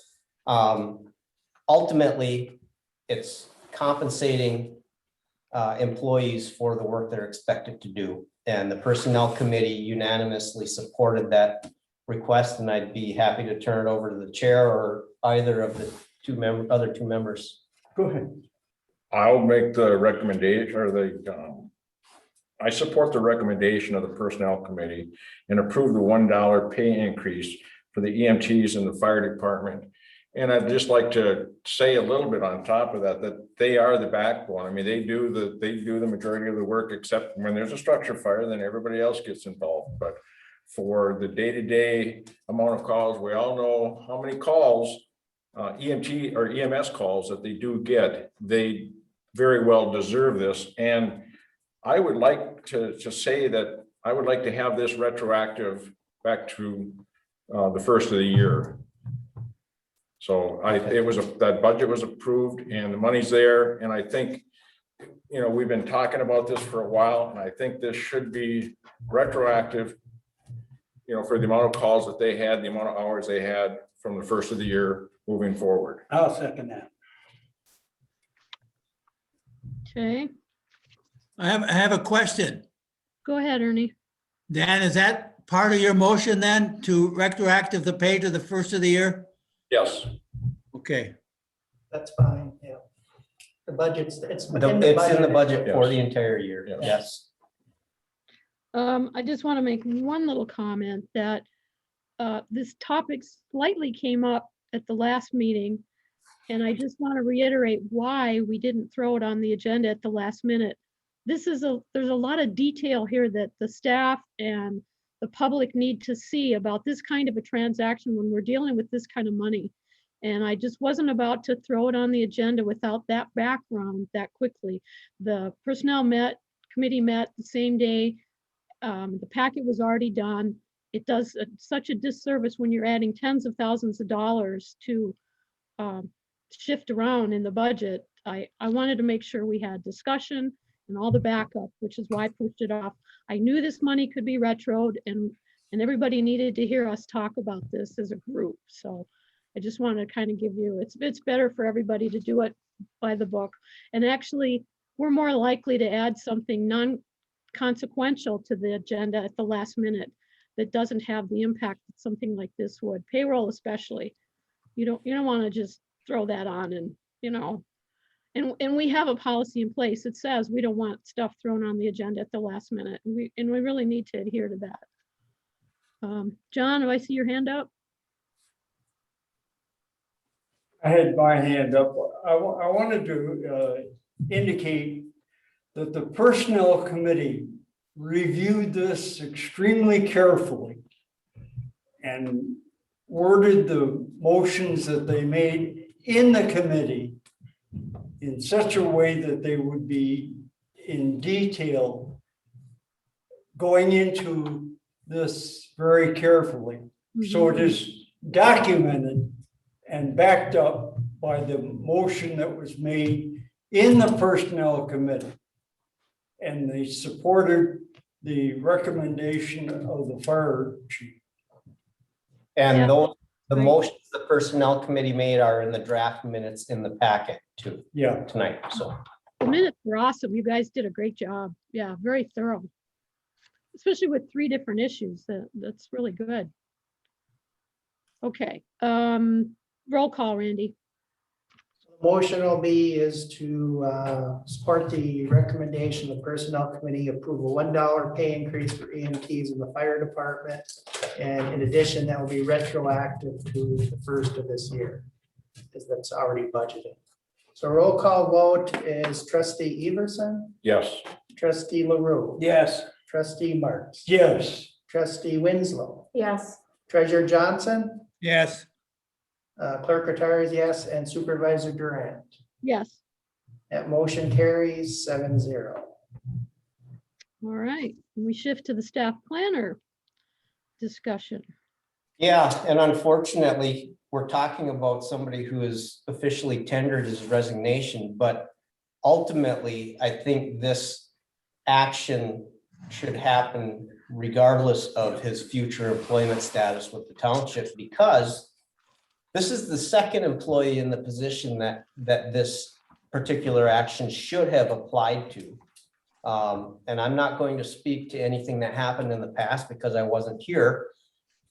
Speaker 9: ultimately, it's compensating employees for the work they're expected to do. And the personnel committee unanimously supported that request, and I'd be happy to turn it over to the chair or either of the other two members.
Speaker 8: Go ahead.
Speaker 6: I'll make the recommendation or I support the recommendation of the personnel committee and approve the $1 pay increase for the EMTs in the fire department. And I'd just like to say a little bit on top of that, that they are the backbone. I mean, they do the majority of the work, except when there's a structure fire, then everybody else gets involved. But for the day-to-day amount of calls, we all know how many calls, EMT or EMS calls that they do get. They very well deserve this. And I would like to say that I would like to have this retroactive back to the first of the year. So that budget was approved and the money's there. And I think, we've been talking about this for a while, and I think this should be retroactive, for the amount of calls that they had, the amount of hours they had from the first of the year moving forward.
Speaker 8: I'll second that.
Speaker 1: Okay,
Speaker 4: I have a question.
Speaker 1: go ahead, Ernie.
Speaker 4: Dan, is that part of your motion then to retroactive the pay to the first of the year?
Speaker 6: Yes.
Speaker 4: Okay,
Speaker 2: That's fine, yeah. The budget's, it's
Speaker 9: It's in the budget for
Speaker 6: Yes.
Speaker 9: the entire year,
Speaker 6: Yes.
Speaker 9: yes.
Speaker 1: I just want to make one little comment that this topic slightly came up at the last meeting. And I just want to reiterate why we didn't throw it on the agenda at the last minute. There's a lot of detail here that the staff and the public need to see about this kind of a transaction when we're dealing with this kind of money. And I just wasn't about to throw it on the agenda without that background that quickly. The personnel committee met the same day. The packet was already done. It does such a disservice when you're adding tens of thousands of dollars to shift around in the budget. I wanted to make sure we had discussion and all the backup, which is why I pushed it off. I knew this money could be retroed and everybody needed to hear us talk about this as a group. So I just want to kind of give you, it's better for everybody to do it by the book. And actually, we're more likely to add something non-consequential to the agenda at the last minute that doesn't have the impact that something like this would. Payroll especially. You don't want to just throw that on and, and we have a policy in place that says we don't want stuff thrown on the agenda at the last minute. And we really need to adhere to that. John, do I see your hand up?
Speaker 8: I had my hand up. I wanted to indicate that the personnel committee reviewed this extremely carefully and worded the motions that they made in the committee in such a way that they would be in detail going into this very carefully. So it is documented and backed up by the motion that was made in the personnel committee. And they supported the recommendation of the fire chief.
Speaker 9: And
Speaker 1: Yeah.
Speaker 9: the motions the personnel committee made are in the draft minutes in the packet too,
Speaker 8: Yeah.
Speaker 9: tonight, so.
Speaker 1: The minutes were awesome. You guys did a great job. Yeah, very thorough. Especially with 3 different issues. That's really good. Okay, roll call, Randy.
Speaker 2: Motion will be is to support the recommendation of the Personnel Committee, approve a $1 pay increase for EMTs in the fire department. And in addition, that will be retroactive to the first of this year, because that's already budgeted. So roll call vote is trustee Everson,
Speaker 6: Yes.
Speaker 2: trustee LaRue,
Speaker 8: Yes.
Speaker 2: trustee Marks,
Speaker 8: Yes.
Speaker 2: trustee Winslow,
Speaker 12: Yes,
Speaker 2: treasurer Johnson,
Speaker 4: Yes,
Speaker 2: clerk Rattari is yes, and supervisor Durant.
Speaker 1: Yes,
Speaker 2: That motion carries 7-0.
Speaker 1: all right. We shift to the staff planner discussion.
Speaker 9: Yeah, and unfortunately, we're talking about somebody who has officially tendered his resignation, but ultimately, I think this action should happen regardless of his future employment status with the township, because this is the second employee in the position that this particular action should have applied to. And I'm not going to speak to anything that happened in the past because I wasn't here,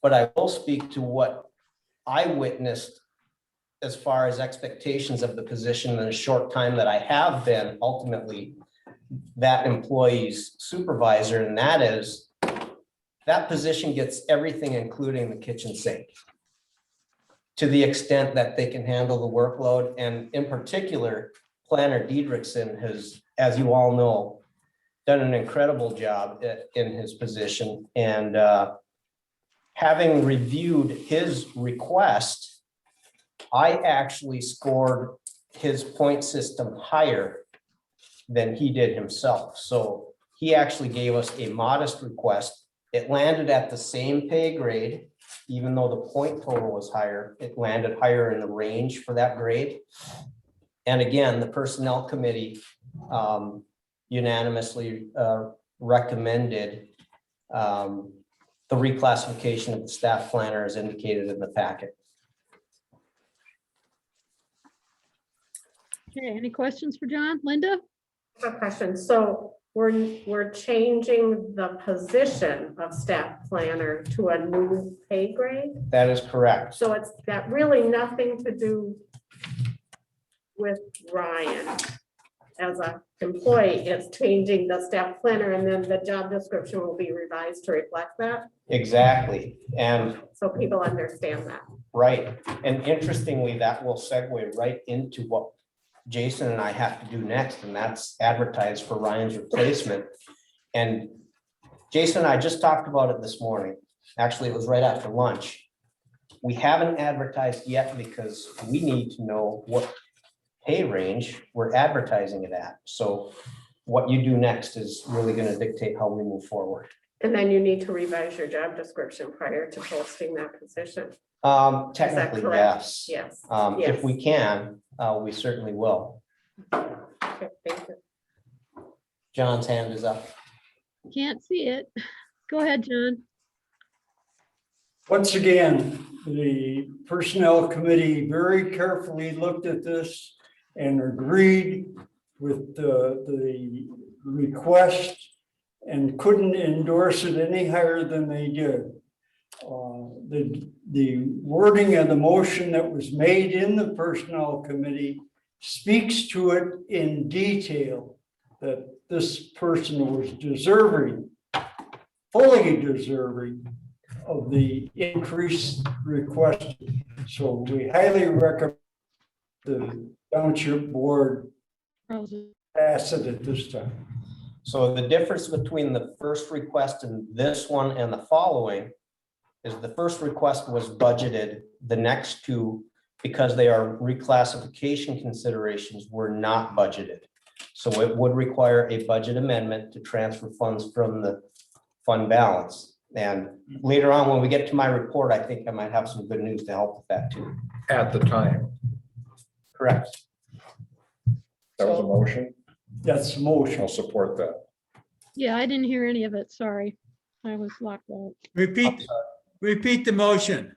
Speaker 9: but I will speak to what I witnessed as far as expectations of the position in a short time that I have been ultimately that employee's supervisor, and that is that position gets everything, including the kitchen sink, to the extent that they can handle the workload. And in particular, Planner Diedrichsen has, as you all know, done an incredible job in his position. And having reviewed his request, I actually scored his point system higher than he did himself. So he actually gave us a modest request. It landed at the same pay grade, even though the point total was higher. It landed higher in the range for that grade. And again, the Personnel Committee unanimously recommended the reclassification of the staff planner as indicated in the packet.
Speaker 1: Okay, any questions for John? Linda?
Speaker 12: I have a question. So we're changing the position of staff planner to a new pay grade?
Speaker 9: That is correct.
Speaker 12: So it's got really nothing to do with Ryan as a employee. It's changing the staff planner, and then the job description will be revised to reflect that.
Speaker 9: Exactly. And
Speaker 12: So people understand that.
Speaker 9: right. And interestingly, that will segue right into what Jason and I have to do next, and that's advertise for Ryan's replacement. And Jason and I just talked about it this morning. Actually, it was right after lunch. We haven't advertised yet because we need to know what pay range we're advertising it at. So what you do next is really going to dictate how we move forward.
Speaker 12: And then you need to revise your job description prior to posting that position.
Speaker 9: Technically,
Speaker 12: correct?
Speaker 9: yes.
Speaker 12: Yes.
Speaker 9: If
Speaker 12: Yes.
Speaker 9: we can, we certainly will.
Speaker 12: Okay, thank you.
Speaker 9: John's hand is up.
Speaker 1: Can't see it. Go ahead, John.
Speaker 14: Once again, the Personnel Committee very carefully looked at this and agreed with the request and couldn't endorse it any higher than they did. The wording of the motion that was made in the Personnel Committee speaks to it in detail, that this person was deserving, fully deserving of the increased request. So we highly recommend the Township Board pass it at this time.
Speaker 9: So the difference between the first request and this one and the following is the first request was budgeted. The next two, because they are reclassification considerations, were not budgeted. So it would require a budget amendment to transfer funds from the fund balance. And later on, when we get to my report, I think I might have some good news to help with that too.
Speaker 6: At the time.
Speaker 9: Correct.
Speaker 6: That was a motion.
Speaker 14: That's the motion.
Speaker 6: I'll support that.
Speaker 1: Yeah, I didn't hear any of it. Sorry. I was locked out.
Speaker 4: repeat the motion.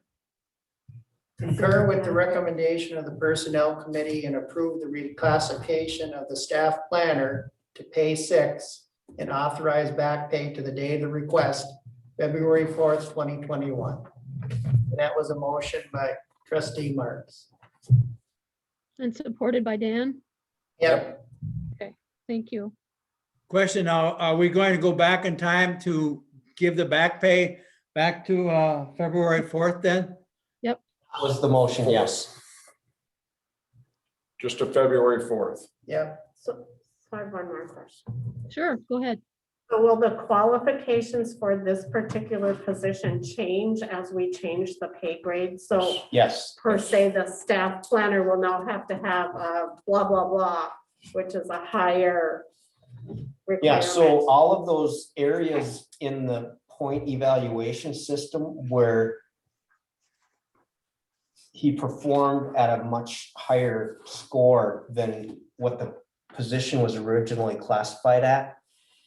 Speaker 2: Concur with the recommendation of the Personnel Committee and approve the reclassification of the staff planner to pay 6 and authorize back pay to the day of the request, February 4th, 2021. And that was a motion by trustee Marks.
Speaker 1: And supported by Dan.
Speaker 2: Yep.
Speaker 1: Thank you.
Speaker 4: Question now, are we going to go back in time to give the back pay back to February 4th then?
Speaker 9: Was the motion, yes.
Speaker 6: Just to February 4th.
Speaker 2: Yep.
Speaker 12: So I have one more question.
Speaker 1: Sure, go ahead.
Speaker 12: So will the qualifications for this particular position change as we change the pay grade? So
Speaker 9: Yes.
Speaker 12: per se, the staff planner will now have to have a blah, blah, blah, which is a higher
Speaker 9: Yeah, so
Speaker 12: requirement.
Speaker 9: all of those areas in the point evaluation system where he performed at a much higher score than what the position was originally classified at,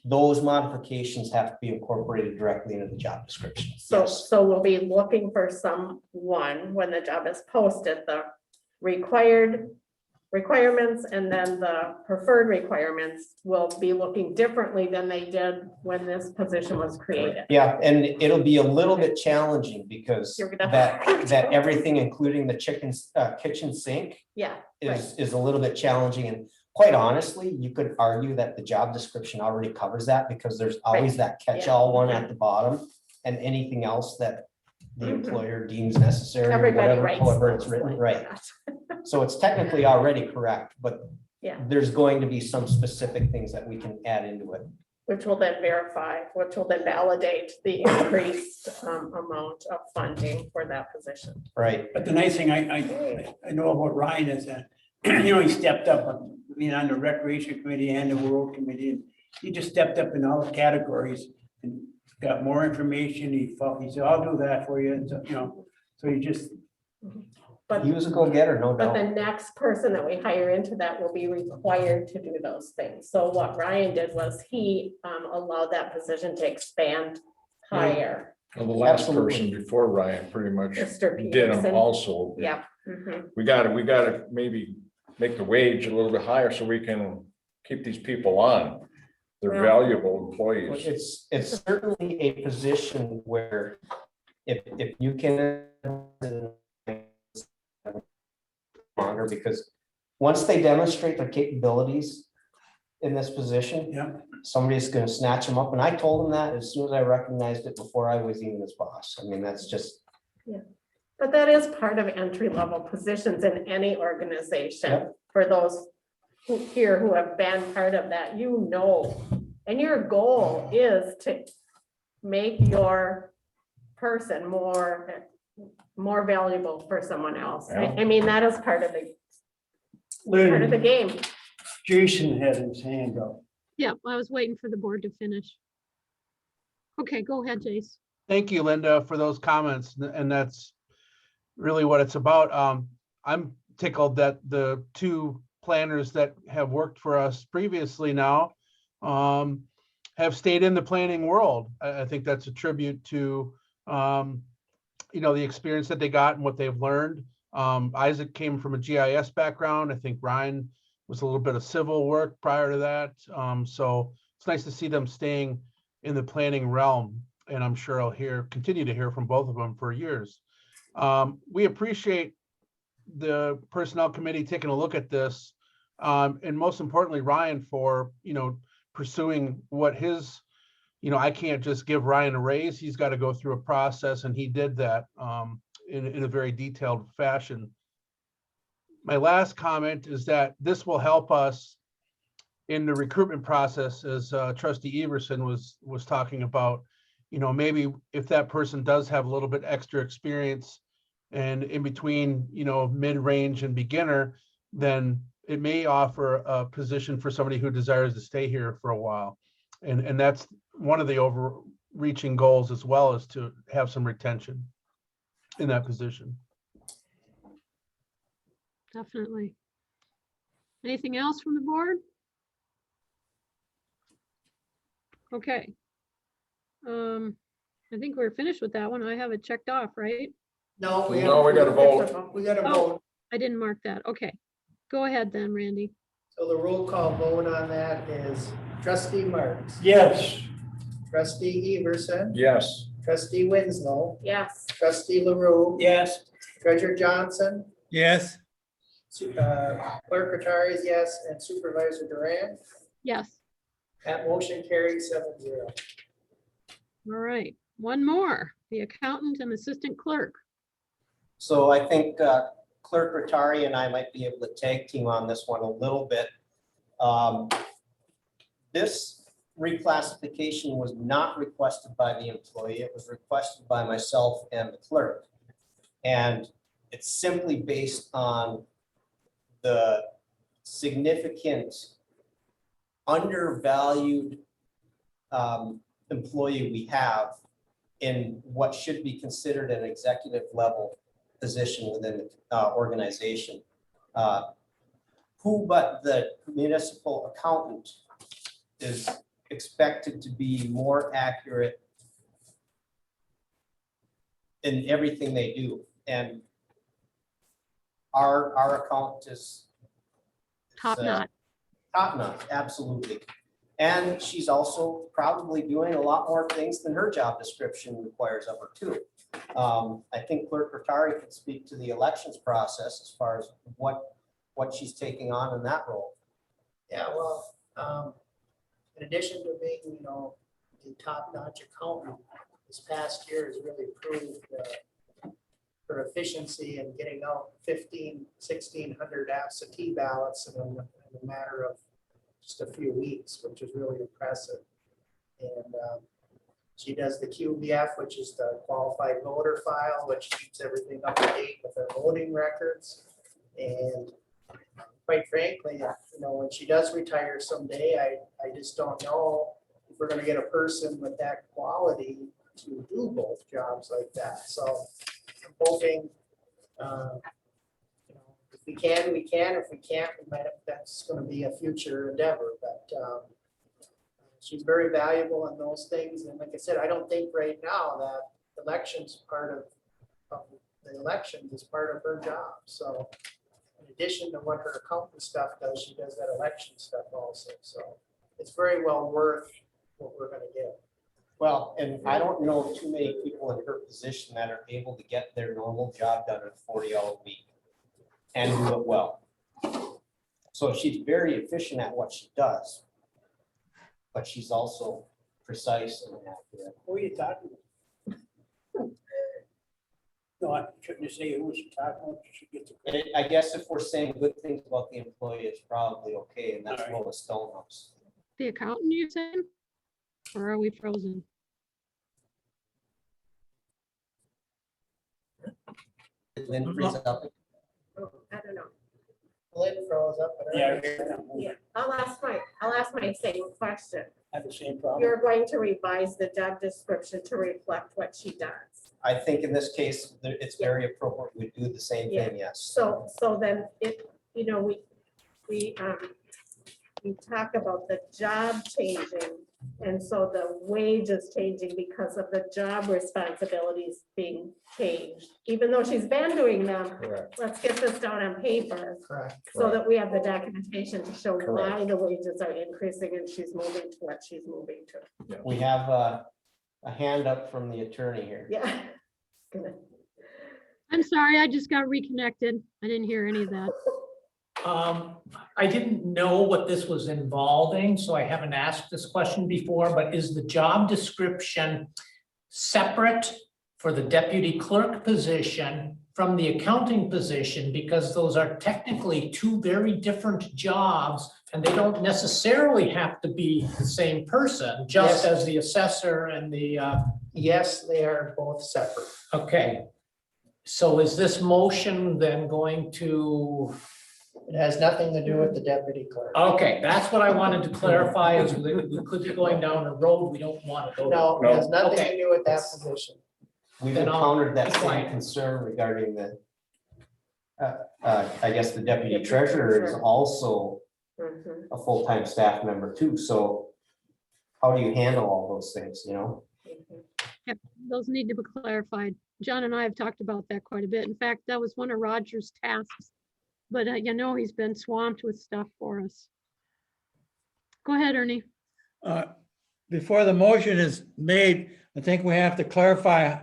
Speaker 9: those modifications have to be incorporated directly into the job description.
Speaker 12: So,
Speaker 9: Yes.
Speaker 12: so we'll be looking for someone when the job is posted, the requirements and then the preferred requirements will be looking differently than they did when this position was created.
Speaker 9: Yeah, and it'll be a little bit challenging because
Speaker 12: You're gonna-
Speaker 9: that everything, including the kitchen sink
Speaker 12: Yeah, right.
Speaker 9: is a little bit challenging. And quite honestly, you could argue that the job description already covers that because there's always that catch-all one at the bottom and anything else that the employer deems necessary or
Speaker 12: Everybody
Speaker 9: whatever,
Speaker 12: writes
Speaker 9: however it's
Speaker 12: those,
Speaker 9: written,
Speaker 12: like
Speaker 9: right?
Speaker 12: that.
Speaker 9: So it's technically already correct, but
Speaker 12: Yeah,
Speaker 9: there's going to be some specific things that we can add into it.
Speaker 12: which will then verify, which will then validate the increased amount of funding for that position.
Speaker 9: Right.
Speaker 8: But the nice thing I know about Ryan is that, he stepped up, being on the recreation committee and the road committee. And he just stepped up in all the categories and got more information. He said, I'll do that for you. And so, so he just,
Speaker 12: But,
Speaker 9: He was a go-getter, no
Speaker 12: but the
Speaker 9: doubt.
Speaker 12: next person that we hire into that will be required to do those things. So what Ryan did was he allowed that position to expand higher.
Speaker 6: Well, the last
Speaker 9: Absolutely.
Speaker 6: person before Ryan pretty much
Speaker 12: Mr.
Speaker 6: did
Speaker 12: Peterson.
Speaker 6: them also.
Speaker 12: Yeah. Mhm.
Speaker 6: We gotta maybe make the wage a little bit higher so we can keep these people on. They're
Speaker 12: Well-
Speaker 6: valuable employees.
Speaker 9: It's certainly a position where if you can longer, because once they demonstrate their capabilities in this position,
Speaker 8: yeah.
Speaker 9: somebody's gonna snatch them up. And I told them that as soon as I recognized it before I was even his boss. I mean, that's just,
Speaker 12: But that is part of entry-level positions in any organization.
Speaker 9: Yep.
Speaker 12: For those who have been part of that, and your goal is to make your person more valuable for someone else. I mean, that is part of the game.
Speaker 14: Jason had his hand up.
Speaker 1: Yeah, I was waiting for the board to finish. Okay, go ahead, Jace.
Speaker 13: Thank you, Linda, for those comments. And that's really what it's about. I'm tickled that the two planners that have worked for us previously now have stayed in the planning world. I think that's a tribute to the experience that they got and what they've learned. Isaac came from a GIS background. I think Ryan was a little bit of civil work prior to that. So it's nice to see them staying in the planning realm. And I'm sure I'll continue to hear from both of them for years. We appreciate the personnel committee taking a look at this. And most importantly, Ryan for, pursuing what his, I can't just give Ryan a raise. He's got to go through a process, and he did that in a very detailed fashion. My last comment is that this will help us in the recruitment process, as Trustee Everson was talking about. Maybe if that person does have a little bit extra experience and in between, mid-range and beginner, then it may offer a position for somebody who desires to stay here for a while. And that's one of the overreaching goals as well, is to have some retention in that position.
Speaker 1: Definitely. Anything else from the board? Okay. I think we're finished with that one. I have it checked off, right?
Speaker 2: No, we
Speaker 6: No, we
Speaker 2: have,
Speaker 6: gotta vote.
Speaker 2: we gotta
Speaker 1: Oh.
Speaker 2: vote.
Speaker 1: I didn't mark that. Okay. Go ahead then, Randy.
Speaker 2: So the roll call vote on that is trustee Marks,
Speaker 14: Yes,
Speaker 2: trustee Everson,
Speaker 6: Yes.
Speaker 2: trustee Winslow,
Speaker 12: Yes,
Speaker 2: trustee LaRue,
Speaker 8: Yes,
Speaker 2: treasurer Johnson,
Speaker 4: Yes,
Speaker 2: clerk Rattari is yes, and supervisor Duran.
Speaker 1: Yes.
Speaker 2: That motion carries 7-0.
Speaker 1: All right. One more, the accountant and assistant clerk.
Speaker 9: So I think Clerk Rattari and I might be able to tag team on this one a little bit. This reclassification was not requested by the employee. It was requested by myself and the clerk. And it's simply based on the significant undervalued employee we have in what should be considered an executive level position within the organization. Who but the municipal accountant is expected to be more accurate in everything they do. And our accountant is
Speaker 1: Top notch.
Speaker 9: top notch, absolutely. And she's also probably doing a lot more things than her job description requires of her too. I think Clerk Rattari can speak to the elections process as far as what she's taking on in that role.
Speaker 2: Yeah, well, in addition to being, the top-notch accountant, this past year has really proved her efficiency in getting out 1,600 absentee ballots in a matter of just a few weeks, which is really impressive. And she does the QBF, which is the qualified voter file, which keeps everything up to date with her voting records. And quite frankly, when she does retire someday, I just don't know if we're gonna get a person with that quality to do both jobs like that. So I'm hoping, if we can, we can. If we can't, that's gonna be a future endeavor, but she's very valuable in those things. And like I said, I don't think right now that elections part of the elections is part of her job. So in addition to what her accountant stuff does, she does that election stuff also. So it's very well worth what we're gonna get.
Speaker 9: Well, and I don't know too many people in her position that are able to get their normal job done in a 40-hour week and do it well. So she's very efficient at what she does, but she's also precise and accurate.
Speaker 8: who are you talking about? No, I shouldn't say who was talking about. You should get the.
Speaker 9: I guess if we're saying good things about the employee, it's probably okay, and that's
Speaker 8: All right.
Speaker 9: Lois Stonehouse.
Speaker 1: The accountant, you saying? Or are we frozen?
Speaker 9: Did Lynn freeze up?
Speaker 12: oh, I don't know.
Speaker 2: Lynn froze up. But
Speaker 8: Yeah,
Speaker 12: Yeah, I'll ask my same question.
Speaker 8: I have the same problem.
Speaker 12: You're going to revise the job description to reflect what she does.
Speaker 9: I think in this case, it's very appropriate we do the same thing, yes.
Speaker 12: So then if, we talk about the job changing. And so the wage is changing because of the job responsibilities being changed. Even though she's been doing them,
Speaker 9: Correct.
Speaker 12: let's get this down on paper
Speaker 2: Correct.
Speaker 12: so that we have the documentation to show why
Speaker 9: Correct.
Speaker 12: the wages are increasing and she's moving to what she's moving to.
Speaker 9: We have a hand up from the attorney here.
Speaker 12: Yeah. Good.
Speaker 1: I'm sorry, I just got reconnected. I didn't hear any of that.
Speaker 10: I didn't know what this was involving, so I haven't asked this question before, but is the job description separate for the deputy clerk position from the accounting position? Because those are technically two very different jobs and they don't necessarily have to be the same person, just
Speaker 2: Yes.
Speaker 10: as the assessor and the,
Speaker 2: Yes, they are both separate.
Speaker 10: okay. So is this motion then going to?
Speaker 2: It has nothing to do with the deputy clerk.
Speaker 10: Okay, that's what I wanted to clarify, is we could be going down a road we don't want to go. down.
Speaker 2: No, it has nothing
Speaker 10: Okay.
Speaker 2: to do with that position.
Speaker 9: We've
Speaker 10: Then I'll
Speaker 9: encountered that
Speaker 10: be
Speaker 9: same
Speaker 10: quiet.
Speaker 9: concern regarding the, I guess the deputy treasurer is also
Speaker 12: Mhm,
Speaker 9: a full-time staff member too, so how do you handle all those things,
Speaker 12: mhm.
Speaker 1: Those need to be clarified. John and I have talked about that quite a bit. In fact, that was one of Roger's tasks. But he's been swamped with stuff for us. Go ahead, Ernie.
Speaker 4: Before the motion is made, I think we have to clarify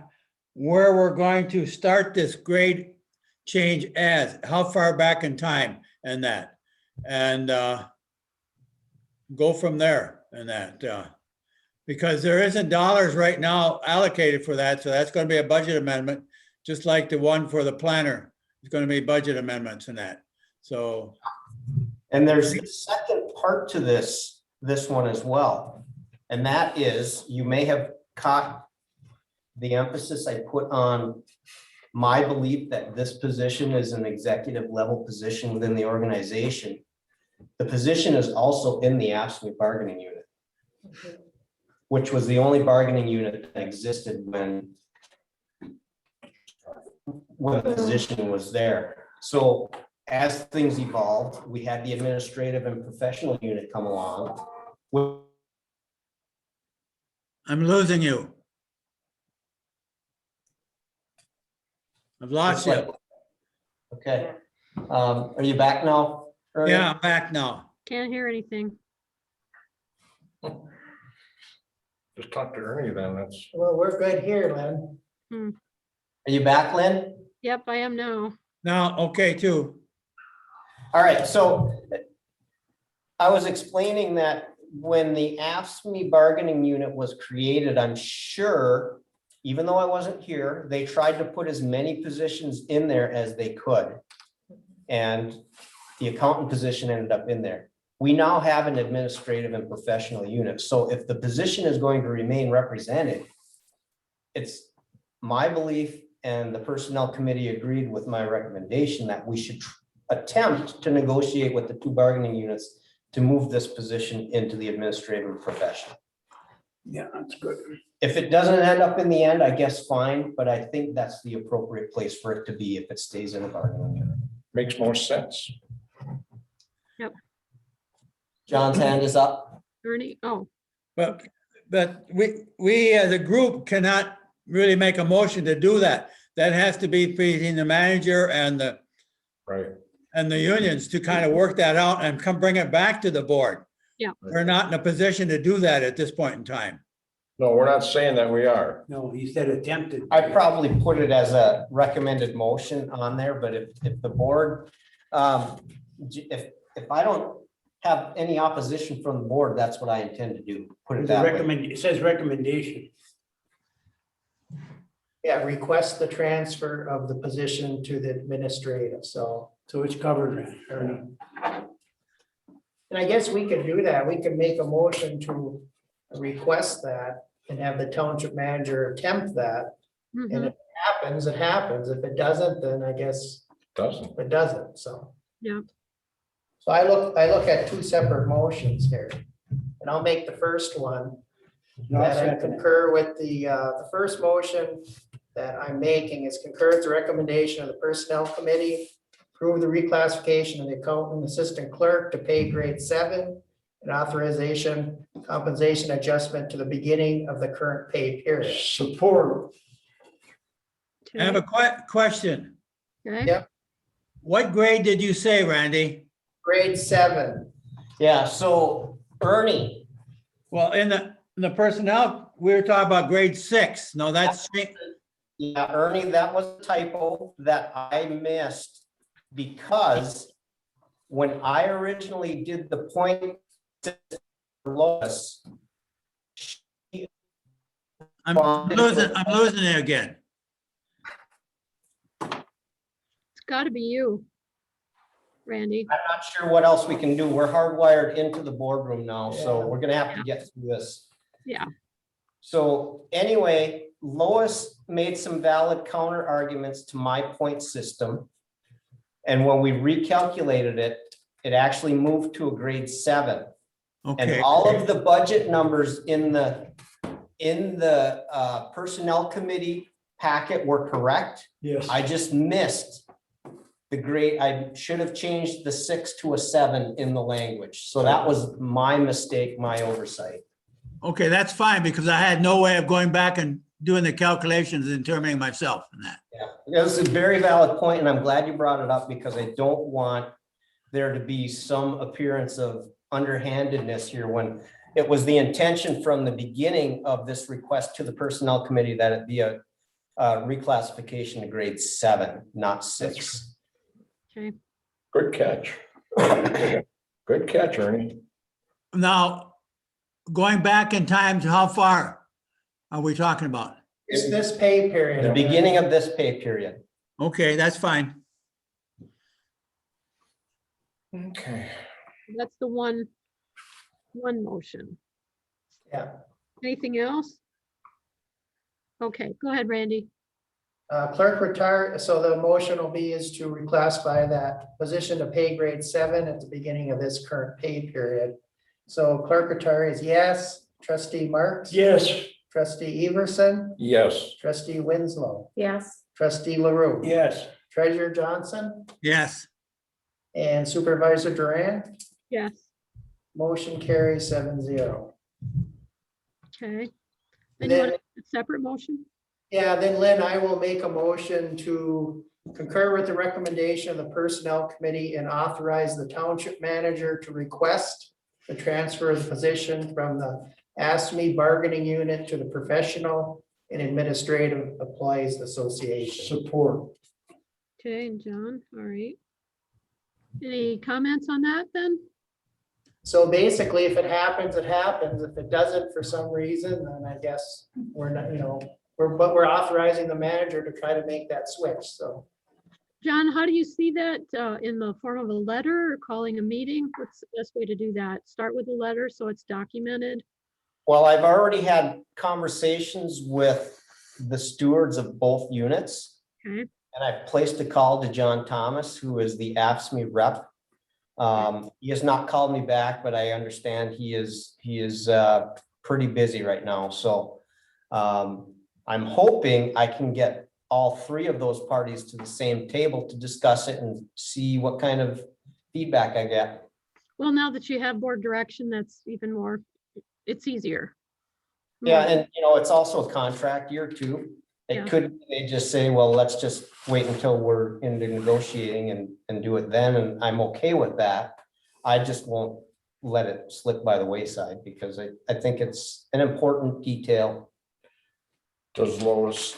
Speaker 4: where we're going to start this grade change as, how far back in time and that. And go from there and that. Because there isn't dollars right now allocated for that, so that's going to be a budget amendment, just like the one for the planner. It's going to be budget amendments and that. So.
Speaker 9: And there's the second part to this one as well. And that is, you may have caught the emphasis I put on my belief that this position is an executive level position within the organization. The position is also in the AFSCME bargaining unit, which was the only bargaining unit that existed when the position was there. So as things evolved, we had the administrative and professional unit come along.
Speaker 4: I'm losing you. I've lost you.
Speaker 9: Okay. Are you back now? Ernie?
Speaker 4: Yeah, I'm back now.
Speaker 1: Can't hear anything.
Speaker 6: Just talk to Ernie then, that's.
Speaker 2: Well, we're good here, Lynn.
Speaker 9: Are you back, Lynn?
Speaker 1: Yep, I am now.
Speaker 4: Now, okay, too.
Speaker 9: All right, so I was explaining that when the AFSCME bargaining unit was created, I'm sure, even though I wasn't here, they tried to put as many positions in there as they could. And the accountant position ended up in there. We now have an administrative and professional unit. So if the position is going to remain represented, it's my belief, and the personnel committee agreed with my recommendation, that we should attempt to negotiate with the two bargaining units to move this position into the administrative and professional.
Speaker 14: Yeah, that's good.
Speaker 9: If it doesn't end up in the end, I guess fine, but I think that's the appropriate place for it to be if it stays in a bargaining unit.
Speaker 6: Makes most sense.
Speaker 1: Yep.
Speaker 9: John's hand is up.
Speaker 1: Ernie, oh,
Speaker 4: But we as a group cannot really make a motion to do that. That has to be between the manager and the unions to kind of work that out and come bring it back to the board.
Speaker 1: Yeah.
Speaker 4: We're not in a position to do that at this point in time.
Speaker 6: No, we're not saying that we are.
Speaker 8: No, he said attempted.
Speaker 9: I probably put it as a recommended motion on there, but if the board, if I don't have any opposition from the board, that's what I intend to do. Put it that way.
Speaker 8: It says recommendation.
Speaker 2: Yeah, request the transfer of the position to the administrative, so.
Speaker 8: So it's covered, Ernie.
Speaker 2: And I guess we could do that. We could make a motion to request that and have the township manager attempt that. And if it happens, it happens. If it doesn't, then I guess it doesn't, so.
Speaker 1: yeah.
Speaker 2: So I look at two separate motions here. And I'll make the first one. That I concur with the first motion that I'm making is concur with the recommendation of the personnel committee. Approve the reclassification of the accountant assistant clerk to pay grade 7 and authorization compensation adjustment to the beginning of the current pay period.
Speaker 14: Support.
Speaker 4: I have a question.
Speaker 1: Okay.
Speaker 2: Yep.
Speaker 4: What grade did you say, Randy?
Speaker 2: Grade 7.
Speaker 9: Yeah, so Ernie.
Speaker 4: Well, in the personnel, we were talking about grade 6. No, that's.
Speaker 9: Yeah, Ernie, that was a typo that I missed because when I originally did the point for Lois,
Speaker 4: I'm losing it again.
Speaker 1: It's got to be you, Randy.
Speaker 9: I'm not sure what else we can do. We're hardwired into the boardroom now, so we're gonna have to get through this.
Speaker 1: Yeah.
Speaker 9: So anyway, Lois made some valid counter arguments to my point system. And when we recalculated it, it actually moved to a grade 7.
Speaker 4: Okay.
Speaker 9: And all of the budget numbers in the personnel committee packet were correct.
Speaker 14: Yes.
Speaker 9: I just missed the grade. I should have changed the 6 to a 7 in the language. So that was my mistake, my oversight.
Speaker 4: Okay, that's fine because I had no way of going back and doing the calculations and determining myself in that.
Speaker 9: Yeah, this is a very valid point, and I'm glad you brought it up because I don't want there to be some appearance of underhandedness here when it was the intention from the beginning of this request to the Personnel Committee that it be a reclassification to grade 7, not 6.
Speaker 1: Okay,
Speaker 6: Good catch. Good catch, Ernie.
Speaker 4: Now, going back in time to how far are we talking about?
Speaker 2: It's this pay period.
Speaker 9: The beginning of this pay period.
Speaker 4: Okay, that's fine.
Speaker 6: Okay.
Speaker 1: that's the one motion.
Speaker 2: Yeah.
Speaker 1: Anything else? Okay, go ahead, Randy.
Speaker 2: Clerk retire, so the motion will be is to reclassify that position to pay grade 7 at the beginning of this current pay period. So clerk retire is yes, trustee Marks.
Speaker 14: Yes.
Speaker 2: Trustee Everson,
Speaker 6: Yes.
Speaker 2: trustee Winslow,
Speaker 12: Yes,
Speaker 2: trustee LaRue.
Speaker 14: Yes.
Speaker 2: Treasurer Johnson
Speaker 4: Yes,
Speaker 2: and Supervisor Durant.
Speaker 1: Yes,
Speaker 2: Motion carries 7-0.
Speaker 1: okay. Then you want
Speaker 2: Then,
Speaker 1: a separate motion?
Speaker 2: yeah, then Lynn, I will make a motion to concur with the recommendation of the Personnel Committee and authorize the Township Manager to request the transfer of the position from the ASME bargaining unit to the Professional and Administrative Employees Association.
Speaker 14: Support.
Speaker 1: Okay, and John, all right. Any comments on that then?
Speaker 2: So basically, if it happens, it happens. If it doesn't for some reason, then I guess we're not, but we're authorizing the manager to try to make that switch, so.
Speaker 1: John, how do you see that in the form of a letter or calling a meeting? What's the best way to do that? Start with a letter so it's documented?
Speaker 9: Well, I've already had conversations with the stewards of both units.
Speaker 1: Okay,
Speaker 9: And I've placed a call to John Thomas, who is the AFSCME rep. He has not called me back, but I understand he is pretty busy right now. So I'm hoping I can get all 3 of those parties to the same table to discuss it and see what kind of feedback I get.
Speaker 1: well, now that you have board direction, that's even more, it's easier.
Speaker 9: Yeah, and it's also a contract year too.
Speaker 1: Yeah.
Speaker 9: It could, they just say, well, let's just wait until we're into negotiating and do it then, and I'm okay with that. I just won't let it slip by the wayside because I think it's an important detail.
Speaker 6: Does Lois,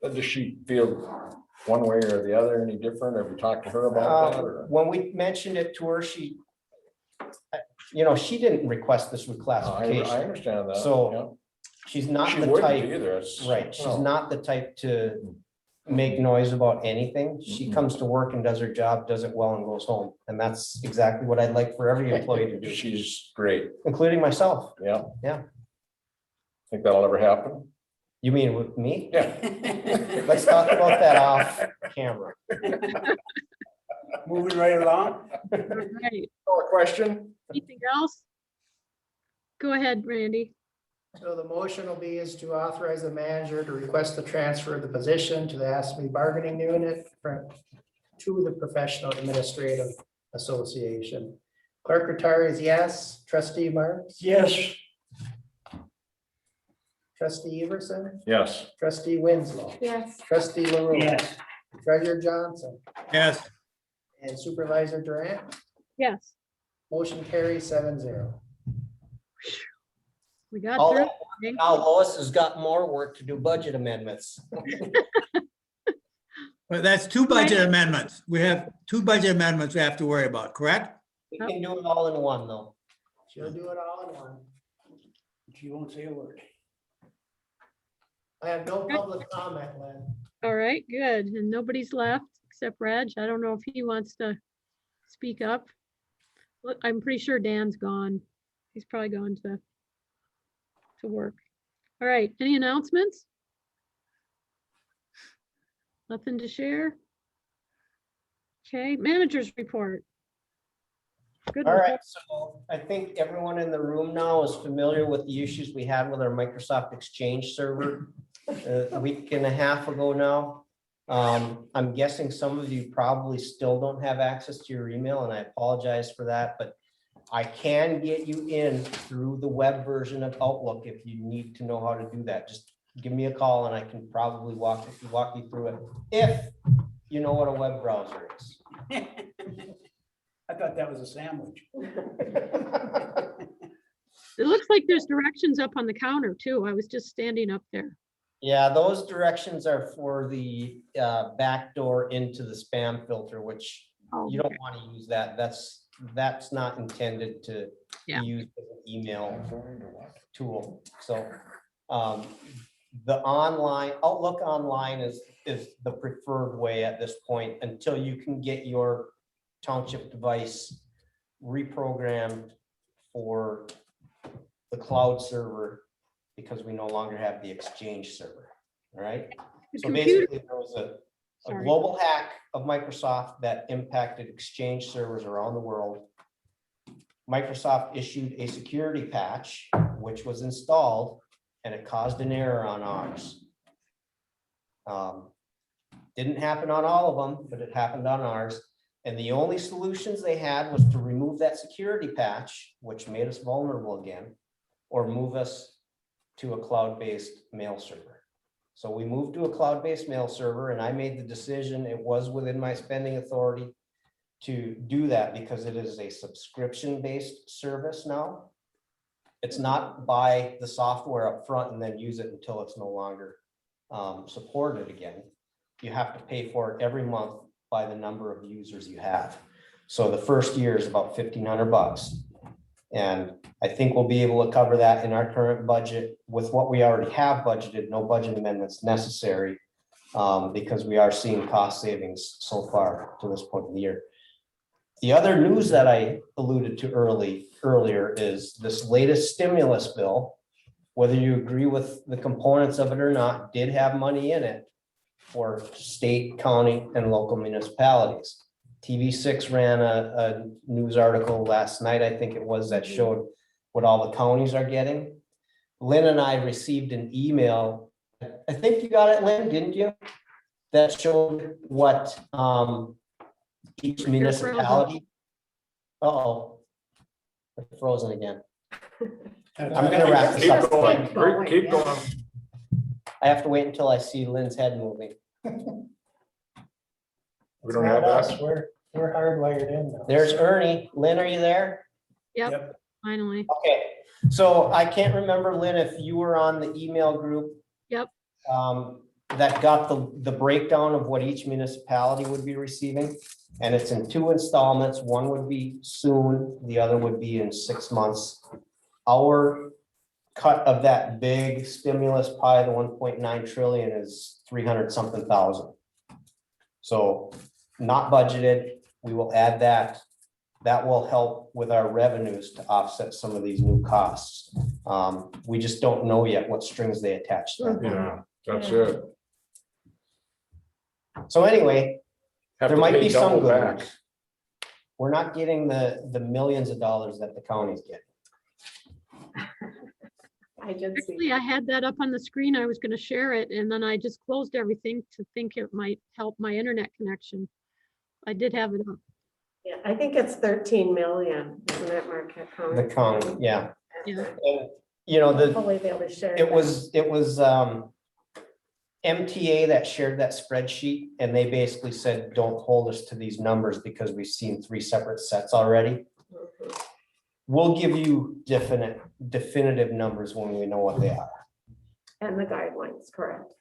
Speaker 6: does she feel one way or the other any different? Have you talked to her about that? Or?
Speaker 9: When we mentioned it to her, she didn't request this
Speaker 6: I
Speaker 9: reclassification.
Speaker 6: understand that.
Speaker 9: So she's not
Speaker 6: She
Speaker 9: the
Speaker 6: wouldn't
Speaker 9: type,
Speaker 6: either.
Speaker 9: right, she's
Speaker 6: No.
Speaker 9: not the type to make noise about anything. She comes to work and does her job, does it well and goes home. And that's exactly what I'd like for every employee to do,
Speaker 6: She's great.
Speaker 9: including myself.
Speaker 6: Yeah.
Speaker 9: Yeah.
Speaker 6: Think that'll ever happen?
Speaker 9: You mean with me?
Speaker 6: Yeah.
Speaker 9: Let's talk about that off camera.
Speaker 14: Moving right along.
Speaker 1: Right,
Speaker 6: Or question?
Speaker 1: anything else? Go ahead, Randy.
Speaker 2: So the motion will be is to authorize the manager to request the transfer of the position to the ASME bargaining unit to the Professional Administrative Association. Clerk retire is yes, trustee Marks,
Speaker 14: Yes.
Speaker 2: trustee Everson,
Speaker 6: Yes.
Speaker 2: trustee Winslow,
Speaker 12: yes,
Speaker 2: trustee LaRue.
Speaker 14: Yes.
Speaker 2: Treasurer Johnson
Speaker 4: yes,
Speaker 2: and Supervisor Durant.
Speaker 1: Yes,
Speaker 2: Motion carries 7-0.
Speaker 1: we got
Speaker 9: All
Speaker 1: through.
Speaker 9: that, now Lois has got more work to do budget amendments.
Speaker 4: but that's 2 budget amendments. We have 2 budget amendments we have to worry about, correct?
Speaker 9: We can do it all in one though.
Speaker 2: She'll do it all in one.
Speaker 14: She won't say a word.
Speaker 2: I have no public comment, Lynn.
Speaker 1: All right, good. And nobody's left except Reg. I don't know if he wants to speak up. Look, I'm pretty sure Dan's gone. He's probably gone to work. All right, any announcements? Nothing to share? Okay, managers report. Good
Speaker 9: All
Speaker 1: one.
Speaker 9: right, so I think everyone in the room now is familiar with the issues we had with our Microsoft Exchange server a week and a half ago now. I'm guessing some of you probably still don't have access to your email, and I apologize for that, but I can get you in through the web version of Outlook if you need to know how to do that. Just give me a call and I can probably walk you through it, if you know what a web browser is.
Speaker 8: I thought that was a sandwich.
Speaker 1: It looks like there's directions up on the counter too. I was just standing up there.
Speaker 9: Yeah, those directions are for the back door into the spam filter, which
Speaker 1: Oh,
Speaker 9: you don't
Speaker 1: okay.
Speaker 9: want to use that. That's not intended to be
Speaker 1: Yeah.
Speaker 9: used as an email tool. So the online, Outlook Online is the preferred way at this point until you can get your township device reprogrammed for the cloud server, because we no longer have the Exchange server. All right.
Speaker 1: The
Speaker 9: So
Speaker 1: computer-
Speaker 9: basically, there was a
Speaker 1: Sorry.
Speaker 9: global hack of Microsoft that impacted Exchange servers around the world. Microsoft issued a security patch, which was installed, and it caused an error on ours. Didn't happen on all of them, but it happened on ours. And the only solutions they had was to remove that security patch, which made us vulnerable again, or move us to a cloud-based mail server. So we moved to a cloud-based mail server, and I made the decision, it was within my spending authority to do that because it is a subscription-based service now. It's not buy the software up front and then use it until it's no longer supported again. You have to pay for it every month by the number of users you have. So the first year is about $1,500. And I think we'll be able to cover that in our current budget with what we already have budgeted, no budget amendments necessary, because we are seeing cost savings so far to this point in the year. The other news that I alluded to earlier is this latest stimulus bill, whether you agree with the components of it or not, did have money in it for state, county, and local municipalities. TV6 ran a news article last night, I think it was, that showed what all the counties are getting. Lynn and I received an email, I think you got it, Lynn, didn't you? That showed what each municipality. Uh-oh. It's frozen again. I'm gonna wrap this
Speaker 6: Keep
Speaker 9: up.
Speaker 6: going, keep going.
Speaker 9: I have to wait until I see Lynn's head moving.
Speaker 6: We don't have that.
Speaker 10: We're hardwired in now.
Speaker 9: There's Ernie. Lynn, are you there?
Speaker 1: Yep, finally.
Speaker 9: Okay, so I can't remember, Lynn, if you were on the email group.
Speaker 1: Yep.
Speaker 9: That got the breakdown of what each municipality would be receiving. And it's in 2 installments. One would be soon, the other would be in 6 months. Our cut of that big stimulus pie, the 1.9 trillion, is 300 something thousand. So not budgeted. We will add that. That will help with our revenues to offset some of these new costs. We just don't know yet what strings they attach to that.
Speaker 6: Yeah, that's it.
Speaker 9: So anyway,
Speaker 6: Have
Speaker 9: there
Speaker 6: to
Speaker 9: might
Speaker 6: pay
Speaker 9: be some
Speaker 6: double
Speaker 9: good
Speaker 6: back.
Speaker 9: ones. We're not getting the millions of dollars that the counties get.
Speaker 12: I did see.
Speaker 1: Actually, I had that up on the screen. I was going to share it and then I just closed everything to think it might help my internet connection. I did have it up.
Speaker 12: Yeah, I think it's 13 million, isn't it, Marquette County?
Speaker 9: The county, yeah.
Speaker 1: Yeah.
Speaker 9: And, you know,
Speaker 12: Hopefully they'll be sharing.
Speaker 9: it was MTA that shared that spreadsheet, and they basically said, don't hold us to these numbers because we've seen 3 separate sets already.
Speaker 12: Mhm.
Speaker 9: We'll give you definitive numbers when we know what they are,
Speaker 12: And the guidelines, correct.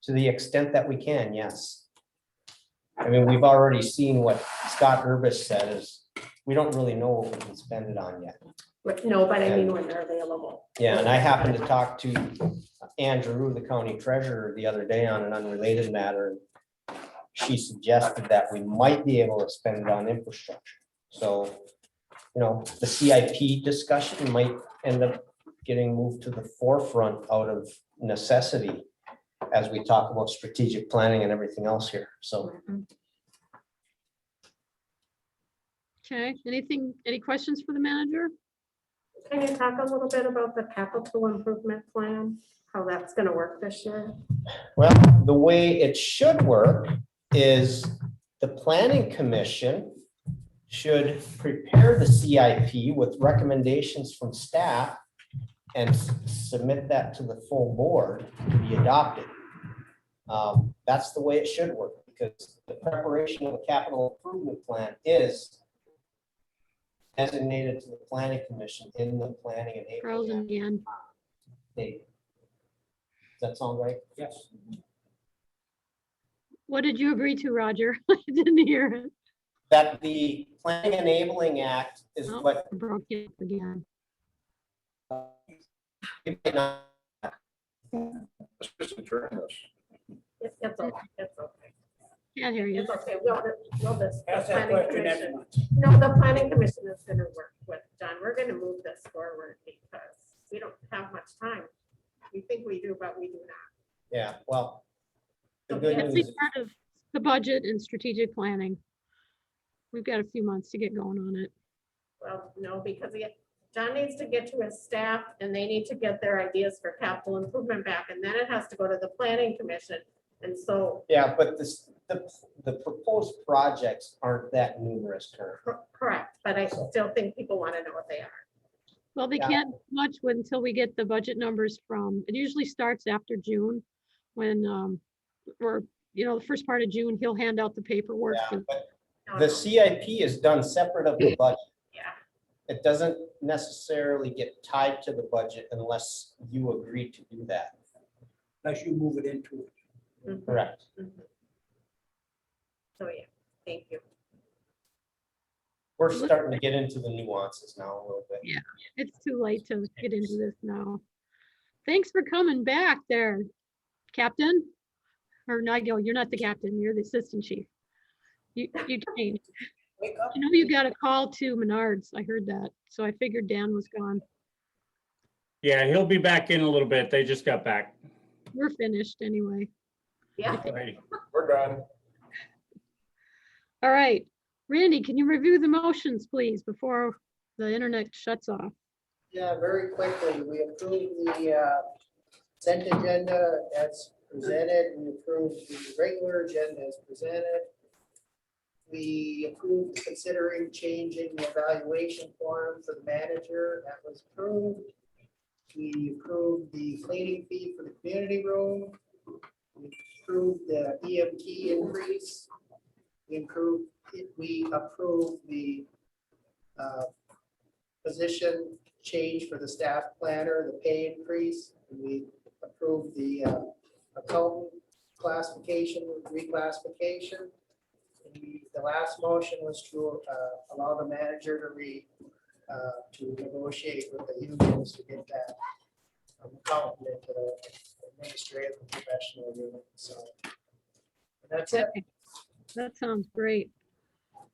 Speaker 9: to the extent that we can, yes. I mean, we've already seen what Scott Urbis said is, we don't really know what we can spend it on yet.
Speaker 12: No, but I mean when they're available.
Speaker 9: Yeah, and I happened to talk to Andrew, the county treasurer, the other day on an unrelated matter. She suggested that we might be able to spend it on infrastructure. So, you know, the CIP discussion might end up getting moved to the forefront out of necessity as we talk about strategic planning and everything else here. So
Speaker 1: Okay, any questions for the manager?
Speaker 12: Can you talk a little bit about the capital improvement plan, how that's gonna work this year?
Speaker 9: well, the way it should work is the planning commission should prepare the CIP with recommendations from staff and submit that to the full board to be adopted. That's the way it should work, because the preparation of a capital improvement plan is designated to the planning commission in the planning and.
Speaker 1: Frozen again.
Speaker 9: Does that sound right?
Speaker 8: Yes.
Speaker 1: What did you agree to, Roger? I didn't hear it.
Speaker 9: That the Planning Enabling Act is
Speaker 1: Oh,
Speaker 9: what.
Speaker 1: I broke it up again.
Speaker 6: Let's just adjourn this.
Speaker 12: It's okay, it's okay.
Speaker 1: Can't hear you.
Speaker 12: It's okay, we'll this. the
Speaker 8: Ask that
Speaker 12: planning
Speaker 8: question next
Speaker 12: commission-
Speaker 8: month.
Speaker 12: No, the planning commission is gonna work with John. We're gonna move this forward because we don't have much time. We think we do, but we do not.
Speaker 9: Yeah, well. The
Speaker 12: So
Speaker 9: good
Speaker 1: That's
Speaker 9: news
Speaker 1: a
Speaker 9: is,
Speaker 1: part of the budget and strategic planning. We've got a few months to get going on it.
Speaker 12: Well, no, because John needs to get to his staff and they need to get their ideas for capital improvement back, and then it has to go to the planning commission. And so,
Speaker 9: yeah, but the proposed projects aren't that numerous currently.
Speaker 12: correct, but I still think people want to know what they are.
Speaker 1: Well, they
Speaker 9: Yeah.
Speaker 1: can't do much until we get the budget numbers from, it usually starts after June when, or, the first part of June, he'll hand out the paperwork.
Speaker 9: Yeah,
Speaker 1: for-
Speaker 9: but
Speaker 12: No,
Speaker 9: the
Speaker 12: no,
Speaker 9: CIP is done separate of the budget.
Speaker 12: Yeah,
Speaker 9: It doesn't necessarily get tied to the budget unless you agree to do that.
Speaker 8: Unless you move it into it.
Speaker 12: mhm,
Speaker 9: Correct.
Speaker 12: mhm. So, yeah, thank you.
Speaker 9: We're starting to get into the nuances now a little bit.
Speaker 1: It's too late to get into this now. Thanks for coming back there, Captain. Or Nigel, you're not the captain, you're the assistant chief. You changed.
Speaker 8: Wake up.
Speaker 1: You got a call to Menards. I heard that. So I figured Dan was gone.
Speaker 15: Yeah, he'll be back in a little bit. They just got back.
Speaker 1: We're finished anyway.
Speaker 12: Yeah.
Speaker 15: Alrighty.
Speaker 6: We're done.
Speaker 1: All right. Randy, can you review the motions, please, before the internet shuts off?
Speaker 2: Yeah, very quickly, we approved the consent agenda as presented. We approved the regular agenda as presented. We approved considering changing the evaluation form for the manager. That was approved. We approved the cleaning fee for the community room. We approved the EMT increase. We approved the position change for the staff planner, the pay increase. And we approved the accountant classification, reclassification. And the last motion was to allow the manager to negotiate with the unions to get that accountant into the administrative and professional unit. So that's it.
Speaker 1: Okay, that sounds great.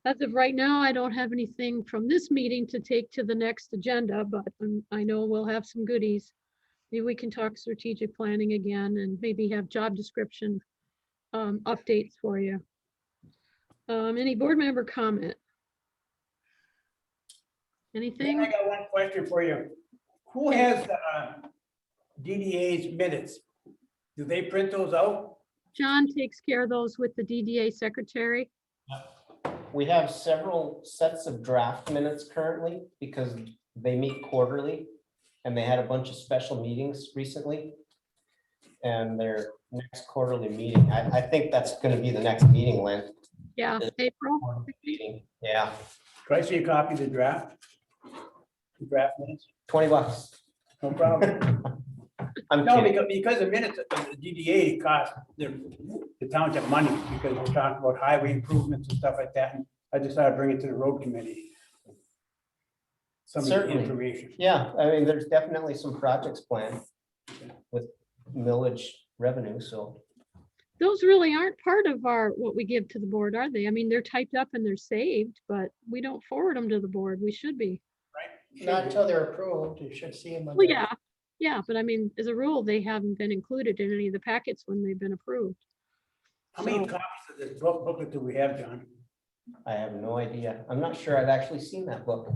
Speaker 1: As of right now, I don't have anything from this meeting to take to the next agenda, but I know we'll have some goodies. Maybe we can talk strategic planning again and maybe have job description updates for you. Any board member comment? Anything?
Speaker 8: I got one question for you. Who has DDA's minutes? Do they print those out?
Speaker 1: John takes care of those with the DDA secretary.
Speaker 9: We have several sets of draft minutes currently because they meet quarterly and they had a bunch of special meetings recently. And their next quarterly meeting, I think that's gonna be the next meeting, Lynn.
Speaker 1: Yeah, April.
Speaker 9: Meeting, yeah,
Speaker 8: Can I see a copy of the draft? The draft minutes?
Speaker 9: $20.
Speaker 8: No problem.
Speaker 9: I'm
Speaker 8: No,
Speaker 9: kidding.
Speaker 8: because the minutes of the DDA cost the township money because we're talking about highway improvements and stuff like that. And I decided to bring it to the road committee. Some of the
Speaker 9: Certainly.
Speaker 8: information.
Speaker 9: Yeah, I mean, there's definitely some projects planned with millage revenue, so.
Speaker 1: Those really aren't part of what we give to the board, are they? I mean, they're typed up and they're saved, but we don't forward them to the board. We should be.
Speaker 2: Not until they're approved. You should see them.
Speaker 1: Well, yeah, but I mean, as a rule, they haven't been included in any of the packets when they've been approved.
Speaker 8: How many
Speaker 1: So-
Speaker 8: copies of this booklet do we have, John?
Speaker 9: I have no idea. I'm not sure I've actually seen that book.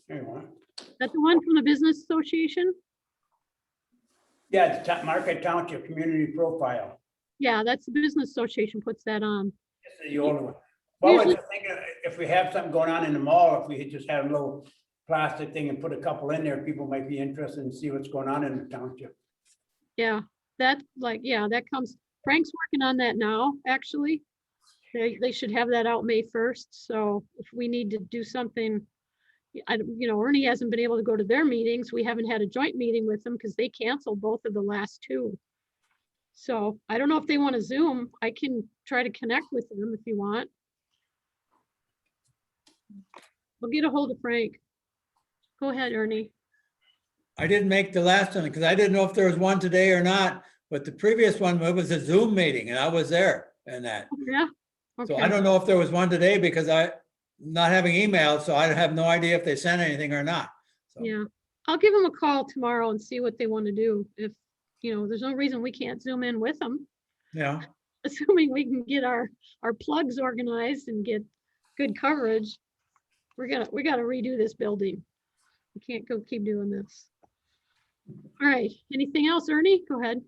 Speaker 8: Here you are.
Speaker 1: That's the one from the Business Association?
Speaker 8: Yeah, it's Marquette Township Community Profile.
Speaker 1: Yeah, that's the Business Association puts that on.
Speaker 8: This is the older one. Well, I was
Speaker 1: Usually-
Speaker 8: just thinking if we have something going on in the mall, if we had just had a little plastic thing and put a couple in there, people might be interested and see what's going on in the township.
Speaker 1: Yeah, that that comes, Frank's working on that now, actually. They should have that out May 1st. So if we need to do something, Ernie hasn't been able to go to their meetings. We haven't had a joint meeting with them because they canceled both of the last two. So I don't know if they want to Zoom. I can try to connect with them if you want. We'll get a hold of Frank. Go ahead, Ernie.
Speaker 4: I didn't make the last one because I didn't know if there was one today or not, but the previous one, it was a Zoom meeting and I was there and that.
Speaker 1: Yeah.
Speaker 4: So
Speaker 1: Okay.
Speaker 4: I don't know if there was one today because not having email, so I have no idea if they sent anything or not. So,
Speaker 1: Yeah, I'll give them a call tomorrow and see what they want to do. If, there's no reason we can't Zoom in with them,
Speaker 4: yeah.
Speaker 1: assuming we can get our plugs organized and get good coverage. We got to redo this building. We can't keep doing this. All right, anything else, Ernie? Go ahead.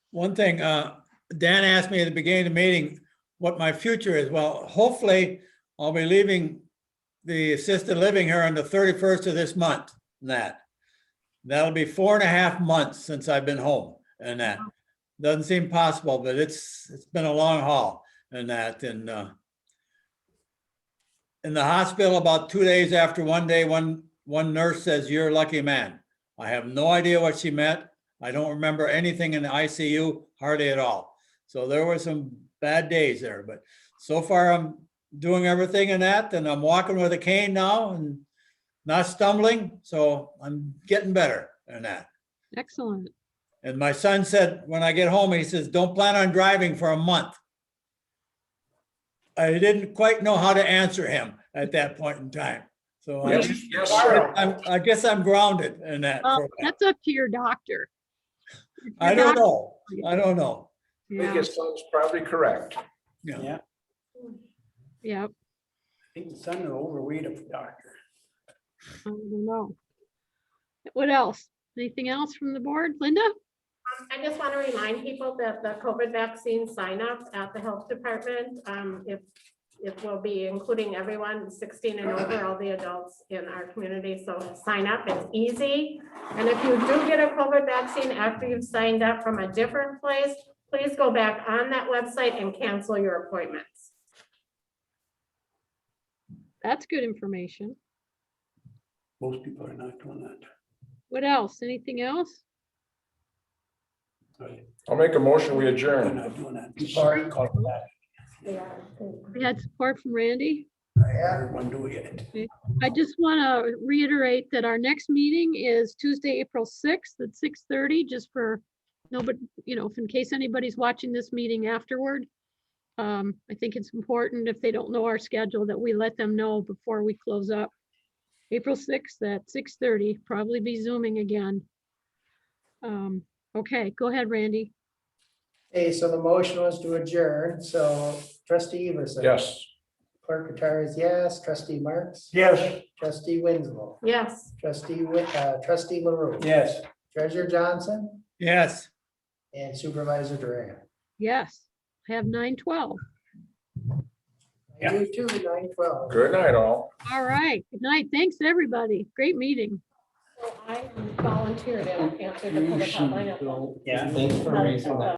Speaker 4: One thing, Dan asked me at the beginning of the meeting what my future is. Well, hopefully I'll be leaving the assisted living here on the 31st of this month. That'll be 4.5 months since I've been home and that. Doesn't seem possible, but it's been a long haul and that. And in the hospital about 2 days after one day, one nurse says, "You're a lucky man." I have no idea what she meant. I don't remember anything in the ICU, hardly at all. So there were some bad days there, but so far I'm doing everything in that, and I'm walking with a cane now and not stumbling. So I'm getting better in that.
Speaker 1: Excellent.
Speaker 4: And my son said, when I get home, he says, "Don't plan on driving for a month." I didn't quite know how to answer him at that point in time. So I guess I'm grounded in that.
Speaker 1: Well, that's up to your doctor.
Speaker 4: I don't know. I don't know.
Speaker 6: I think
Speaker 1: Yeah,
Speaker 6: his son's probably correct.
Speaker 4: Yeah.
Speaker 8: Yeah,
Speaker 1: yeah,
Speaker 8: I think the son is overweight of a doctor.
Speaker 1: I don't know. What else? Anything else from the board? Linda?
Speaker 12: I just want to remind people that the COVID vaccine sign up at the health department, if we'll be including everyone 16 and over, all the adults in our community. So sign up, it's easy. And if you do get a COVID vaccine after you've signed up from a different place, please go back on that website and cancel your appointments.
Speaker 1: That's good information.
Speaker 8: Most people are not doing that.
Speaker 1: What else? Anything else?
Speaker 6: I'll make a motion, we
Speaker 8: They're
Speaker 6: adjourn.
Speaker 8: not doing that. Sorry, call for that.
Speaker 12: Yeah.
Speaker 1: We had support from Randy.
Speaker 8: Everyone do it.
Speaker 1: I just want to reiterate that our next meeting is Tuesday, April 6th at 6:30, just for nobody, if in case anybody's watching this meeting afterward. I think it's important if they don't know our schedule that we let them know before we close up. April 6th at 6:30, probably be Zooming again. Okay, go ahead, Randy.
Speaker 2: Okay, so the motion was to adjourn. So trustee Everson.
Speaker 6: Yes.
Speaker 2: Clerk Rattari is yes. Trustee Marks.
Speaker 14: Yes.
Speaker 2: Trustee Winslow.
Speaker 12: Yes.
Speaker 2: Trustee LaRue.
Speaker 8: Yes.
Speaker 2: Treasurer Johnson
Speaker 4: Yes.
Speaker 2: and Supervisor Duran.
Speaker 1: Yes, I have 9:12.
Speaker 8: Yeah.
Speaker 2: You too, 9:12.
Speaker 6: Good night, all.
Speaker 1: All right, good night. Thanks, everybody. Great meeting.
Speaker 12: So I volunteered to answer the public hotline.
Speaker 9: Yeah, thanks for raising that.